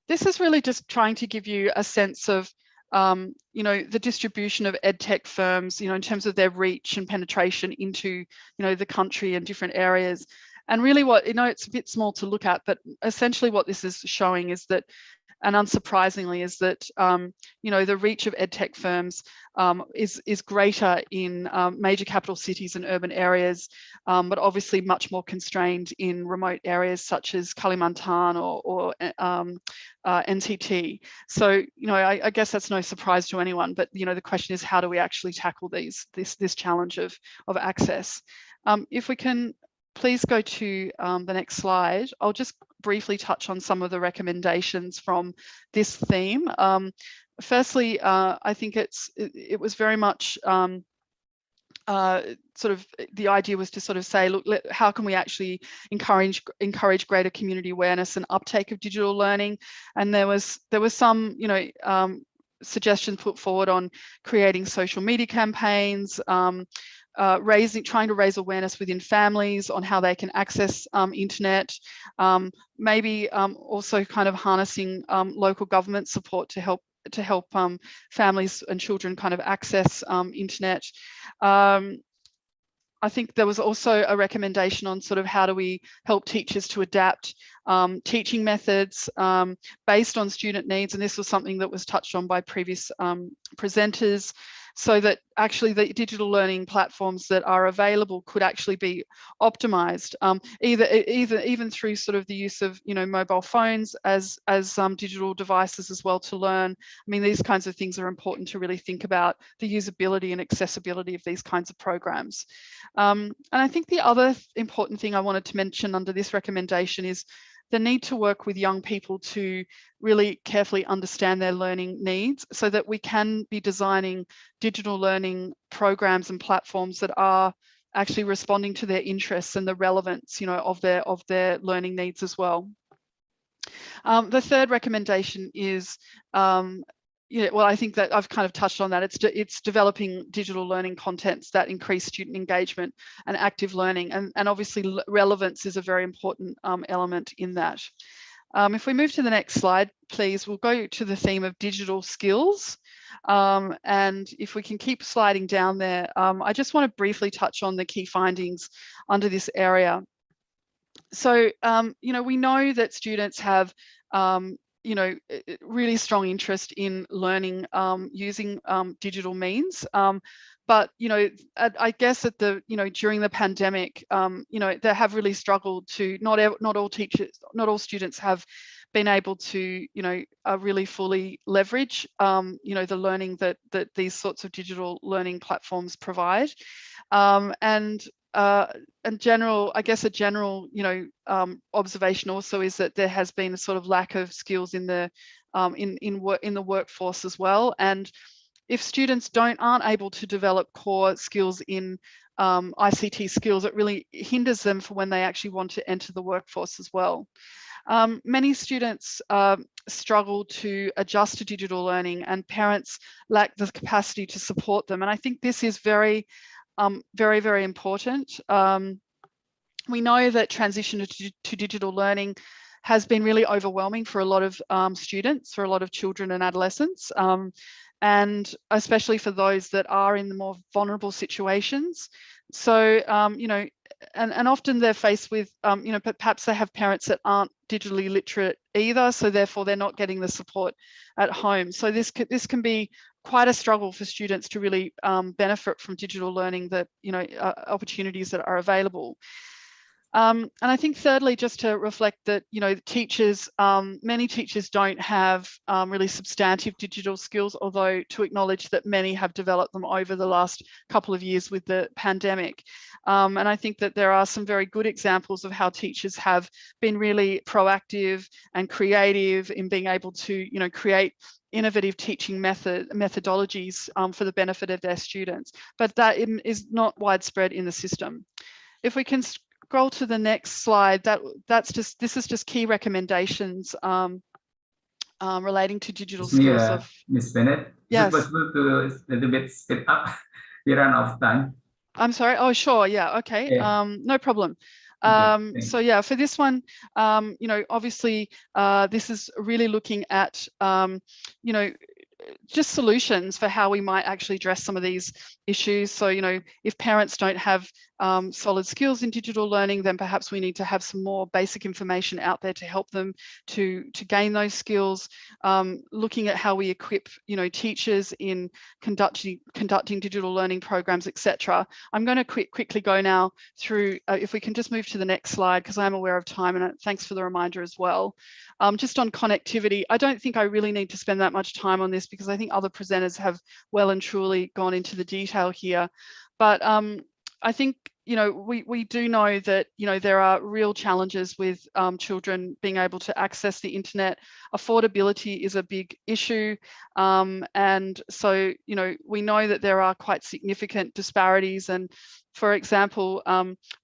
This is really just trying to give you a sense of, you know, the distribution of edtech firms, you know, in terms of their reach and penetration into, you know, the country and different areas. And really what, you know, it's a bit small to look at, but essentially what this is showing is that, and unsurprisingly, is that, you know, the reach of edtech firms is greater in major capital cities and urban areas, but obviously much more constrained in remote areas such as Kalimantan or NTT. So, you know, I guess that's no surprise to anyone, but, you know, the question is, how do we actually tackle this challenge of access? If we can please go to the next slide. I'll just briefly touch on some of the recommendations from this theme. Firstly, I think it was very much sort of the idea was to sort of say, look, how can we actually encourage greater community awareness and uptake of digital learning? And there was some, you know, suggestions put forward on creating social media campaigns, trying to raise awareness within families on how they can access internet, maybe also kind of harnessing local government support to help families and children kind of access internet. I think there was also a recommendation on sort of how do we help teachers to adapt teaching methods based on student needs, and this was something that was touched on by previous presenters, so that actually the digital learning platforms that are available could actually be optimized, even through sort of the use of, you know, mobile phones as digital devices as well to learn. I mean, these kinds of things are important to really think about the usability and accessibility of these kinds of programs. And I think the other important thing I wanted to mention under this recommendation is the need to work with young people to really carefully understand their learning needs so that we can be designing digital learning programs and platforms that are actually responding to their interests and the relevance, you know, of their learning needs as well. The third recommendation is, yeah, well, I think that I've kind of touched on that. It's developing digital learning contents that increase student engagement and active learning, and obviously relevance is a very important element in that. If we move to the next slide, please, we'll go to the theme of digital skills. And if we can keep sliding down there, I just want to briefly touch on the key findings under this area. So, you know, we know that students have you know, really strong interest in learning using digital means. But, you know, I guess at the, you know, during the pandemic, you know, they have really struggled to, not all students have been able to, you know, really fully leverage, you know, the learning that these sorts of digital learning platforms provide. And general, I guess a general, you know, observation also is that there has been a sort of lack of skills in the in the workforce as well. And if students aren't able to develop core skills in ICT skills, it really hinders them for when they actually want to enter the workforce as well. Many students struggle to adjust to digital learning, and parents lack the capacity to support them. And I think this is very, very important. We know that transition to digital learning has been really overwhelming for a lot of students, for a lot of children and adolescents, and especially for those that are in the more vulnerable situations. So, you know, and often they're faced with, you know, perhaps they have parents that aren't digitally literate either, so therefore they're not getting the support at home. So this can be quite a struggle for students to really benefit from digital learning, that, you know, opportunities that are available. And I think thirdly, just to reflect that, you know, teachers, many teachers don't have really substantive digital skills, although to acknowledge that many have developed them over the last couple of years with the pandemic. And I think that there are some very good examples of how teachers have been really proactive and creative in being able to, you know, create innovative teaching methodologies for the benefit of their students, but that is not widespread in the system. If we can scroll to the next slide, this is just key recommendations relating to digital skills. Ms. Bennett, yes. Is it possible to a little bit speed up? We run out of time. I'm sorry. Oh, sure. Yeah. Okay. Yeah. No problem. Okay, so yeah, for this one, you know, obviously, this is really looking at, you know, just solutions for how we might actually address some of these issues. So, you know, if parents don't have solid skills in digital learning, then perhaps we need to have some more basic information out there to help them to gain those skills. Looking at how we equip, you know, teachers in conducting digital learning programs, etc. I'm going to quickly go now through, if we can just move to the next slide, because I'm aware of time, and thanks for the reminder as well. Just on connectivity, I don't think I really need to spend that much time on this, because I think other presenters have well and truly gone into the detail here. But I think, we do know that, there are real challenges with children being able to access the internet. Affordability is a big issue. And so, we know that there are quite significant disparities. And for example,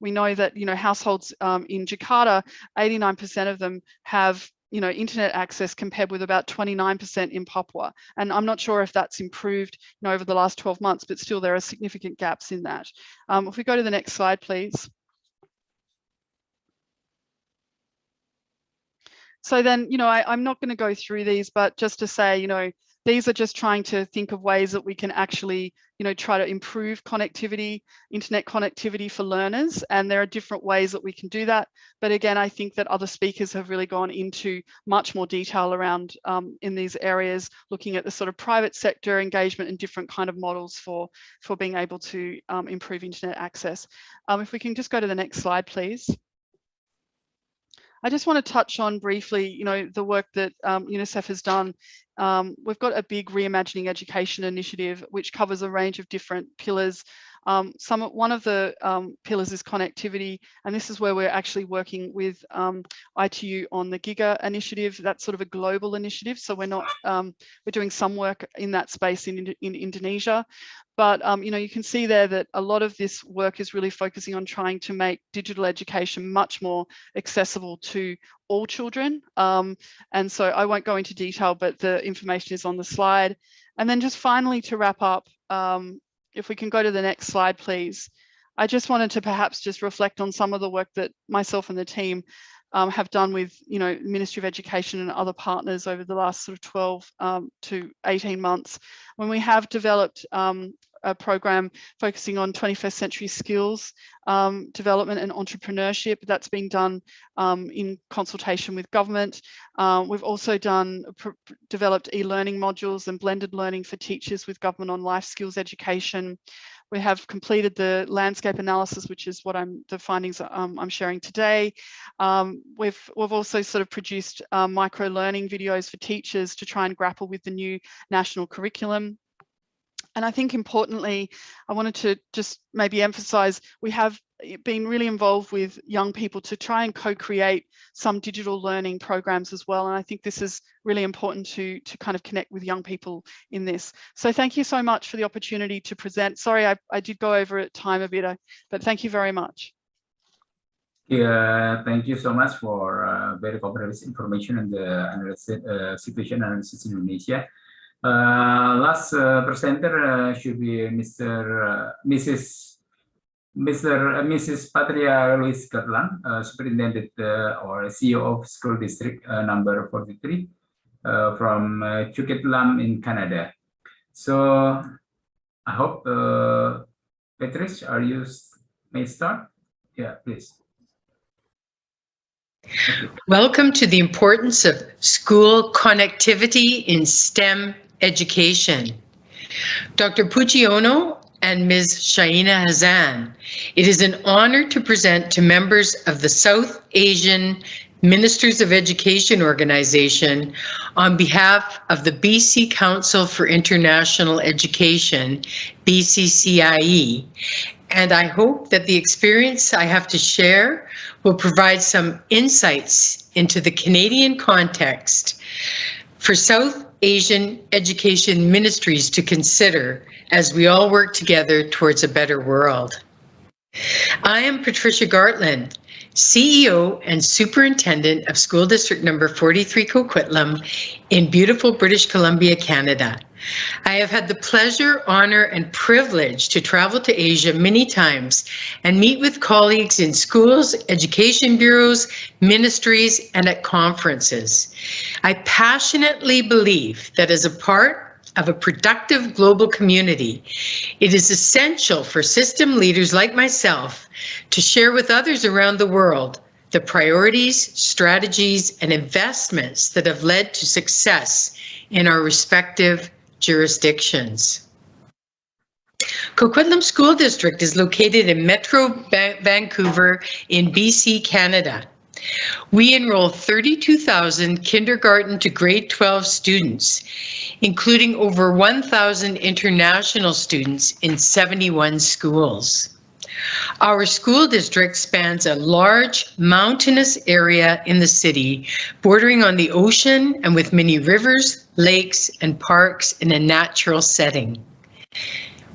we know that, households in Jakarta, 89% of them have internet access compared with about 29% in Papua. And I'm not sure if that's improved over the last 12 months, but still there are significant gaps in that. If we go to the next slide, please. So then, I'm not going to go through these, but just to say, these are just trying to think of ways that we can actually, try to improve connectivity, internet connectivity for learners. And there are different ways that we can do that. But again, I think that other speakers have really gone into much more detail around in these areas, looking at the sort of private sector engagement and different kind of models for being able to improve internet access. If we can just go to the next slide, please. I just want to touch on briefly, the work that Unicef has done. We've got a big Reimagining Education initiative, which covers a range of different pillars. One of the pillars is connectivity, and this is where we're actually working with ITU on the GIGA initiative. That's sort of a global initiative, so we're not we're doing some work in that space in Indonesia. But you can see there that a lot of this work is really focusing on trying to make digital education much more accessible to all children. And so I won't go into detail, but the information is on the slide. And then just finally to wrap up, if we can go to the next slide, please. I just wanted to perhaps just reflect on some of the work that myself and the team have done with, Ministry of Education and other partners over the last sort of 12 to 18 months, when we have developed a program focusing on 21st century skills development and entrepreneurship. That's been done in consultation with government. We've also developed e-learning modules and blended learning for teachers with government on life skills education. We have completed the landscape analysis, which is what the findings I'm sharing today. We've also sort of produced micro learning videos for teachers to try and grapple with the new national curriculum. And I think importantly, I wanted to just maybe emphasize, we have been really involved with young people to try and co-create some digital learning programs as well. And I think this is really important to kind of connect with young people in this. So thank you so much for the opportunity to present. Sorry, I did go over at time a bit, but thank you very much. Yeah, thank you so much for very comprehensive information on the situation analysis in Indonesia. Last presenter should be Mrs. Patria Luis Gatlan, Superintendent or CEO of School District number 43 from Coquitlam in Canada. So I hope, Patrice, may start? Yeah, please. Welcome to the importance of school connectivity in STEM education. Dr. Pujiono and Ms. Shaina Hazan, it is an honor to present to members of the South Asian Ministers of Education Organization on behalf of the BC Council for International Education, BCCIE, and I hope that the experience I have to share will provide some insights into the Canadian context for South Asian education ministries to consider as we all work together towards a better world. I am Patricia Gartland, CEO and Superintendent of School District number 43 Coquitlam in beautiful British Columbia, Canada. I have had the pleasure, honor, and privilege to travel to Asia many times and meet with colleagues in schools, education bureaus, ministries, and at conferences. I passionately believe that as a part of a productive global community, it is essential for system leaders like myself to share with others around the world the priorities, strategies, and investments that have led to success in our respective jurisdictions. Coquitlam School District is located in Metro Vancouver in BC, Canada. We enroll 32,000 kindergarten to grade 12 students, including over 1,000 international students in 71 schools. Our school district spans a large mountainous area in the city, bordering on the ocean and with many rivers, lakes, and parks in a natural setting.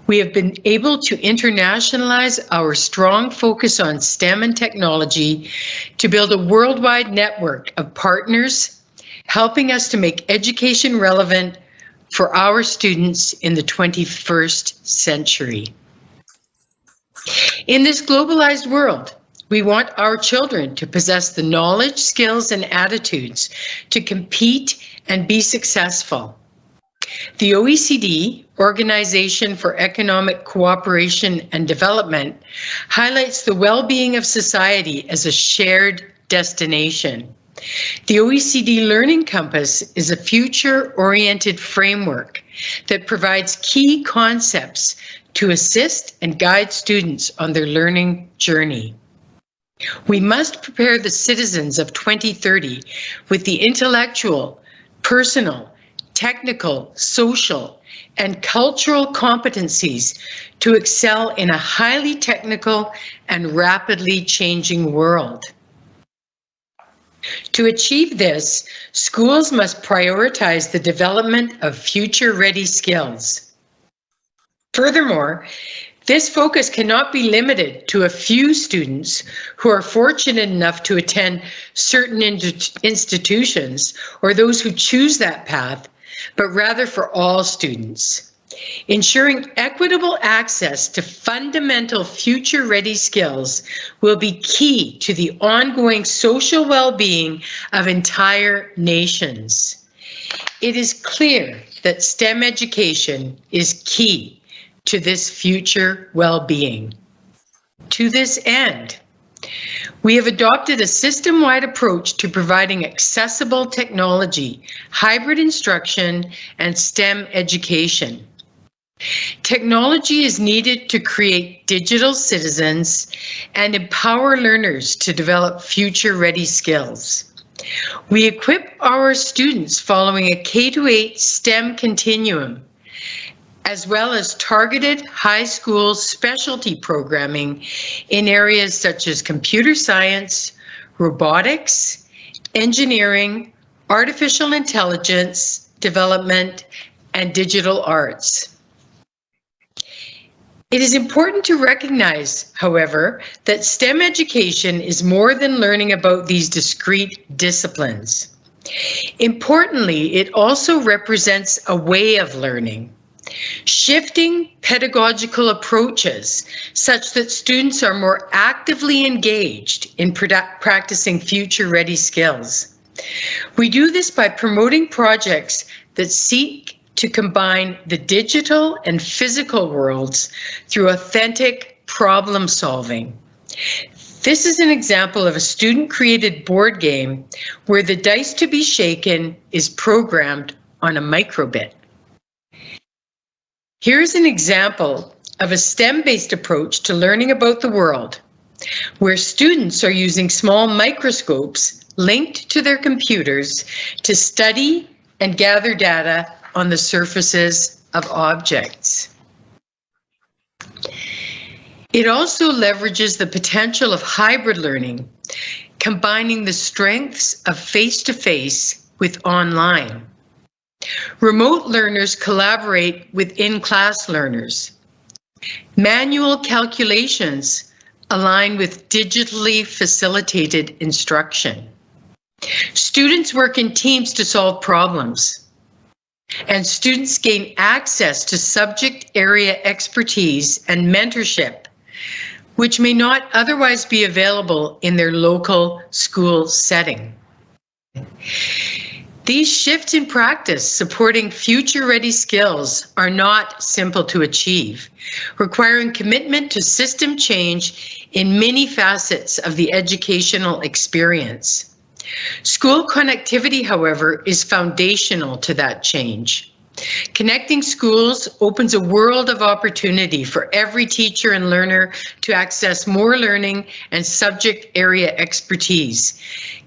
We have been able to internationalize our strong focus on STEM and technology to build a worldwide network of partners, helping us to make education relevant for our students in the 21st century. In this globalized world, we want our children to possess the knowledge, skills, and attitudes to compete and be successful. The OECD, Organization for Economic Cooperation and Development, highlights the well-being of society as a shared destination. The OECD Learning Compass is a future-oriented framework that provides key concepts to assist and guide students on their learning journey. We must prepare the citizens of 2030 with the intellectual, personal, technical, social, and cultural competencies to excel in a highly technical and rapidly changing world. To achieve this, schools must prioritize the development of future-ready skills. Furthermore, this focus cannot be limited to a few students who are fortunate enough to attend certain institutions or those who choose that path, but rather for all students. Ensuring equitable access to fundamental future-ready skills will be key to the ongoing social well-being of entire nations. It is clear that STEM education is key to this future well-being. To this end, we have adopted a system-wide approach to providing accessible technology, hybrid instruction, and STEM education. Technology is needed to create digital citizens and empower learners to develop future-ready skills. We equip our students following a K-8 STEM continuum, as well as targeted high school specialty programming in areas such as computer science, robotics, engineering, artificial intelligence development, and digital arts. It is important to recognize, however, that STEM education is more than learning about these discrete disciplines. Importantly, it also represents a way of learning, shifting pedagogical approaches such that students are more actively engaged in practicing future-ready skills. We do this by promoting projects that seek to combine the digital and physical worlds through authentic problem solving. This is an example of a student-created board game where the dice to be shaken is programmed on a microbit. Here's an example of a STEM-based approach to learning about the world, where students are using small microscopes linked to their computers to study and gather data on the surfaces of objects. It also leverages the potential of hybrid learning, combining the strengths of face-to-face with online. Remote learners collaborate with in-class learners. Manual calculations align with digitally facilitated instruction. Students work in teams to solve problems. And students gain access to subject area expertise and mentorship, which may not otherwise be available in their local school setting. These shifts in practice supporting future-ready skills are not simple to achieve, requiring commitment to system change in many facets of the educational experience. School connectivity, however, is foundational to that change. Connecting schools opens a world of opportunity for every teacher and learner to access more learning and subject area expertise.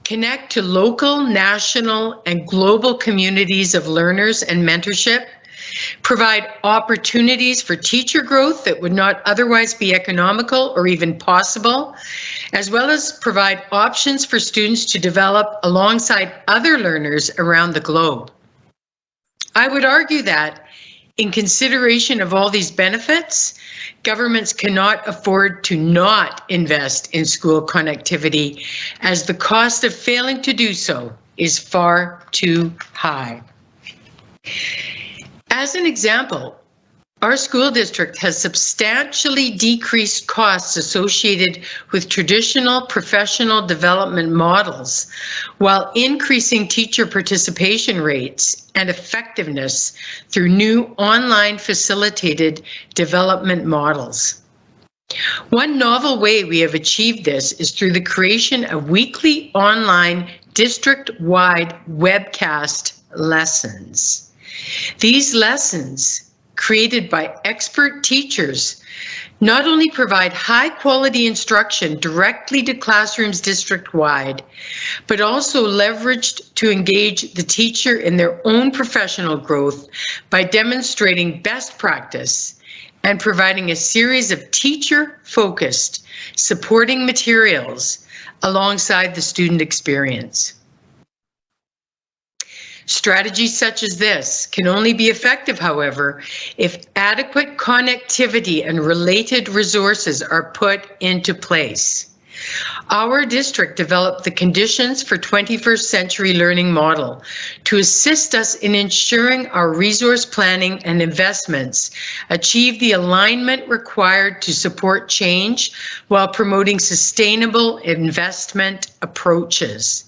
Connect to local, national, and global communities of learners and mentorship provide opportunities for teacher growth that would not otherwise be economical or even possible, as well as provide options for students to develop alongside other learners around the globe. I would argue that, in consideration of all these benefits, governments cannot afford to not invest in school connectivity, as the cost of failing to do so is far too high. As an example, our school district has substantially decreased costs associated with traditional professional development models, while increasing teacher participation rates and effectiveness through new online facilitated development models. One novel way we have achieved this is through the creation of weekly online district-wide webcast lessons. These lessons, created by expert teachers, not only provide high-quality instruction directly to classrooms district-wide, but also leveraged to engage the teacher in their own professional growth by demonstrating best practice and providing a series of teacher-focused supporting materials alongside the student experience. Strategies such as this can only be effective, however, if adequate connectivity and related resources are put into place. Our district developed the Conditions for 21st Century Learning model to assist us in ensuring our resource planning and investments achieve the alignment required to support change while promoting sustainable investment approaches.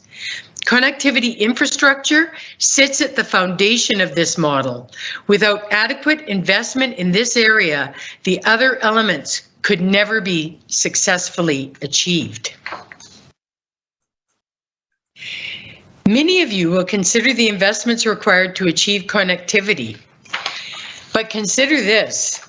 Connectivity infrastructure sits at the foundation of this model. Without adequate investment in this area, the other elements could never be successfully achieved. Many of you will consider the investments required to achieve connectivity, but consider this.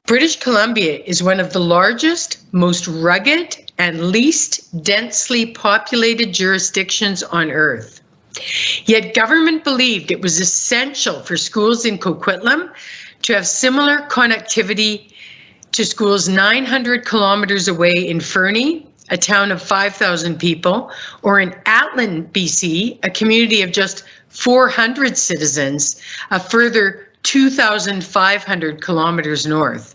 British Columbia is one of the largest, most rugged, and least densely populated jurisdictions on Earth. Yet government believed it was essential for schools in Coquitlam to have similar connectivity to schools 900 kilometers away in Fernie, a town of 5,000 people, or in Atlin, BC, a community of just 400 citizens, a further 2,500 kilometers north.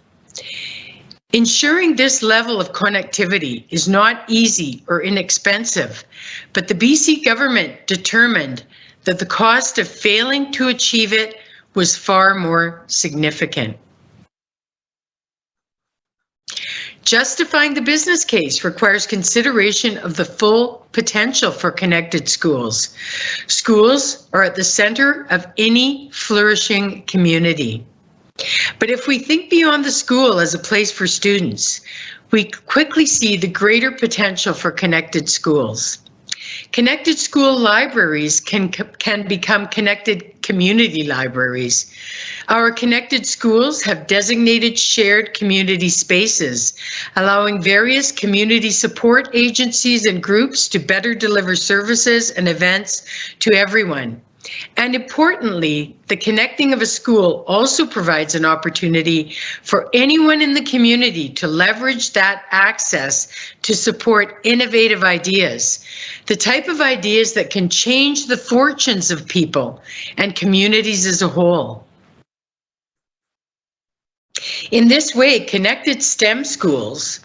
Ensuring this level of connectivity is not easy or inexpensive, but the BC government determined that the cost of failing to achieve it was far more significant. Justifying the business case requires consideration of the full potential for connected schools. Schools are at the center of any flourishing community. But if we think beyond the school as a place for students, we quickly see the greater potential for connected schools. Connected school libraries can become connected community libraries. Our connected schools have designated shared community spaces, allowing various community support agencies and groups to better deliver services and events to everyone. And importantly, the connecting of a school also provides an opportunity for anyone in the community to leverage that access to support innovative ideas, the type of ideas that can change the fortunes of people and communities as a whole. In this way, connected STEM schools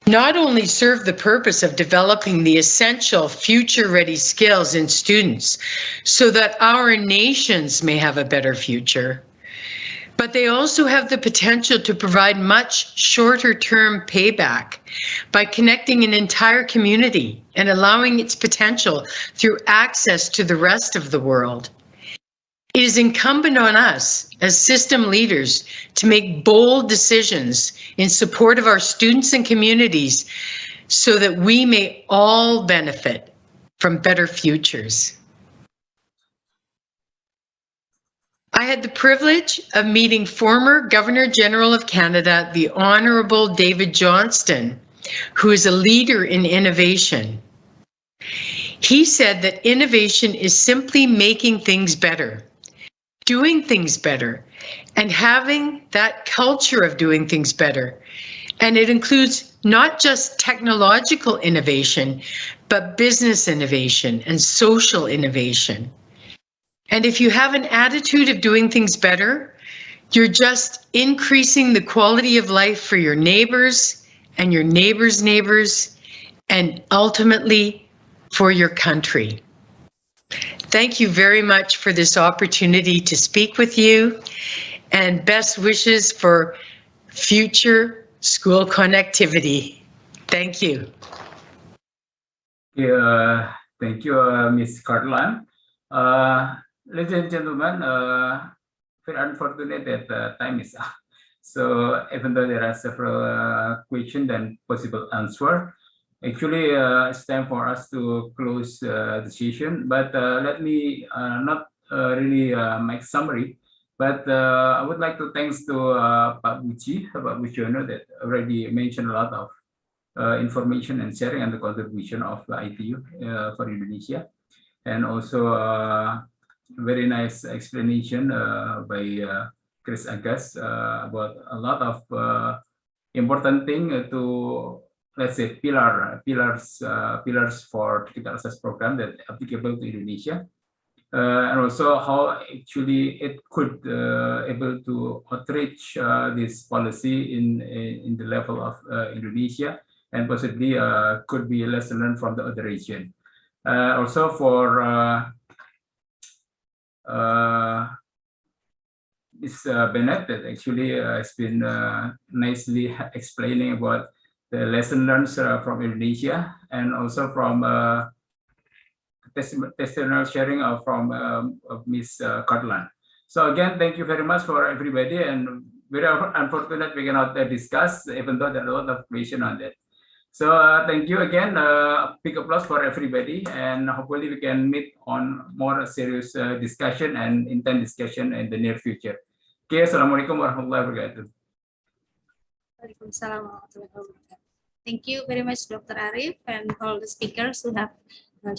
not only serve the purpose of developing the essential future-ready skills in students so that our nations may have a better future, but they also have the potential to provide much shorter-term payback by connecting an entire community and allowing its potential through access to the rest of the world. It is incumbent on us as system leaders to make bold decisions in support of our students and communities so that we may all benefit from better futures. I had the privilege of meeting former Governor General of Canada, the Honourable David Johnston, who is a leader in innovation. He said that innovation is simply making things better. doing things better and having that culture of doing things better. And it includes not just technological innovation, but business innovation and social innovation. And if you have an attitude of doing things better, you're just increasing the quality of life for your neighbors and your neighbors' neighbors, and ultimately for your country. Thank you very much for this opportunity to speak with you, and best wishes for future school connectivity. Thank you. Thank you, Ms. Cartland. Ladies and gentlemen, very unfortunate that time is up. So even though there are several questions and possible answer, actually it's time for us to close the session. But let me not really make summary. But I would like to thanks to Pak Buciono that already mentioned a lot of information and sharing and the contribution of the ITU for Indonesia, and also very nice explanation by Chris Agus about a lot of important thing to, let's say, pillars for digital access program that applicable to Indonesia. And also how actually it could able to outreach this policy in the level of Indonesia, and possibly could be a lesson learned from the other region. Also for Ms. Bennett, that actually has been nicely explaining about the lesson learned from Indonesia, and also from testimonial sharing from Ms. Cartland. So again, thank you very much for everybody, and very unfortunate we cannot discuss, even though there are a lot of questions on that. So thank you again, big applause for everybody, and hopefully we can meet on more serious discussion and intense discussion in the near future. Okay, Assalamualaikum warahmatullahi wabarakatuh. Waalaikumsalam warahmatullahi wabarakatuh. Thank you very much, Dr. Arif, and all the speakers who have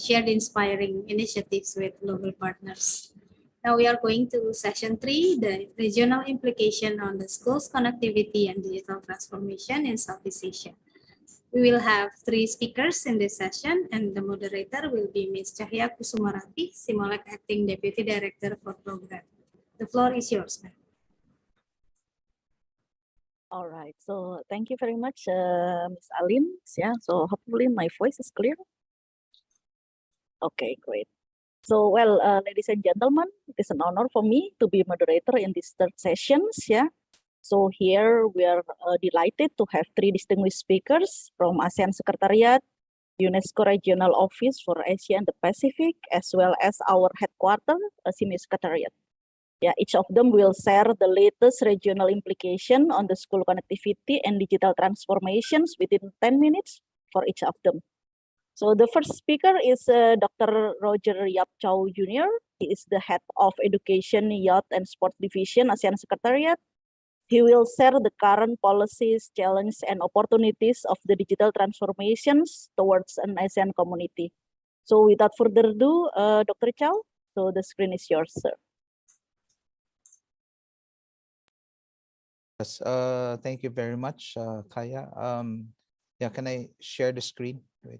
shared inspiring initiatives with global partners. Now we are going to session 3, the regional implication on the schools connectivity and digital transformation in Southeast Asia. We will have 3 speakers in this session, and the moderator will be Ms. Cahya Kusumarati, Simolek Acting Deputy Director for Program. The floor is yours, ma'am. All right, so thank you very much, Ms. Aline. Yeah, so hopefully my voice is clear. Okay, great. So, well, ladies and gentlemen, it is an honor for me to be moderator in this 3rd session. Yeah. So here we are delighted to have 3 distinguished speakers from ASEAN Secretariat, UNESCO Regional Office for Asia and the Pacific, as well as our headquarters, CMU Secretariat. Yeah, each of them will share the latest regional implication on the school connectivity and digital transformations within 10 minutes for each of them. So the first speaker is Dr. Roger Yap Chow Jr. He is the head of Education, Youth and Sport Division, ASEAN Secretariat. He will share the current policies, challenges, and opportunities of the digital transformations towards an ASEAN community. So without further ado, Dr. Chow, so the screen is yours, sir. Yes, thank you very much, Kaya. Yeah, can I share the screen? Wait.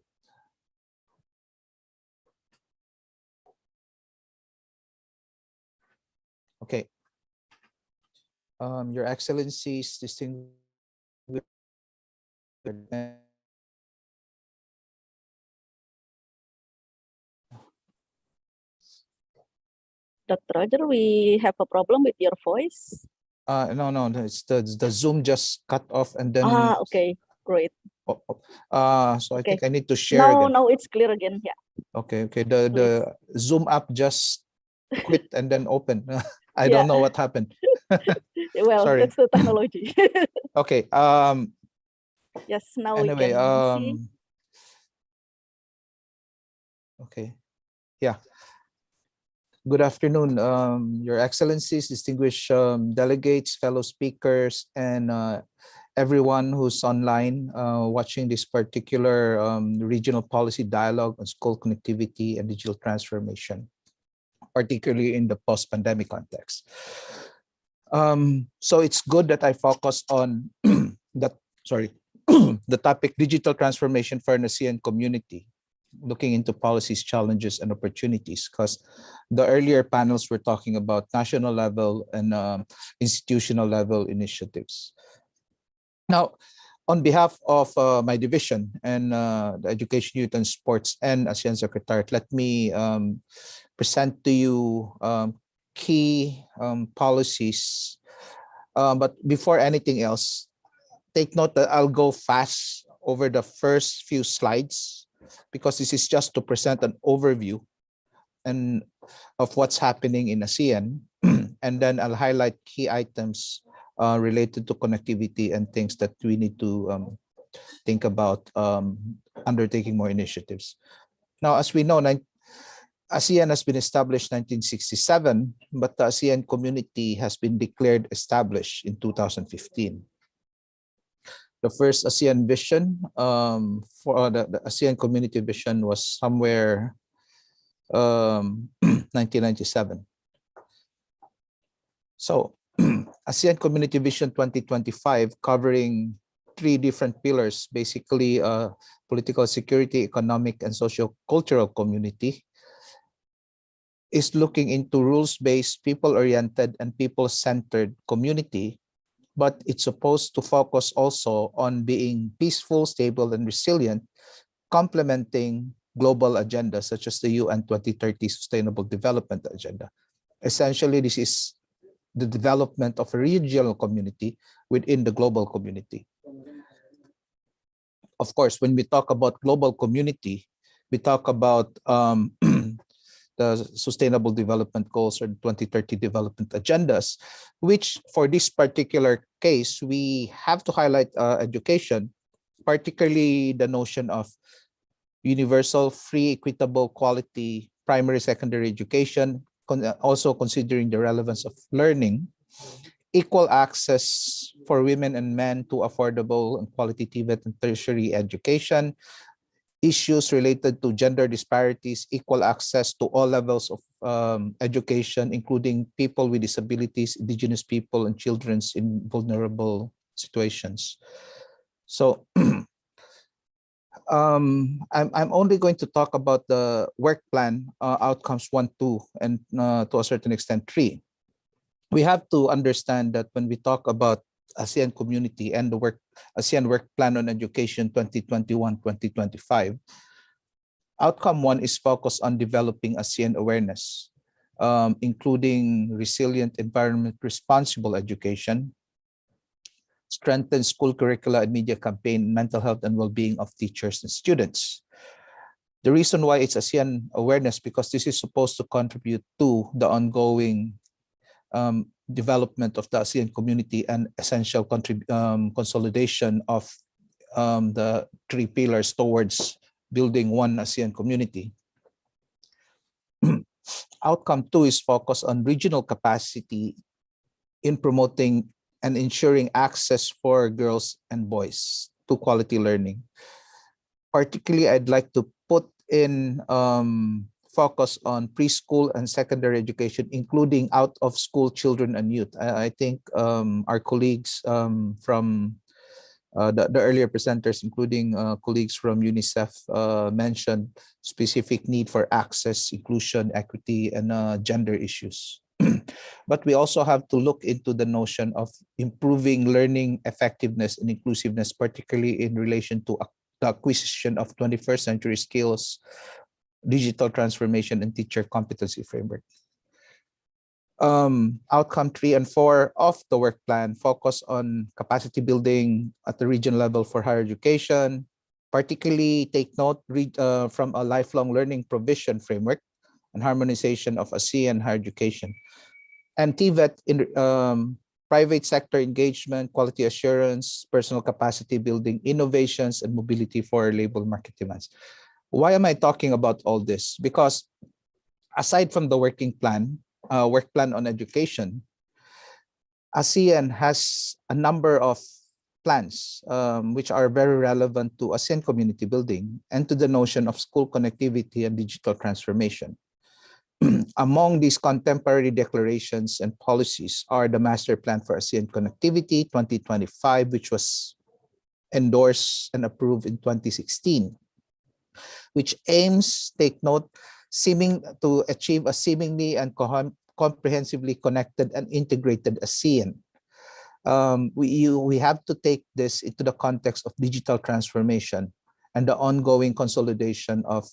Okay. Your Excellencies, distinguished Dr. Roger, we have a problem with your voice. No, it's the Zoom just cut off and then. Okay, great. So Okay. I think I need to share again. Now it's clear again. Yeah. Okay. The Zoom app just quit and then open. I don't know what happened. Well, Sorry. that's the technology. Okay. Yes. Now Anyway. we can see. Okay. Yeah. Good afternoon, Your Excellencies, distinguished delegates, fellow speakers, and everyone who's online watching this particular regional policy dialogue on school connectivity and digital transformation. particularly in the post-pandemic context. So it's good that I focus on the topic digital transformation for an ASEAN community, looking into policies, challenges, and opportunities, because the earlier panels were talking about national level and institutional level initiatives. Now, on behalf of my division and the Education, Youth, and Sports and ASEAN Secretariat, let me present to you key policies. But before anything else, take note that I'll go fast over the first few slides because this is just to present an overview and of what's happening in ASEAN, and then I'll highlight key items related to connectivity and things that we need to think about undertaking more initiatives. Now, as we know, ASEAN has been established in 1967, but the ASEAN community has been declared established in 2015. The first ASEAN vision for the ASEAN community vision was somewhere 1997. So ASEAN Community Vision 2025, covering 3 different pillars, basically political security, economic, and socio-cultural community, is looking into rules-based, people-oriented, and people-centered community, but it's supposed to focus also on being peaceful, stable, and resilient, complementing global agendas such as the UN 2030 Sustainable Development Agenda. Essentially, this is the development of a regional community within the global community. Of course, when we talk about global community, we talk about the Sustainable Development Goals or the 2030 Development Agendas, which for this particular case, we have to highlight education, particularly the notion of universal, free, equitable, quality, primary, secondary education, also considering the relevance of learning, equal access for women and men to affordable and quality TVET and tertiary education, issues related to gender disparities, equal access to all levels of education, including people with disabilities, indigenous people, and children in vulnerable situations. So I'm only going to talk about the work plan outcomes 1, 2, and to a certain extent 3. We have to understand that when we talk about ASEAN community and the ASEAN Work Plan on Education 2021-2025, outcome 1 is focused on developing ASEAN awareness, including resilient environment, responsible education, strengthen school curricula and media campaign, mental health and well-being of teachers and students. The reason why it's ASEAN awareness, because this is supposed to contribute to the ongoing development of the ASEAN community and essential consolidation of the 3 pillars towards building one ASEAN community. Outcome 2 is focused on regional capacity in promoting and ensuring access for girls and boys to quality learning. Particularly, I'd like to put in focus on preschool and secondary education, including out-of-school children and youth. I think our colleagues from the earlier presenters, including colleagues from Unicef, mentioned specific need for access, inclusion, equity, and gender issues. But we also have to look into the notion of improving learning effectiveness and inclusiveness, particularly in relation to the acquisition of 21st century skills, digital transformation, and teacher competency framework. Outcome 3 and 4 of the work plan focus on capacity building at the region level for higher education, particularly take note from a lifelong learning provision framework and harmonization of ASEAN higher education. And TVET in private sector engagement, quality assurance, personal capacity building, innovations, and mobility for labor market demands. Why am I talking about all this? Because aside from the work plan on education, ASEAN has a number of plans which are very relevant to ASEAN community building and to the notion of school connectivity and digital transformation. Among these contemporary declarations and policies are the Master Plan for ASEAN Connectivity 2025, which was endorsed and approved in 2016, which aims, take note, to achieve a seemingly and comprehensively connected and integrated ASEAN. We have to take this into the context of digital transformation and the ongoing consolidation of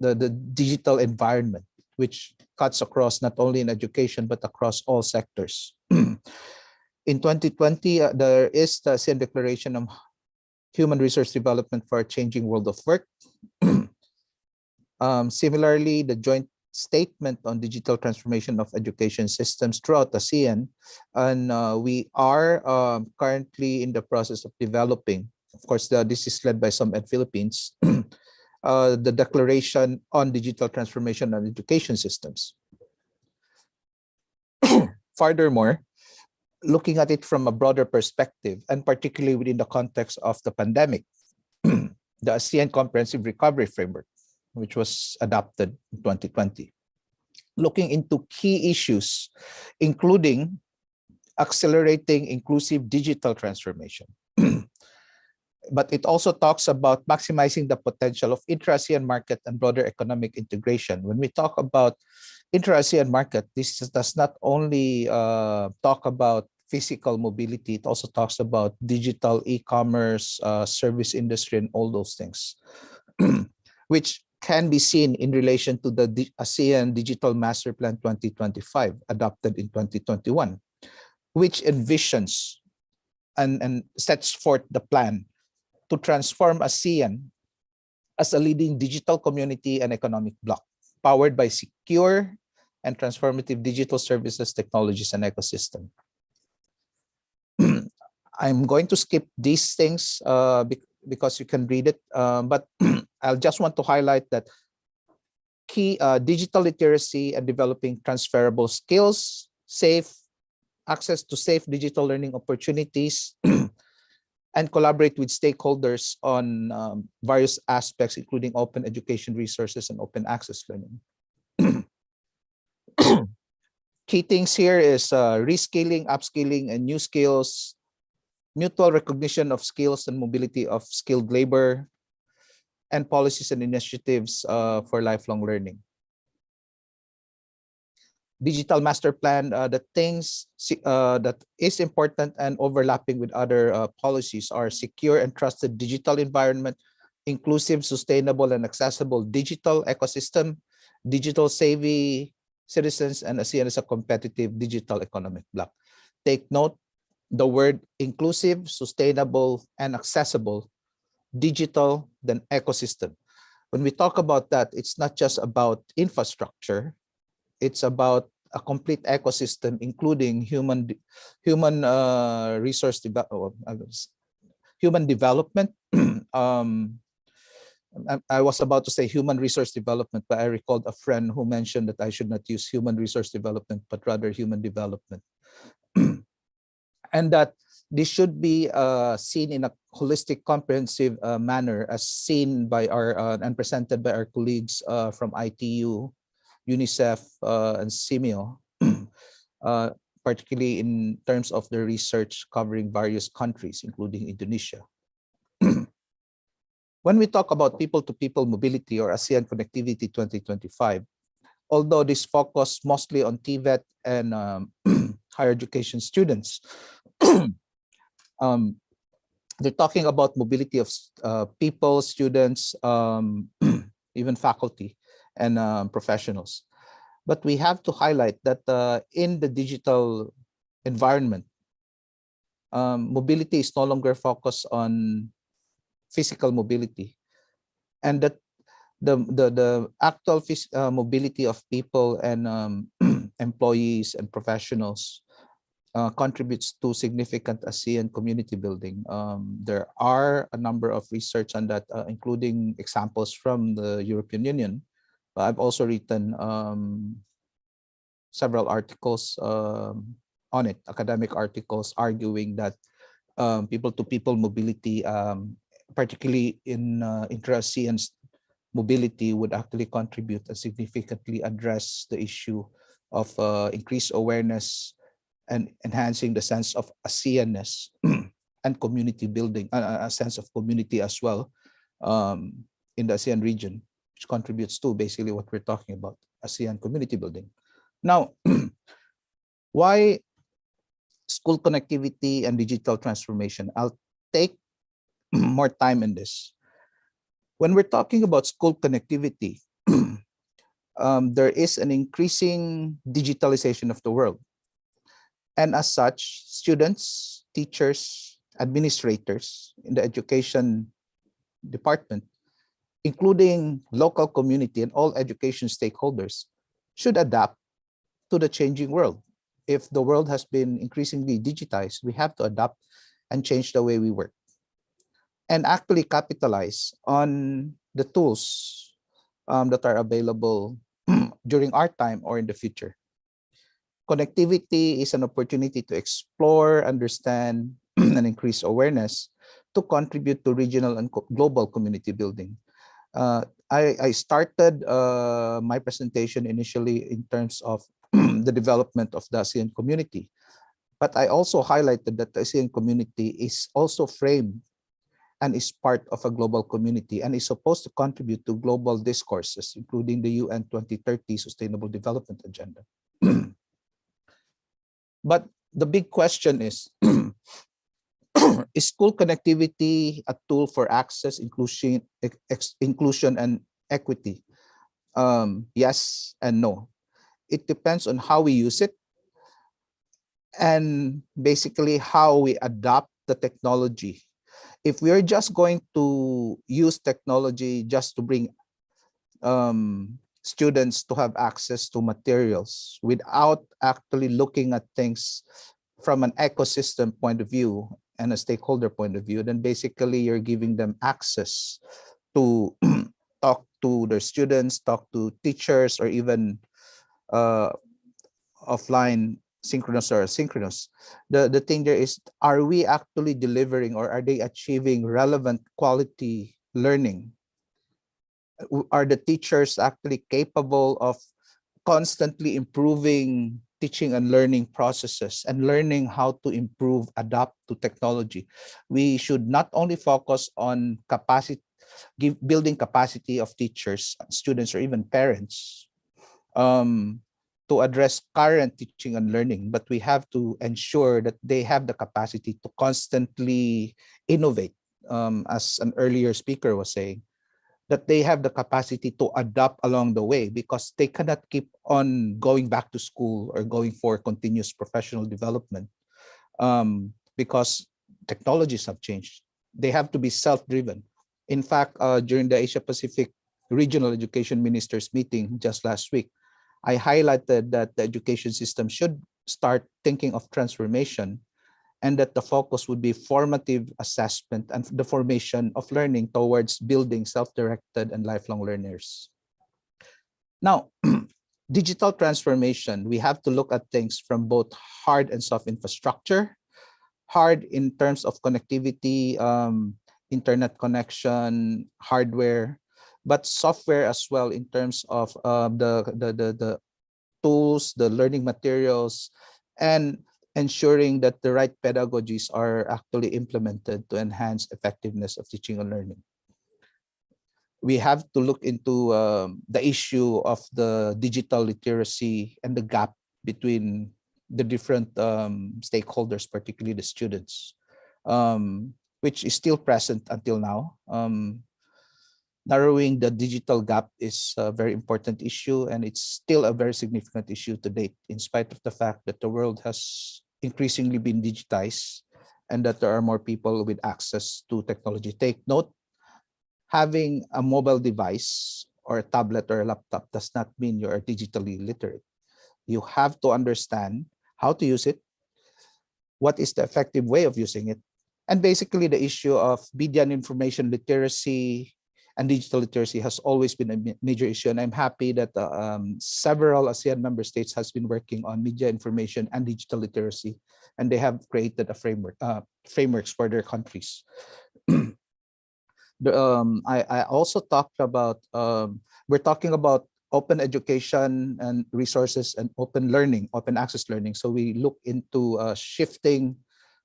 the digital environment, which cuts across not only in education, but across all sectors. In 2020, there is the ASEAN Declaration on Human Resource Development for a Changing World of Work. Similarly, the joint statement on digital transformation of education systems throughout ASEAN, and we are currently in the process of developing, of course, this is led by some at Philippines, the Declaration on Digital Transformation of Education Systems. Furthermore, looking at it from a broader perspective, and particularly within the context of the pandemic, the ASEAN Comprehensive Recovery Framework, which was adopted in 2020, looking into key issues, including accelerating inclusive digital transformation. But it also talks about maximizing the potential of intra-ASEAN market and broader economic integration. When we talk about intra-ASEAN market, this does not only talk about physical mobility, it also talks about digital e-commerce, service industry, and all those things, which can be seen in relation to the ASEAN Digital Master Plan 2025, adopted in 2021, which envisions and sets forth the plan to transform ASEAN as a leading digital community and economic bloc, powered by secure and transformative digital services, technologies, and ecosystem. I'm going to skip these things because you can read it, but I'll just want to highlight that key digital literacy and developing transferable skills, access to safe digital learning opportunities, and collaborate with stakeholders on various aspects, including open education resources and open access learning. Key things here is reskilling, upskilling, and new skills, mutual recognition of skills and mobility of skilled labor, and policies and initiatives for lifelong learning. Digital master plan, the things that is important and overlapping with other policies are secure and trusted digital environment, inclusive, sustainable, and accessible digital ecosystem, digital savvy citizens, and ASEAN as a competitive digital economic bloc. Take note, the word inclusive, sustainable, and accessible, digital, then ecosystem. When we talk about that, it's not just about infrastructure, it's about a complete ecosystem, including human development. I was about to say human resource development, but I recalled a friend who mentioned that I should not use human resource development, but rather human development. And that this should be seen in a holistic, comprehensive manner, as seen by our and presented by our colleagues from ITU, Unicef, and CIMIO, particularly in terms of the research covering various countries, including Indonesia. When we talk about people-to-people mobility or ASEAN Connectivity 2025, although this focus mostly on TVET and higher education students, they're talking about mobility of people, students, even faculty and professionals. But we have to highlight that in the digital environment, mobility is no longer focused on physical mobility, and that the actual mobility of people and employees and professionals contributes to significant ASEAN community building. There are a number of research on that, including examples from the European Union. I've also written several articles on it, academic articles arguing that people-to-people mobility, particularly in intra-ASEAN mobility would actually contribute and significantly address the issue of increased awareness and enhancing the sense of ASEAN-ness and community building, a sense of community as well in the ASEAN region, which contributes to basically what we're talking about, ASEAN community building. Now, why school connectivity and digital transformation? I'll take more time in this. When we're talking about school connectivity, there is an increasing digitalization of the world. And as such, students, teachers, administrators in the education department, including local community and all education stakeholders, should adapt to the changing world. If the world has been increasingly digitized, we have to adapt and change the way we work and actually capitalize on the tools that are available during our time or in the future. Connectivity is an opportunity to explore, understand, and increase awareness to contribute to regional and global community building. I started my presentation initially in terms of the development of the ASEAN community, but I also highlighted that the ASEAN community is also framed and is part of a global community and is supposed to contribute to global discourses, including the UN 2030 Sustainable Development Agenda. But the big question is school connectivity a tool for access, inclusion, and equity? Yes and no. It depends on how we use it and basically how we adopt the technology. If we're just going to use technology just to bring students to have access to materials without actually looking at things from an ecosystem point of view and a stakeholder point of view, then basically you're giving them access to talk to their students, talk to teachers, or even offline, synchronous or asynchronous. The thing there is, are we actually delivering or are they achieving relevant quality learning? Are the teachers actually capable of constantly improving teaching and learning processes and learning how to improve, adapt to technology? We should not only focus on capacity, building capacity of teachers, students, or even parents to address current teaching and learning, but we have to ensure that they have the capacity to constantly innovate, as an earlier speaker was saying, that they have the capacity to adapt along the way, because they cannot keep on going back to school or going for continuous professional development because technologies have changed. They have to be self-driven. In fact, during the Asia Pacific Regional Education Ministers meeting just last week, I highlighted that the education system should start thinking of transformation, and that the focus would be formative assessment and the formation of learning towards building self-directed and lifelong learners. Now, digital transformation, we have to look at things from both hard and soft infrastructure. Hard in terms of connectivity, internet connection, hardware, but software as well in terms of the tools, the learning materials, and ensuring that the right pedagogies are actually implemented to enhance effectiveness of teaching and learning. We have to look into the issue of the digital literacy and the gap between the different stakeholders, particularly the students, which is still present until now. Narrowing the digital gap is a very important issue, and it's still a very significant issue to date, in spite of the fact that the world has increasingly been digitized and that there are more people with access to technology. Take note, having a mobile device or a tablet or a laptop does not mean you are digitally literate. You have to understand how to use it, what is the effective way of using it, and basically the issue of media and information literacy and digital literacy has always been a major issue, and I'm happy that several ASEAN member states has been working on media information and digital literacy, and they have created a frameworks for their countries. I also talked about, we're talking about open education and resources and open learning, open access learning. So we look into shifting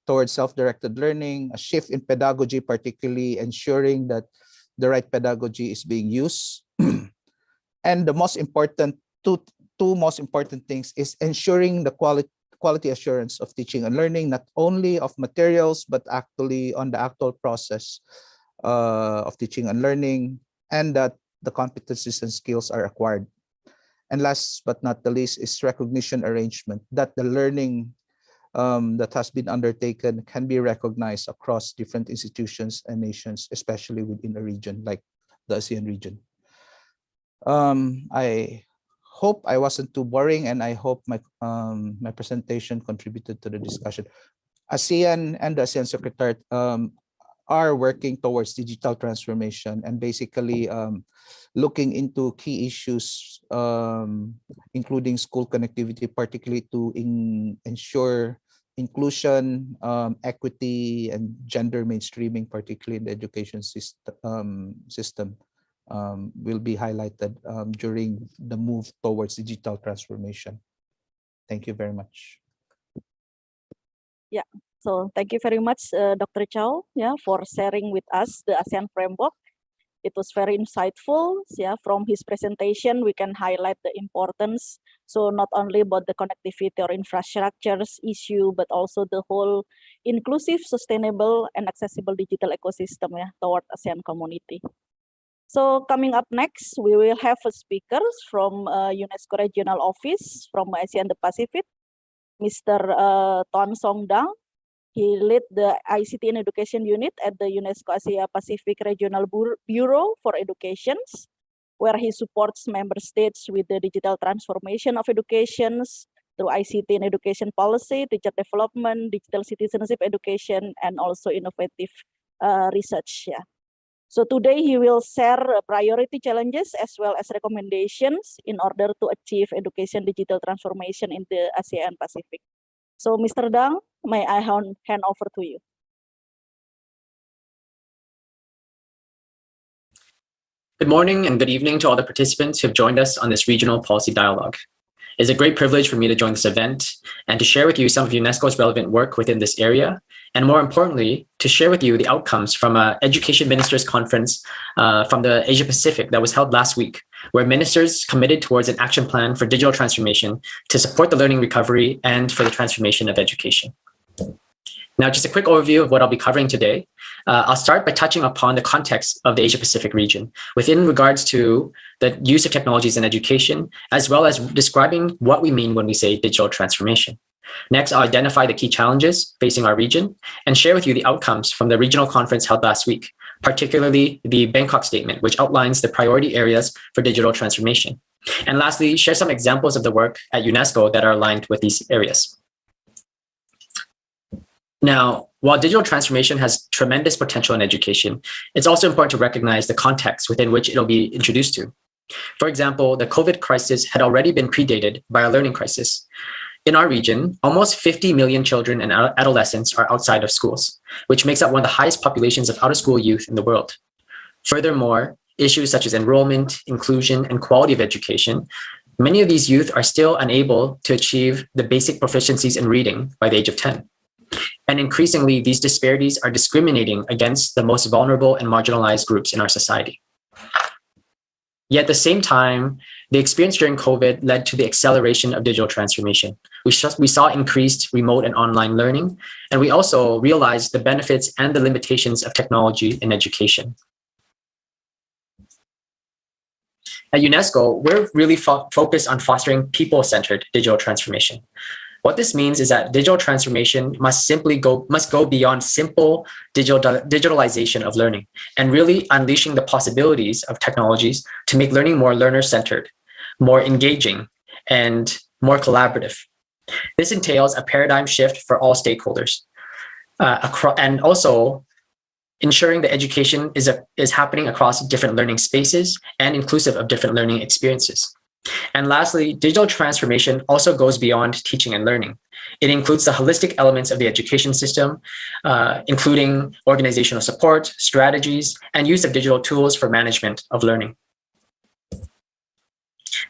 towards self-directed learning, a shift in pedagogy, particularly ensuring that the right pedagogy is being used. And the most important, two most important things is ensuring the quality assurance of teaching and learning, not only of materials, but actually on the actual process of teaching and learning, and that the competencies and skills are acquired. And last but not the least is recognition arrangement, that the learning that has been undertaken can be recognized across different institutions and nations, especially within a region like the ASEAN region. I hope I wasn't too boring, and I hope my my presentation contributed to the discussion. ASEAN and the ASEAN Secretariat are working towards digital transformation and basically looking into key issues, including school connectivity, particularly to ensure inclusion, equity, and gender mainstreaming, particularly in the education system, will be highlighted during the move towards digital transformation. Thank you very much. Yeah, so thank you very much, Dr. Chow, for sharing with us the ASEAN framework. It was very insightful. From his presentation, we can highlight the importance. So not only about the connectivity or infrastructures issue, but also the whole inclusive, sustainable, and accessible digital ecosystem toward ASEAN community. So coming up next, we will have speakers from UNESCO Regional Office from ASEAN the Pacific, Mr. Ton Song Dang. He led the ICT and Education Unit at the UNESCO Asia Pacific Regional Bureau for Education, where he supports member states with the digital transformation of education through ICT and education policy, teacher development, digital citizenship education, and also innovative research. So today he will share priority challenges as well as recommendations in order to achieve education digital transformation in the ASEAN Pacific. So Mr. Dang, may I hand over to you. Good morning and good evening to all the participants who have joined us on this regional policy dialogue. It is a great privilege for me to join this event and to share with you some of UNESCO's relevant work within this area, and more importantly, to share with you the outcomes from an education ministers conference from the Asia Pacific that was held last week, where ministers committed towards an action plan for digital transformation to support the learning recovery and for the transformation of education. Now, just a quick overview of what I'll be covering today. I'll start by touching upon the context of the Asia Pacific region within regards to the use of technologies in education, as well as describing what we mean when we say digital transformation. Next, I'll identify the key challenges facing our region and share with you the outcomes from the regional conference held last week, particularly the Bangkok Statement, which outlines the priority areas for digital transformation. And lastly, share some examples of the work at UNESCO that are aligned with these areas. Now, while digital transformation has tremendous potential in education, it's also important to recognize the context within which it'll be introduced to. For example, the COVID crisis had already been predated by a learning crisis. In our region, almost 50 million children and adolescents are outside of schools, which makes up one of the highest populations of out-of-school youth in the world. Furthermore, issues such as enrollment, inclusion, and quality of education, many of these youth are still unable to achieve the basic proficiencies in reading by the age of 10. And increasingly, these disparities are discriminating against the most vulnerable and marginalized groups in our society. Yet at the same time, the experience during COVID led to the acceleration of digital transformation. We saw increased remote and online learning, and we also realized the benefits and the limitations of technology in education. At UNESCO, we're really focused on fostering people-centered digital transformation. What this means is that digital transformation must go beyond simple digitalization of learning and really unleashing the possibilities of technologies to make learning more learner-centered, more engaging, and more collaborative. This entails a paradigm shift for all stakeholders, and also ensuring that education is happening across different learning spaces and inclusive of different learning experiences. And lastly, digital transformation also goes beyond teaching and learning. It includes the holistic elements of the education system, including organizational support, strategies, and use of digital tools for management of learning.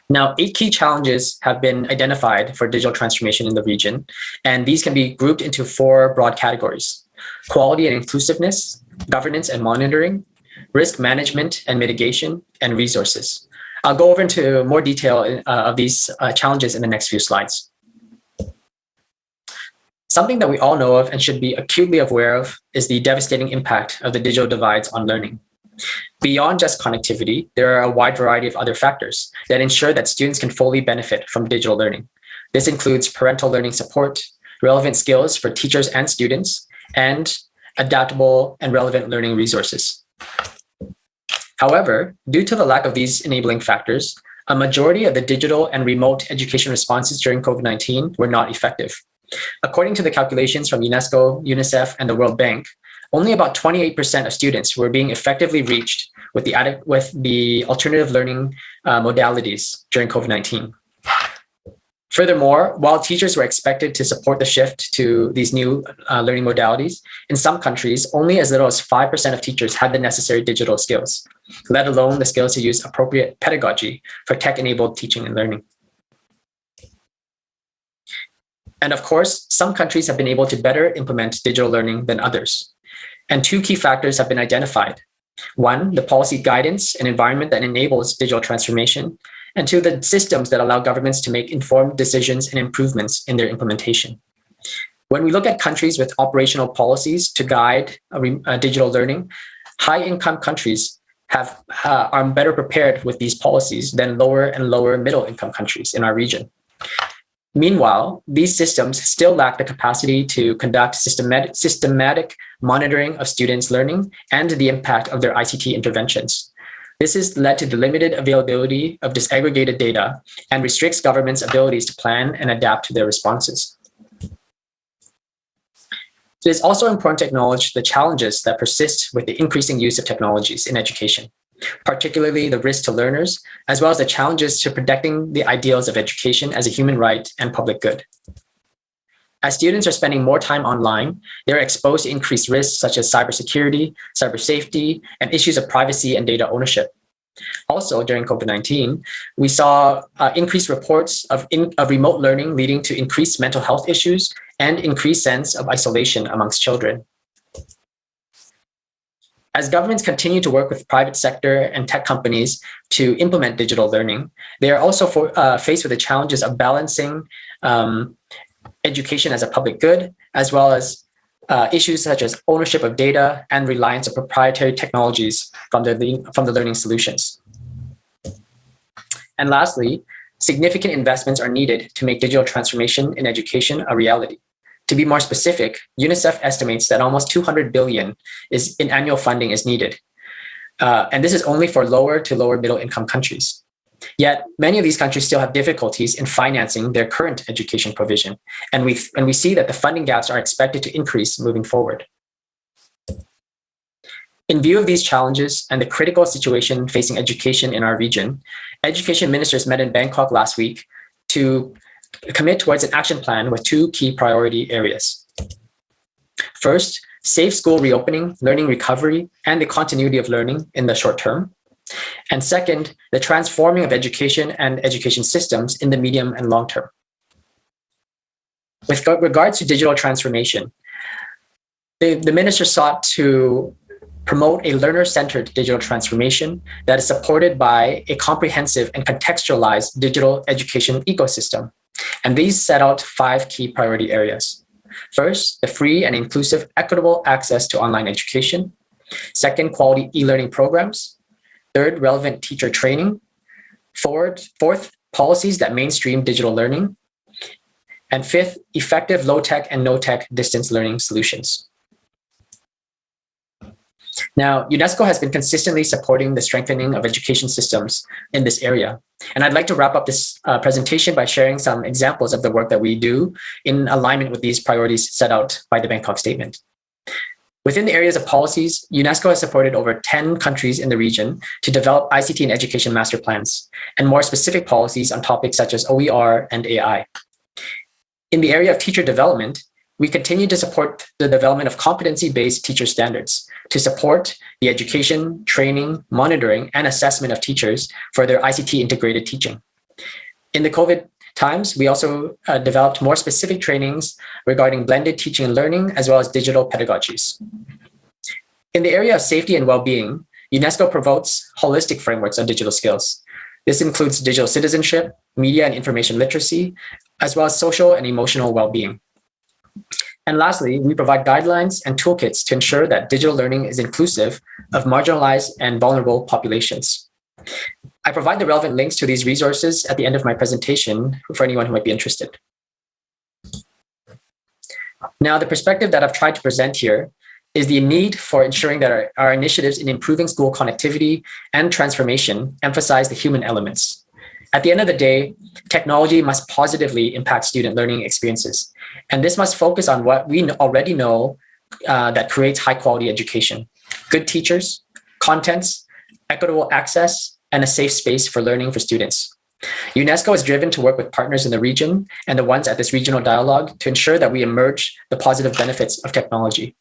Now, 8 key challenges have been identified for digital transformation in the region, and these can be grouped into 4 broad categories: quality and inclusiveness, governance and monitoring, risk management and mitigation, and resources. I'll go over into more detail of these challenges in the next few slides. Something that we all know of and should be acutely aware of is the devastating impact of the digital divides on learning. Beyond just connectivity, there are a wide variety of other factors that ensure that students can fully benefit from digital learning. This includes parental learning support, relevant skills for teachers and students, and adaptable and relevant learning resources. However, due to the lack of these enabling factors, a majority of the digital and remote education responses during COVID-19 were not effective. According to the calculations from UNESCO, Unicef, and the World Bank, only about 28% of students were being effectively reached with the alternative learning modalities during COVID-19. Furthermore, while teachers were expected to support the shift to these new learning modalities, in some countries, only as little as 5% of teachers had the necessary digital skills, let alone the skills to use appropriate pedagogy for tech-enabled teaching and learning. And of course, some countries have been able to better implement digital learning than others. And 2 key factors have been identified. 1, the policy guidance and environment that enables digital transformation, and 2, the systems that allow governments to make informed decisions and improvements in their implementation. When we look at countries with operational policies to guide digital learning, high-income countries are better prepared with these policies than lower and lower middle-income countries in our region. Meanwhile, these systems still lack the capacity to conduct systematic monitoring of students' learning and the impact of their ICT interventions. This has led to the limited availability of disaggregated data and restricts governments' abilities to plan and adapt to their responses. It is also important to acknowledge the challenges that persist with the increasing use of technologies in education, particularly the risk to learners, as well as the challenges to protecting the ideals of education as a human right and public good. As students are spending more time online, they are exposed to increased risks such as cybersecurity, cyber safety, and issues of privacy and data ownership. Also, during COVID-19, we saw increased reports of remote learning leading to increased mental health issues and increased sense of isolation amongst children. As governments continue to work with private sector and tech companies to implement digital learning, they are also faced with the challenges of balancing education as a public good, as well as issues such as ownership of data and reliance on proprietary technologies from the learning solutions. And lastly, significant investments are needed to make digital transformation in education a reality. To be more specific, UNICEF estimates that almost 200 billion in annual funding is needed. And this is only for lower to lower middle income countries. Yet many of these countries still have difficulties in financing their current education provision. And we see that the funding gaps are expected to increase moving forward. In view of these challenges and the critical situation facing education in our region, education ministers met in Bangkok last week to commit towards an action plan with 2 key priority areas. First, safe school reopening, learning recovery, and the continuity of learning in the short term. And second, the transforming of education and education systems in the medium and long term. With regards to digital transformation, the minister sought to promote a learner-centered digital transformation that is supported by a comprehensive and contextualized digital education ecosystem. And these set out 5 key priority areas. First, the free and inclusive equitable access to online education. Second, quality e-learning programs. Third, relevant teacher training. Fourth, policies that mainstream digital learning. And 5th, effective low-tech and no-tech distance learning solutions. Now, UNESCO has been consistently supporting the strengthening of education systems in this area. And I'd like to wrap up this presentation by sharing some examples of the work that we do in alignment with these priorities set out by the Bangkok Statement. Within the areas of policies, UNESCO has supported over 10 countries in the region to develop ICT and education master plans, and more specific policies on topics such as OER and AI. In the area of teacher development, we continue to support the development of competency-based teacher standards to support the education, training, monitoring, and assessment of teachers for their ICT integrated teaching. In the COVID times, we also developed more specific trainings regarding blended teaching and learning, as well as digital pedagogies. In the area of safety and well-being, UNESCO promotes holistic frameworks on digital skills. This includes digital citizenship, media and information literacy, as well as social and emotional well-being. And lastly, we provide guidelines and toolkits to ensure that digital learning is inclusive of marginalized and vulnerable populations. I provide the relevant links to these resources at the end of my presentation for anyone who might be interested. Now, the perspective that I've tried to present here is the need for ensuring that our initiatives in improving school connectivity and transformation emphasize the human elements. At the end of the day, technology must positively impact student learning experiences. And this must focus on what we already know that creates high quality education: good teachers, contents, equitable access, and a safe space for learning for students. UNESCO is driven to work with partners in the region and the ones at this regional dialogue to ensure that we emerge the positive benefits of technology.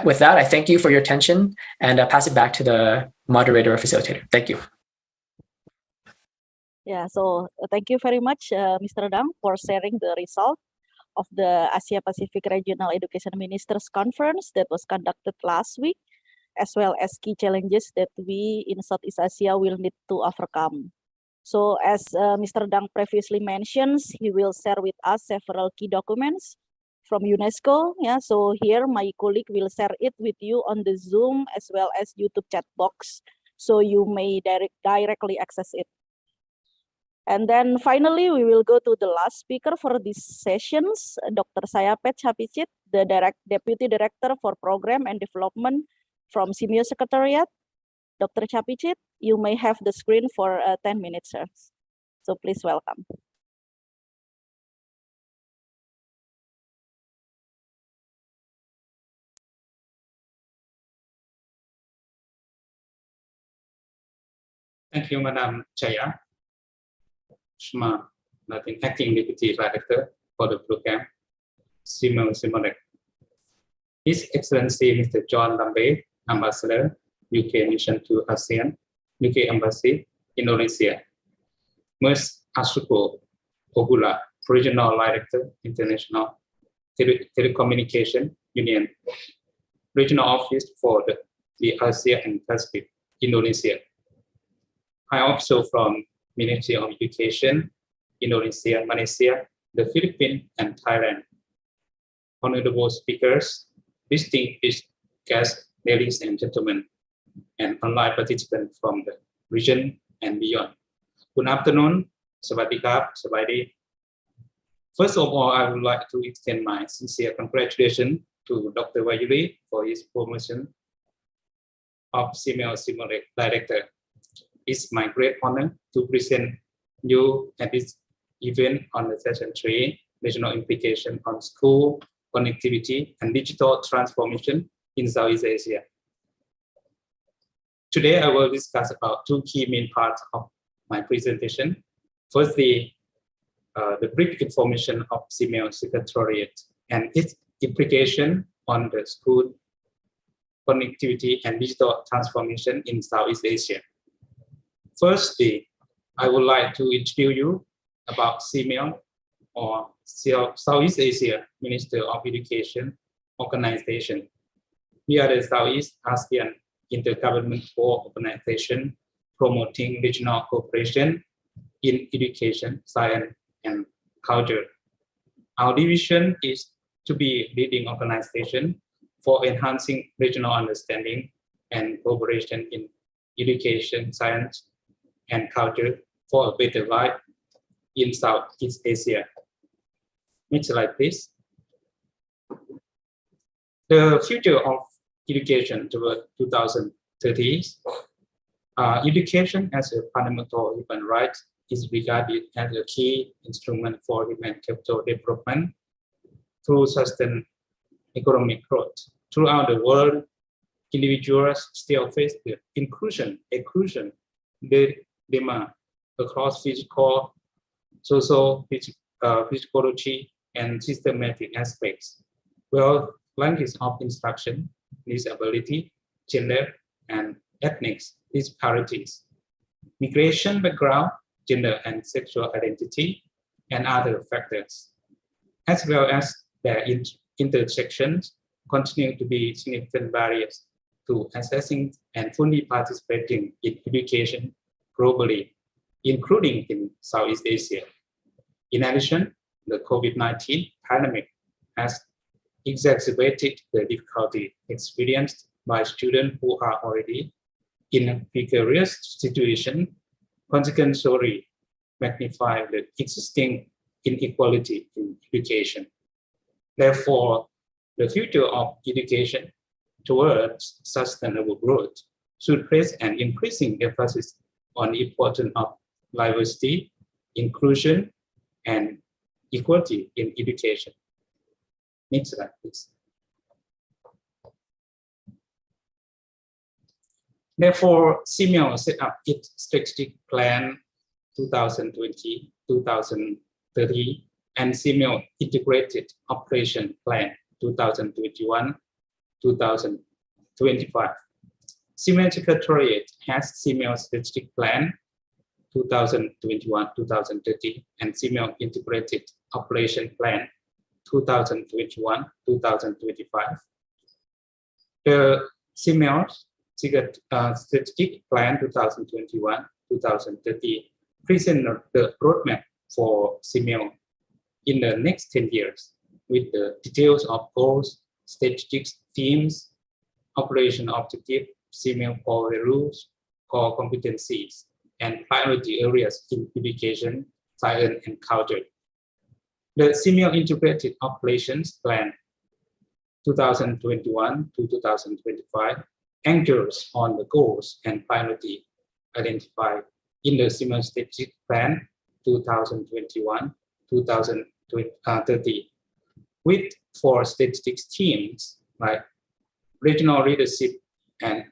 With that, I thank you for your attention and pass it back to the moderator or facilitator. Thank you. Yeah, so thank you very much, Mr. Dang, for sharing the result of the Asia Pacific Regional Education Ministers Conference that was conducted last week, as well as key challenges that we in Southeast Asia will need to overcome. So as Mr. Dang previously mentions, he will share with us several key documents from UNESCO. Yeah, so here my colleague will share it with you on the Zoom as well as YouTube chat box, so you may directly access it. And then finally, we will go to the last speaker for these sessions, Dr. Sayapet Chapicit, the Deputy Director for Program and Development from Simeo Secretariat. Dr. Chapicit, you may have the screen for 10 minutes, sir. So please welcome. Thank you, Madam Chaya. Shma, Acting Deputy Director for the program, Simeo. His Excellency Mr. John Lambe, Ambassador, UK Mission to ASEAN, UK Embassy, Indonesia. Ms. Asuko Ogula, Regional Director, International Telecommunication Union, Regional Office for the Asia and Pacific, Indonesia. I also from Ministry of Education, Indonesia, Malaysia, the Philippines, and Thailand. Honorable speakers, distinguished guests, ladies and gentlemen, and online participants from the region and beyond. Good afternoon, Sawadee-krap, Sawadee. First of all, I would like to extend my sincere congratulations to Dr. Wayuri for his promotion of Simeo Director. It's my great honor to present you at this event on the session 3, Regional Implication on School Connectivity and Digital Transformation in Southeast Asia. Today, I will discuss about two key main parts of my presentation. Firstly, the brief information of Simeo Secretariat and its implication on the school connectivity and digital transformation in Southeast Asia. Firstly, I would like to introduce you about Simeo, or Southeast Asia Minister of Education Organization. We are the Southeast Asian Intergovernmental Organization promoting regional cooperation in education, science, and culture. Our division is to be a leading organization for enhancing regional understanding and cooperation in education, science, and culture for a better life in Southeast Asia. Next slide, please. The future of education toward 2030, education as a fundamental human right is regarded as a key instrument for human capital development through sustained economic growth. Throughout the world, individuals still face the inclusion dilemma across physical, social, physiology, and systematic aspects, well, language of instruction, disability, gender, and ethnic disparities, migration background, gender and sexual identity, and other factors, as well as their intersections continue to be significant barriers to accessing and fully participating in education globally, including in Southeast Asia. In addition, the COVID-19 pandemic has exacerbated the difficulty experienced by students who are already in a precarious situation, consequently magnify the existing inequality in education. Therefore, the future of education towards sustainable growth should place an increasing emphasis on the importance of diversity, inclusion, and equality in education. Next slide, please. Therefore, CMEO set up its strategic plan 2020-2030 and CMEO integrated operation plan 2021-2025. CMEO Secretariat has CMEO strategic plan 2021-2030 and CMEO integrated operation plan 2021-2025. The CMEO strategic plan 2021-2030 present the roadmap for CMEO in the next 10 years with the details of goals, strategic themes, operation objective, CMEO core values, core competencies, and priority areas in education, science, and culture. The CMEO Integrated Operations Plan 2021-2025 anchors on the goals and priority identified in the CMEO Strategic Plan 2021-2030, with 4 strategic themes like regional leadership and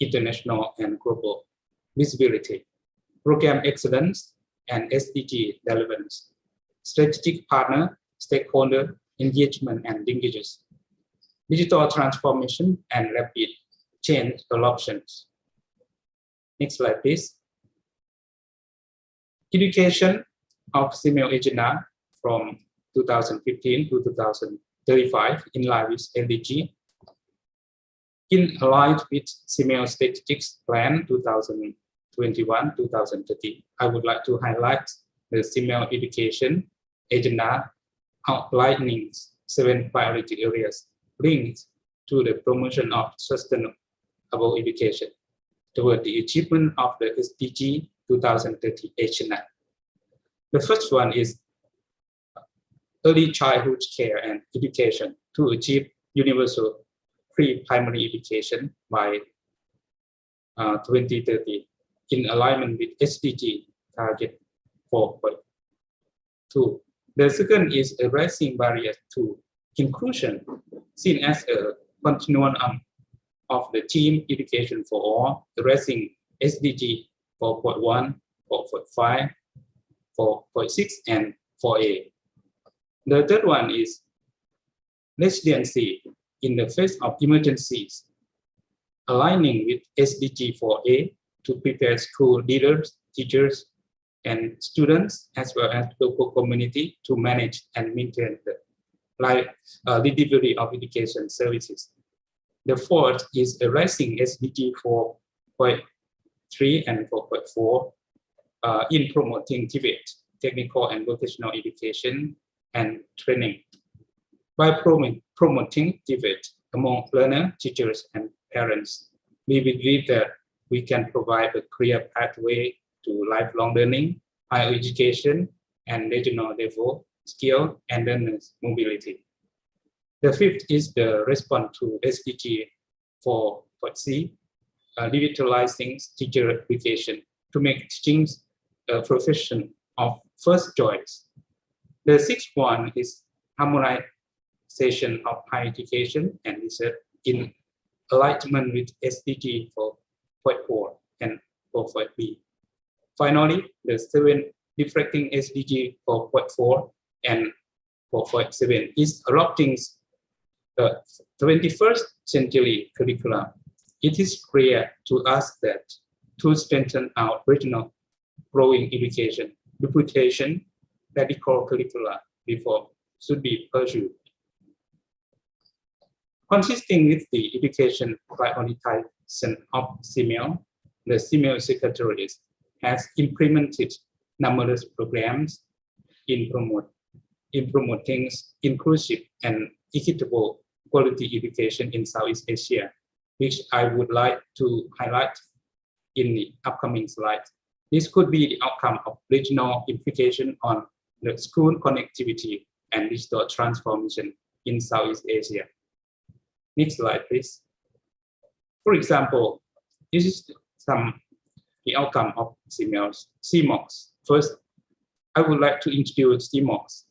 international and global visibility, program excellence, and SDG relevance, strategic partner, stakeholder engagement and linkages, digital transformation, and rapid change adoptions. Next slide, please. Education of CMEO agenda from 2015 to 2035 in line with SDG. In line with CMEO Strategic Plan 2021-2030, I would like to highlight the CMEO education agenda outlining 7 priority areas linked to the promotion of sustainable education toward the achievement of the SDG 2030 agenda. The first one is early childhood care and education to achieve universal pre-primary education by 2030 in alignment with SDG target 4.2. The second is addressing barriers to inclusion, seen as a continuum of the team education for all, addressing SDG 4.1, 4.5, 4.6, and 4A. The third one is resiliency in the face of emergencies, aligning with SDG 4A to prepare school leaders, teachers, and students, as well as local community to manage and maintain the delivery of education services. The fourth is addressing SDG 4.3 and 4.4 in promoting debate, technical and vocational education and training. By promoting debate among learners, teachers, and parents, we believe that we can provide a clear pathway to lifelong learning, higher education, and regional level skill and learners mobility. The fifth is the response to SDG 4.C, revitalizing teacher education to make teaching a profession of first choice. The sixth one is harmonization of higher education and research in alignment with SDG 4.4 and 4.B. Finally, the seventh reflecting SDG 4.4 and 4.7, is adopting the 21st century curriculum. It is clear to us that to strengthen our regional growing education, reputation, radical curricula reform should be pursued. Consisting with the education prioritization of CML, the CML Secretariat has implemented numerous programs in promoting inclusive and equitable quality education in Southeast Asia, which I would like to highlight in the upcoming slides. This could be the outcome of regional implication on the school connectivity and digital transformation in Southeast Asia. Next slide, please. For example, this is the outcome of CMOOCs. First, I would like to introduce CMOOC,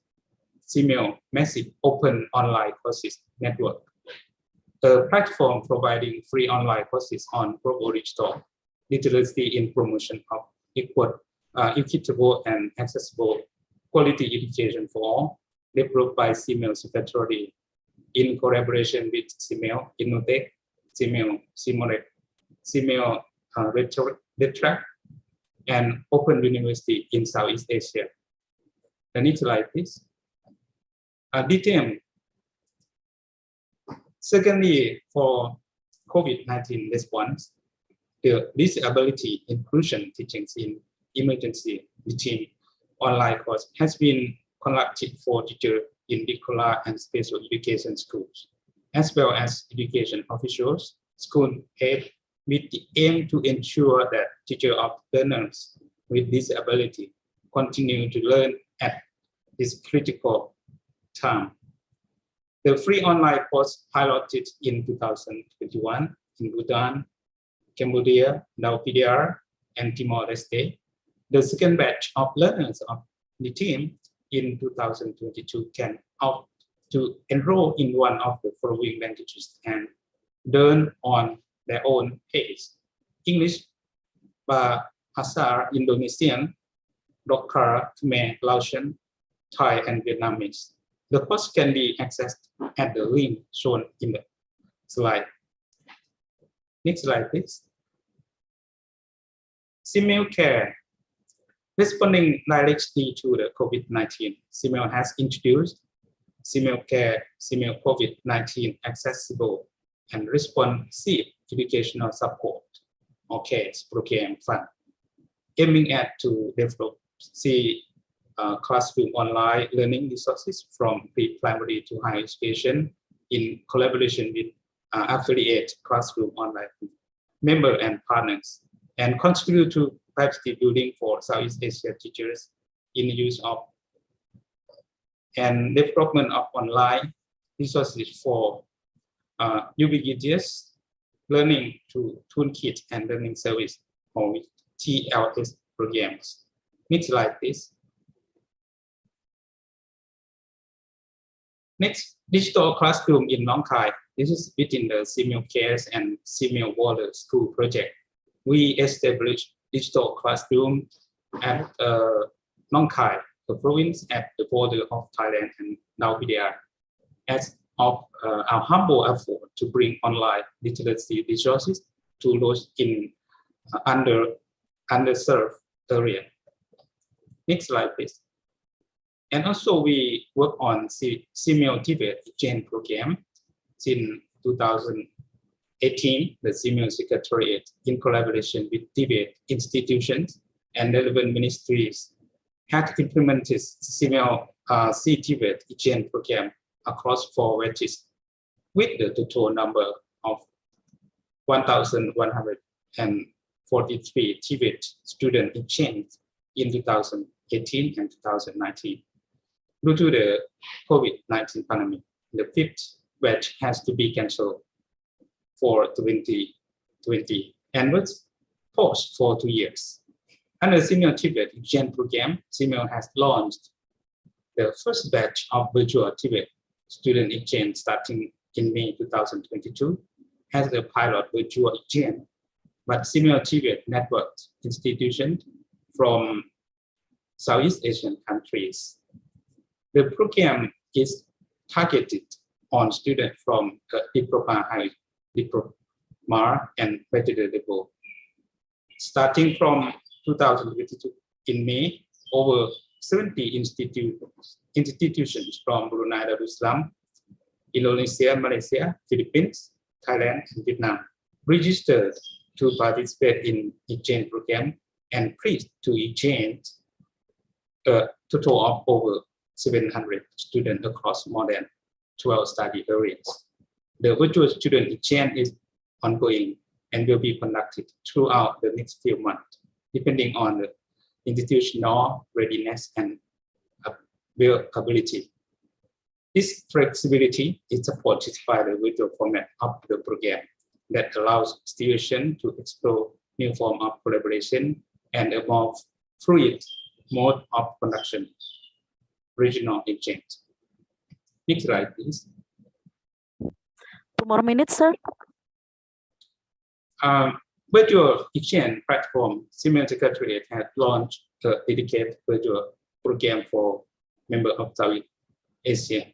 Massive Open Online Courses Network, a platform providing free online courses on global digital literacy in promotion of equitable and accessible quality education for all, developed by CML Secretariat in collaboration with CML Innotech, CML Simolec, CML Retract, and Open University in Southeast Asia. The next slide, please. Detail. Secondly, for COVID-19 response, the disability inclusion teachings in emergency between online course has been conducted for teachers in regular and special education schools, as well as education officials, school head, with the aim to ensure that teachers of learners with disability continue to learn at this critical time. The free online course piloted in 2021 in Bhutan, Cambodia, Namibia, and Timor-Leste. The second batch of learners of the team in 2022 can opt to enroll in one of the following languages and learn on their own pace: English, Bahasa Indonesian, Lokal, Khmer, Laotian, Thai, and Vietnamese. The course can be accessed at the link shown in the slide. Next slide, please. CML Care. Responding directly to the COVID-19, CML has introduced CML Care, CML COVID-19 Accessible and Responsive Educational Support, or CARES program fund, aiming at to develop classroom online learning resources from pre-primary to higher education in collaboration with affiliate classroom online member and partners, and contribute to capacity building for Southeast Asia teachers in the use of and development of online resources for ubiquitous learning to toolkit and learning service or TLS programs. Next slide, please. Next, digital classroom in Nong Khai. This is within the CML Cares and CML Water School project. We established digital classroom at Nong Khai, the province at the border of Thailand and Namibia, as of our humble effort to bring online literacy resources to those in underserved area. Next slide, please. And also we work on CML Tibet exchange program. Since 2018, the CML Secretariat, in collaboration with Tibet institutions and relevant ministries, has implemented CML Tibet exchange program across 4 batches, with the total number of 1,143 Tibet student exchange in 2018 and 2019. Due to the COVID-19 pandemic, the 5th batch has to be cancelled for 2020 and was paused for 2 years. Under CML Tibet exchange program, CML has launched the first batch of virtual Tibet student exchange starting in May 2022 as a pilot virtual exchange, but CML Tibet networked institutions from Southeast Asian countries. The program is targeted on students from diploma, high diploma, and bachelor level. Starting from 2022 in May, over 70 institutions from Brunei Darussalam, Indonesia, Malaysia, Philippines, Thailand, and Vietnam registered to participate in exchange program and pleased to exchange a total of over 700 students across more than 12 study areas. The virtual student exchange is ongoing and will be conducted throughout the next few months, depending on the institutional readiness and availability. This flexibility is supported by the virtual format of the program that allows students to explore new forms of collaboration and a more fluid mode of conduction, regional exchange. Next slide, please. 2 more minutes, sir. Virtual exchange platform, Senior Secretariat has launched a dedicated virtual program for members of Southeast Asia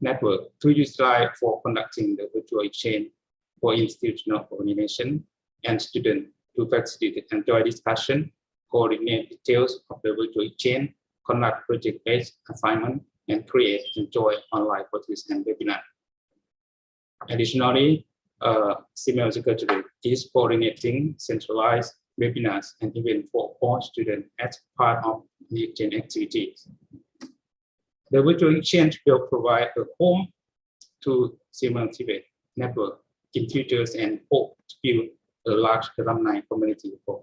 network to utilize for conducting the virtual exchange for institutional coordination and students to facilitate and joint discussion, coordinate details of the virtual exchange, conduct project-based assignment, and create and join online courses and webinars. Additionally, Senior Secretariat is coordinating centralized webinars and events for all students as part of the exchange activities. The virtual exchange will provide a home to Senior Tibet network in futures and hope to build a large alumni community for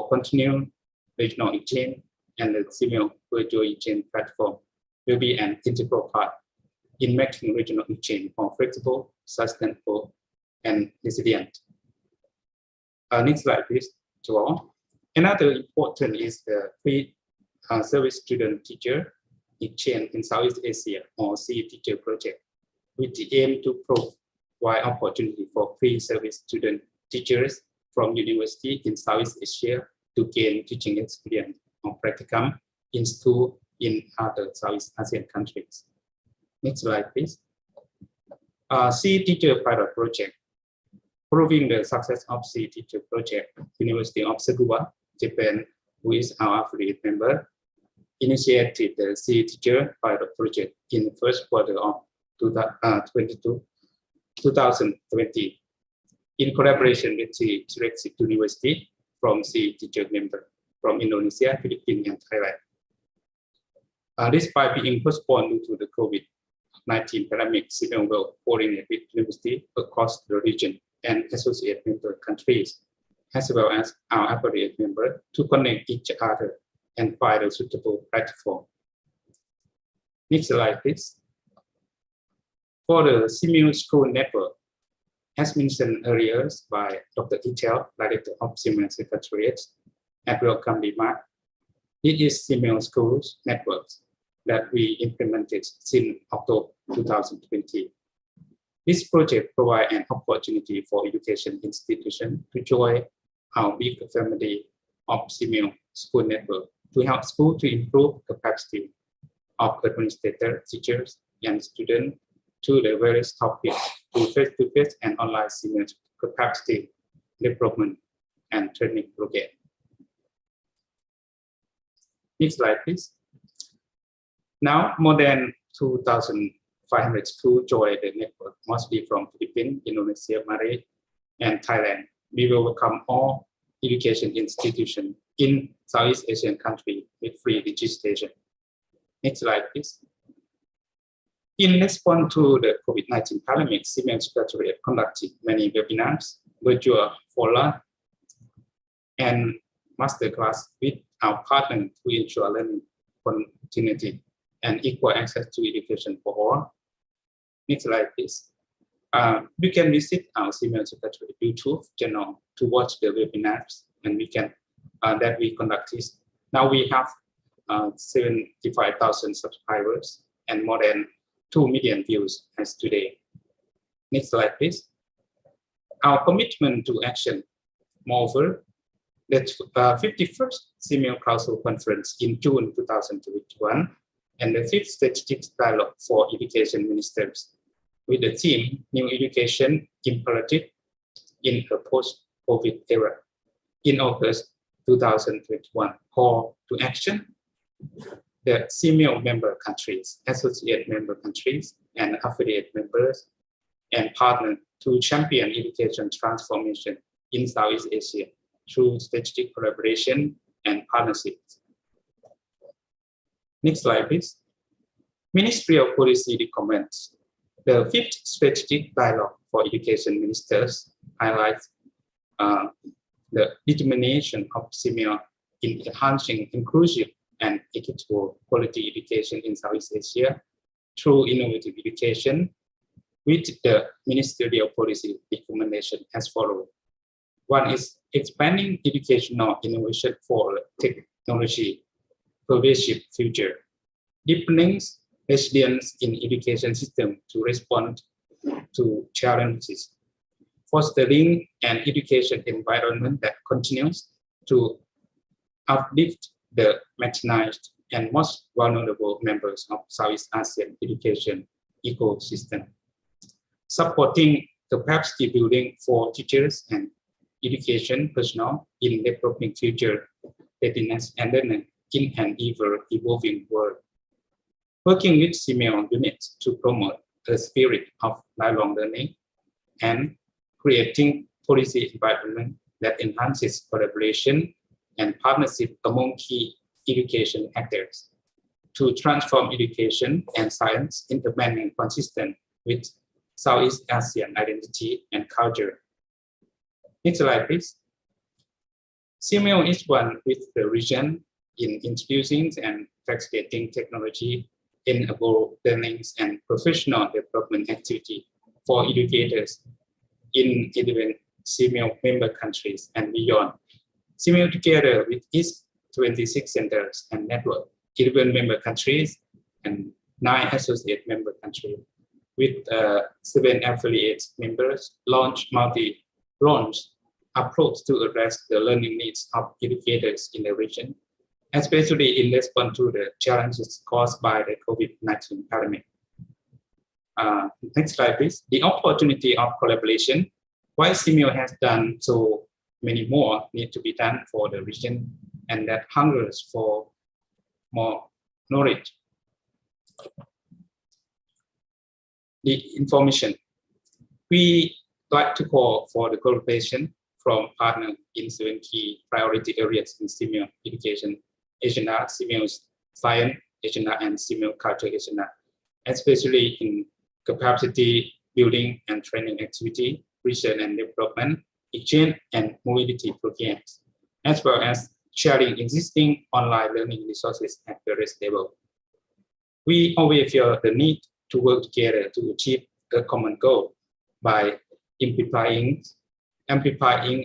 continued regional exchange, and the Senior virtual exchange platform will be an integral part in making regional exchange more flexible, sustainable, and resilient. Next slide, please, to all. Another important is the free service student teacher exchange in Southeast Asia, or CE Teacher Project, with the aim to provide opportunity for free service student teachers from university in Southeast Asia to gain teaching experience or practicum in school in other Southeast Asian countries. Next slide, please. CE Teacher Pilot Project. Proving the success of CE Teacher Project, University of Saguwa, Japan, who is our affiliate member, initiated the CE Teacher Pilot Project in the first quarter of 2020 in collaboration with the Selected University from CE Teacher member from Indonesia, Philippines, and Thailand. Despite being postponed due to the COVID-19 pandemic, CML will coordinate with universities across the region and associate member countries, as well as our affiliate members, to connect each other and find a suitable platform. Next slide, please. For the CMU School Network, as mentioned earlier by Dr. Itel, Director of CMU Secretariat at Welcome Denmark, it is CMU Schools Networks that we implemented since October 2020. This project provides an opportunity for education institutions to join our big family of CMU School Network to help schools to improve capacity of administrators, teachers, and students to the various topics to face-to-face and online CMU capacity development and training program. Next slide, please. Now, more than 2,500 schools join the network, mostly from Philippines, Indonesia, Malaysia, and Thailand. We will welcome all education institutions in Southeast Asian countries with free registration. Next slide, please. In response to the COVID-19 pandemic, CMU Secretariat conducted many webinars, virtual fora, and masterclass with our partners to ensure learning continuity and equal access to education for all. Next slide, please. You can visit our CMU Secretariat YouTube channel to watch the webinars, and we can that we conducted. Now we have 75,000 subscribers and more than 2 million views as today. Next slide, please. Our commitment to action. Moreover, the 51st CMEO Council Conference in June 2021, and the 5th Strategic Dialogue for Education Ministers with the theme New Education Imperative in a Post-COVID Era in August 2021. Call to action. The CMEO member countries, associate member countries, and affiliate members and partners to champion education transformation in Southeast Asia through strategic collaboration and partnerships. Next slide, please. Ministerial policy recommends the 5th Strategic Dialogue for Education Ministers highlights the determination of CMEO in enhancing inclusive and equitable quality education in Southeast Asia through innovative education, with the ministerial policy recommendation as follows. One is expanding educational innovation for technology pervasive future, deepening resilience in education system to respond to challenges, fostering an education environment that continues to uplift the marginalized and most vulnerable members of Southeast Asian education ecosystem, supporting capacity building for teachers and education personnel in developing future readiness and learning in an ever-evolving world, working with CMEO units to promote a spirit of lifelong learning and creating policy environment that enhances collaboration and partnership among key education actors to transform education and science into being consistent with Southeast Asian identity and culture. Next slide, please. CMEO is one with the region in introducing and facilitating technology enabled learnings and professional development activity for educators in 11 CMEO member countries and beyond. CMEO, together with its 26 centers and network, 11 member countries and 9 associate member countries, with 7 affiliate members, launched multi-pronged approach to address the learning needs of educators in the region, especially in response to the challenges caused by the COVID-19 pandemic. Next slide, please. The opportunity of collaboration. Why CMEO has done so many more need to be done for the region, and that hungers for more knowledge. The information. We like to call for the collaboration from partners in 7 key priority areas in CMEO education agenda, CMEO science agenda, and CMEO culture agenda, especially in capacity building and training activity, research and development, exchange and mobility programs, as well as sharing existing online learning resources at various levels. We always feel the need to work together to achieve a common goal by amplifying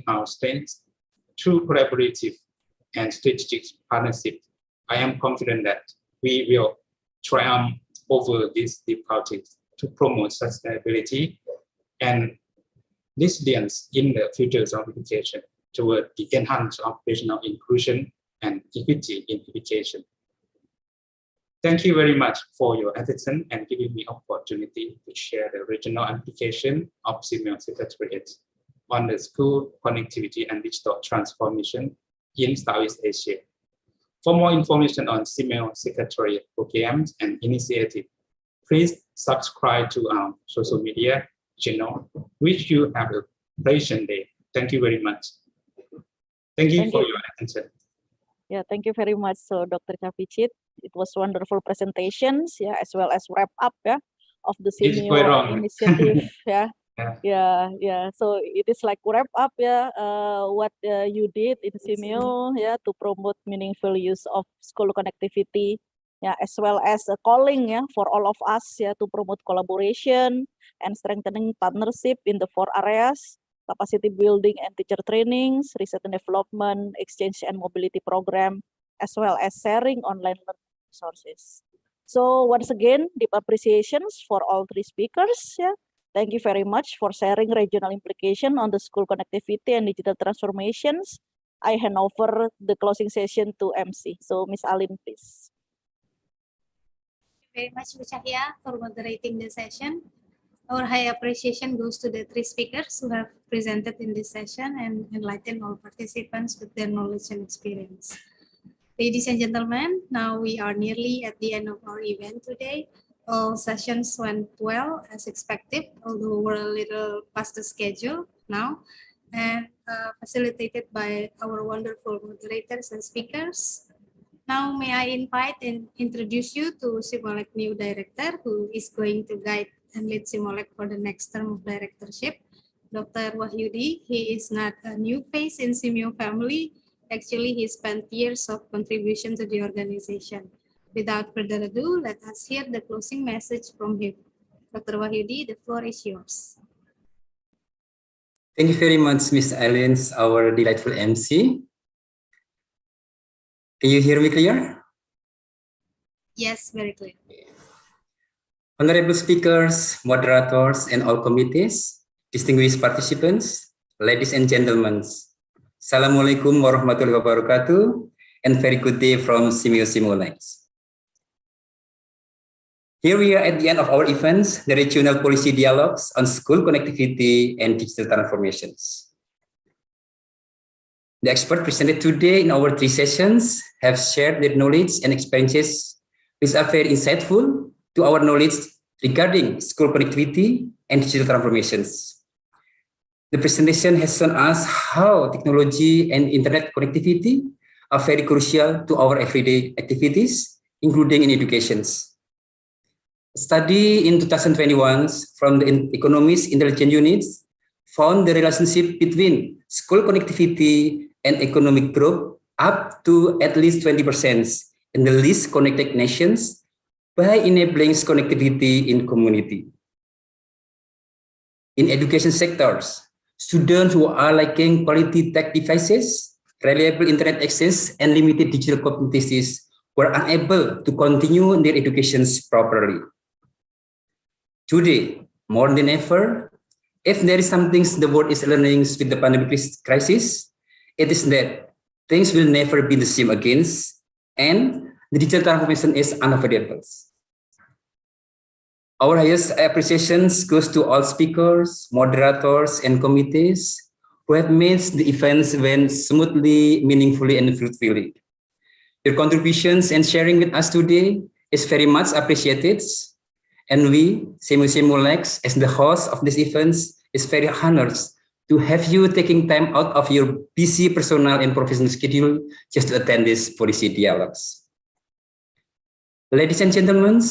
our strengths through collaborative and strategic partnership. I am confident that we will triumph over these difficulties to promote sustainability and resilience in the futures of education toward the enhanced operational inclusion and equity in education. Thank you very much for your attention and giving me opportunity to share the regional application of CMEO Secretariat on the school connectivity and digital transformation in Southeast Asia. For more information on CMEO Secretariat programs and initiatives, please subscribe to our social media channel. Wish you have a pleasant day. Thank you very much. Thank you for your attention. Yeah, thank you very much, so Dr. Capichit. It was wonderful presentations, yeah, as well as wrap up, yeah, of the CMEO initiative, yeah. Yeah. So it is like wrap up, yeah, what you did in CMEO, yeah, to promote meaningful use of school connectivity, yeah, as well as a calling, yeah, for all of us, yeah, to promote collaboration and strengthening partnership in the 4 areas: capacity building and teacher trainings, research and development, exchange and mobility program, as well as sharing online learning resources. So once again, deep appreciations for all 3 speakers. Yeah, thank you very much for sharing regional implication on the school connectivity and digital transformations. I hand over the closing session to MC. So Ms. Aline, please. Very much, Bu Cahya, for moderating the session. Our high appreciation goes to the three speakers who have presented in this session and enlightened all participants with their knowledge and experience. Ladies and gentlemen, now we are nearly at the end of our event today. All sessions went well as expected, although we're a little past the schedule now, and facilitated by our wonderful moderators and speakers. Now, may I invite and introduce you to Simolec new director who is going to guide and lead Simolec for the next term of directorship, Dr. Wahyudi. He is not a new face in Simeo family. Actually, he spent years of contribution to the organization. Without further ado, let us hear the closing message from him. Dr. Wahyudi, the floor is yours. Thank you very much, Ms. Aline, our delightful MC. Can you hear me clear? Yes, very clear. Honorable speakers, moderators, and all committees, distinguished participants, ladies and gentlemen, Assalamualaikum warahmatullahi wabarakatuh, and very good day from Simeo Simolec. Here we are at the end of our events, the Regional Policy Dialogues on School Connectivity and Digital Transformations. The experts presented today in our three sessions have shared their knowledge and experiences, which are very insightful to our knowledge regarding school connectivity and digital transformations. The presentation has shown us how technology and internet connectivity are very crucial to our everyday activities, including in education. A study in 2021 from the Economist Intelligence Unit found the relationship between school connectivity and economic growth up to at least 20% in the least connected nations by enabling connectivity in community. In education sectors, students who are lacking quality tech devices, reliable internet access, and limited digital competencies were unable to continue their educations properly. Today, more than ever, if there is something the world is learning with the pandemic crisis, it is that things will never be the same again, and the digital transformation is unavoidable. Our highest appreciations goes to all speakers, moderators, and committees who have made the events went smoothly, meaningfully, and fruitfully. Your contributions and sharing with us today is very much appreciated. And we, Simolec, as the host of this event, is very honored to have you taking time out of your busy personal and professional schedule just to attend these policy dialogues. Ladies and gentlemen,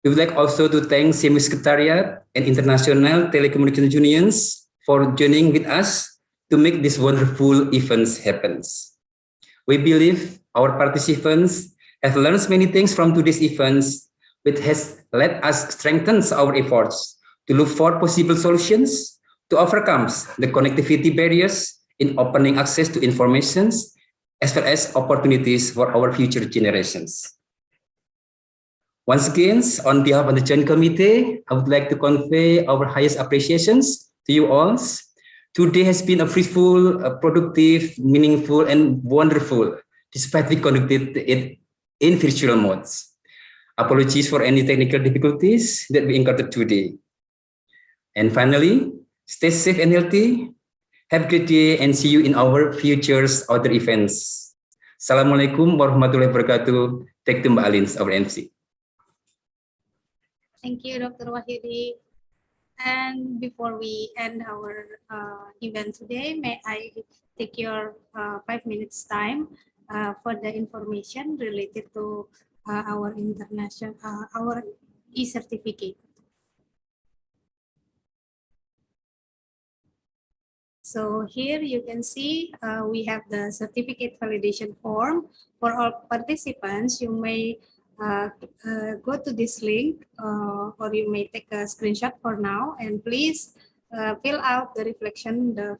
we would like also to thank Simeo Secretariat and International Telecommunication Unions for joining with us to make this wonderful events happen. We believe our participants have learned many things from today's events, which has led us strengthen our efforts to look for possible solutions to overcome the connectivity barriers in opening access to information, as well as opportunities for our future generations. Once again, on behalf of the Joint Committee, I would like to convey our highest appreciations to you all. Today has been a fruitful, productive, meaningful, and wonderful, despite we conducted it in virtual modes. Apologies for any technical difficulties that we encountered today. And finally, stay safe and healthy. Have a good day and see you in our future other events. Assalamualaikum warahmatullahi wabarakatuh. Take to Mbak Alin, our MC. Thank you, Dr. Wahyudi. And before we end our event today, may I take your 5 minutes time for the information related to our international, our e-certificate. So here you can see we have the certificate validation form. For all participants, you may go to this link or you may take a screenshot for now, and please fill out the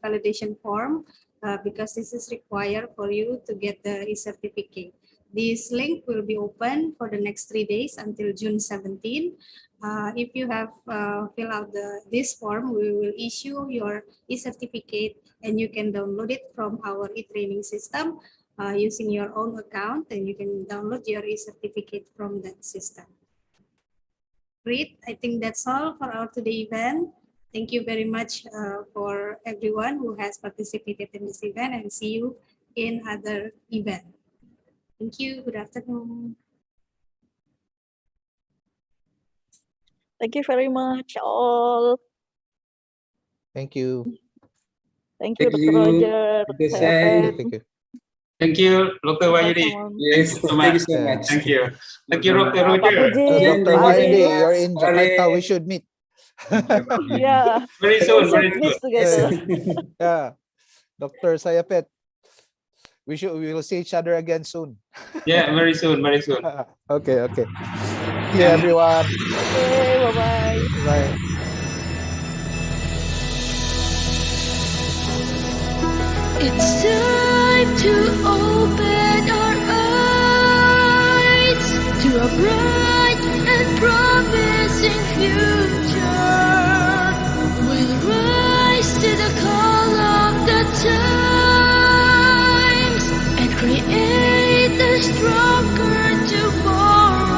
validation form because this is required for you to get the e-certificate. This link will be open for the next 3 days until June 17. If you have filled out this form, we will issue your e-certificate and you can download it from our e-training system using your own account, and you can download your e-certificate from that system. Great, I think that's all for our today event. Thank you very much for everyone who has participated in this event, and see you in other event. Thank you, good afternoon. Thank you very much, all. Thank you. Thank you, Dr. Roger. Dr. Dr. Sai. Efet. Thank you. Thank you, Dr. Wahyudi. Yes, Thank you so thank you much. so much. Thank you. Thank you, Dr. Pak Roger. Puji, Dr. Pak Wahyudi, Arif. you're in Jakarta. We should meet. Yeah, Very we soon, should very meet soon. together. Yeah, Dr. Sayapet. We will see each other again soon. Yeah, very soon, very soon. Okay. See you, everyone. Okay, bye-bye. Bye. It's time to open our eyes to a bright and promising future. We'll rise to the call of the times and create a stronger tomorrow.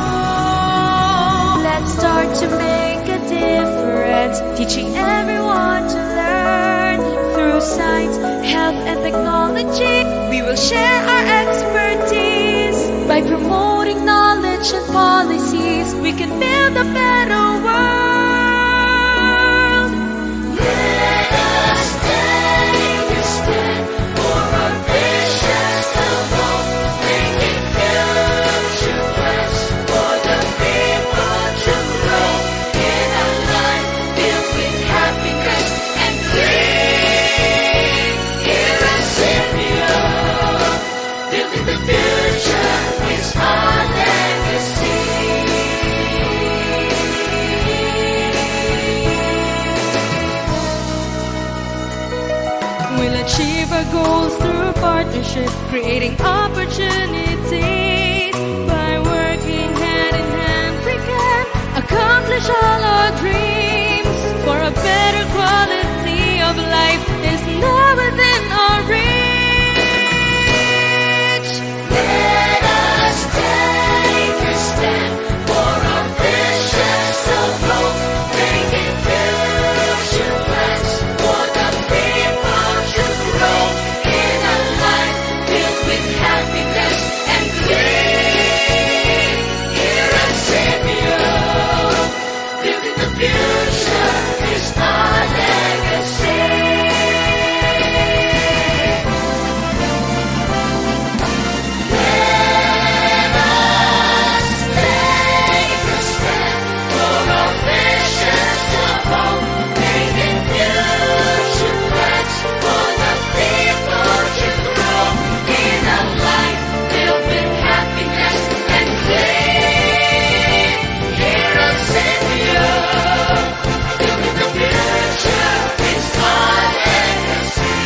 Let's start to make a difference, teaching everyone to learn through science, health, and technology. We will share our expertise by promoting knowledge and policies. We can build a better world. Let us take a step for our visions alone, making future plans for the people to grow in a life filled with happiness and green. Here at Simio, building the future is our legacy. We'll achieve our goals through partnership, creating opportunities. By working hand in hand, we can accomplish all our dreams. For a better quality of life is now within our reach. Let us take a step for our visions of hope, making future plans for the people to grow in a life filled with happiness and green. Here at Simio, building the future is our legacy. Let us take a step for our visions of hope, making future plans for the people to grow in a life filled with happiness and green. Here at Simio, building the future is our legacy.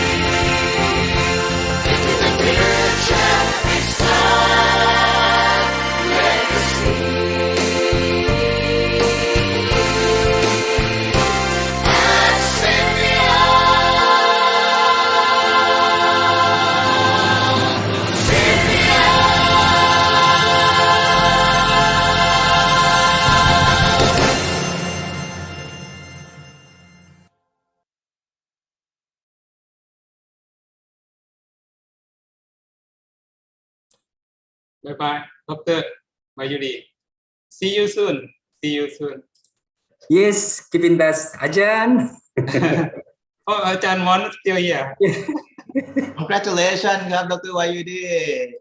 Building the future is our legacy. At Simio, Bye-bye, Dr. Wahyudi. See you soon. See you soon. Yes, keep in touch. Ajan. Oh, Chan Mon still here. Congratulations, Dr. Wahyudi.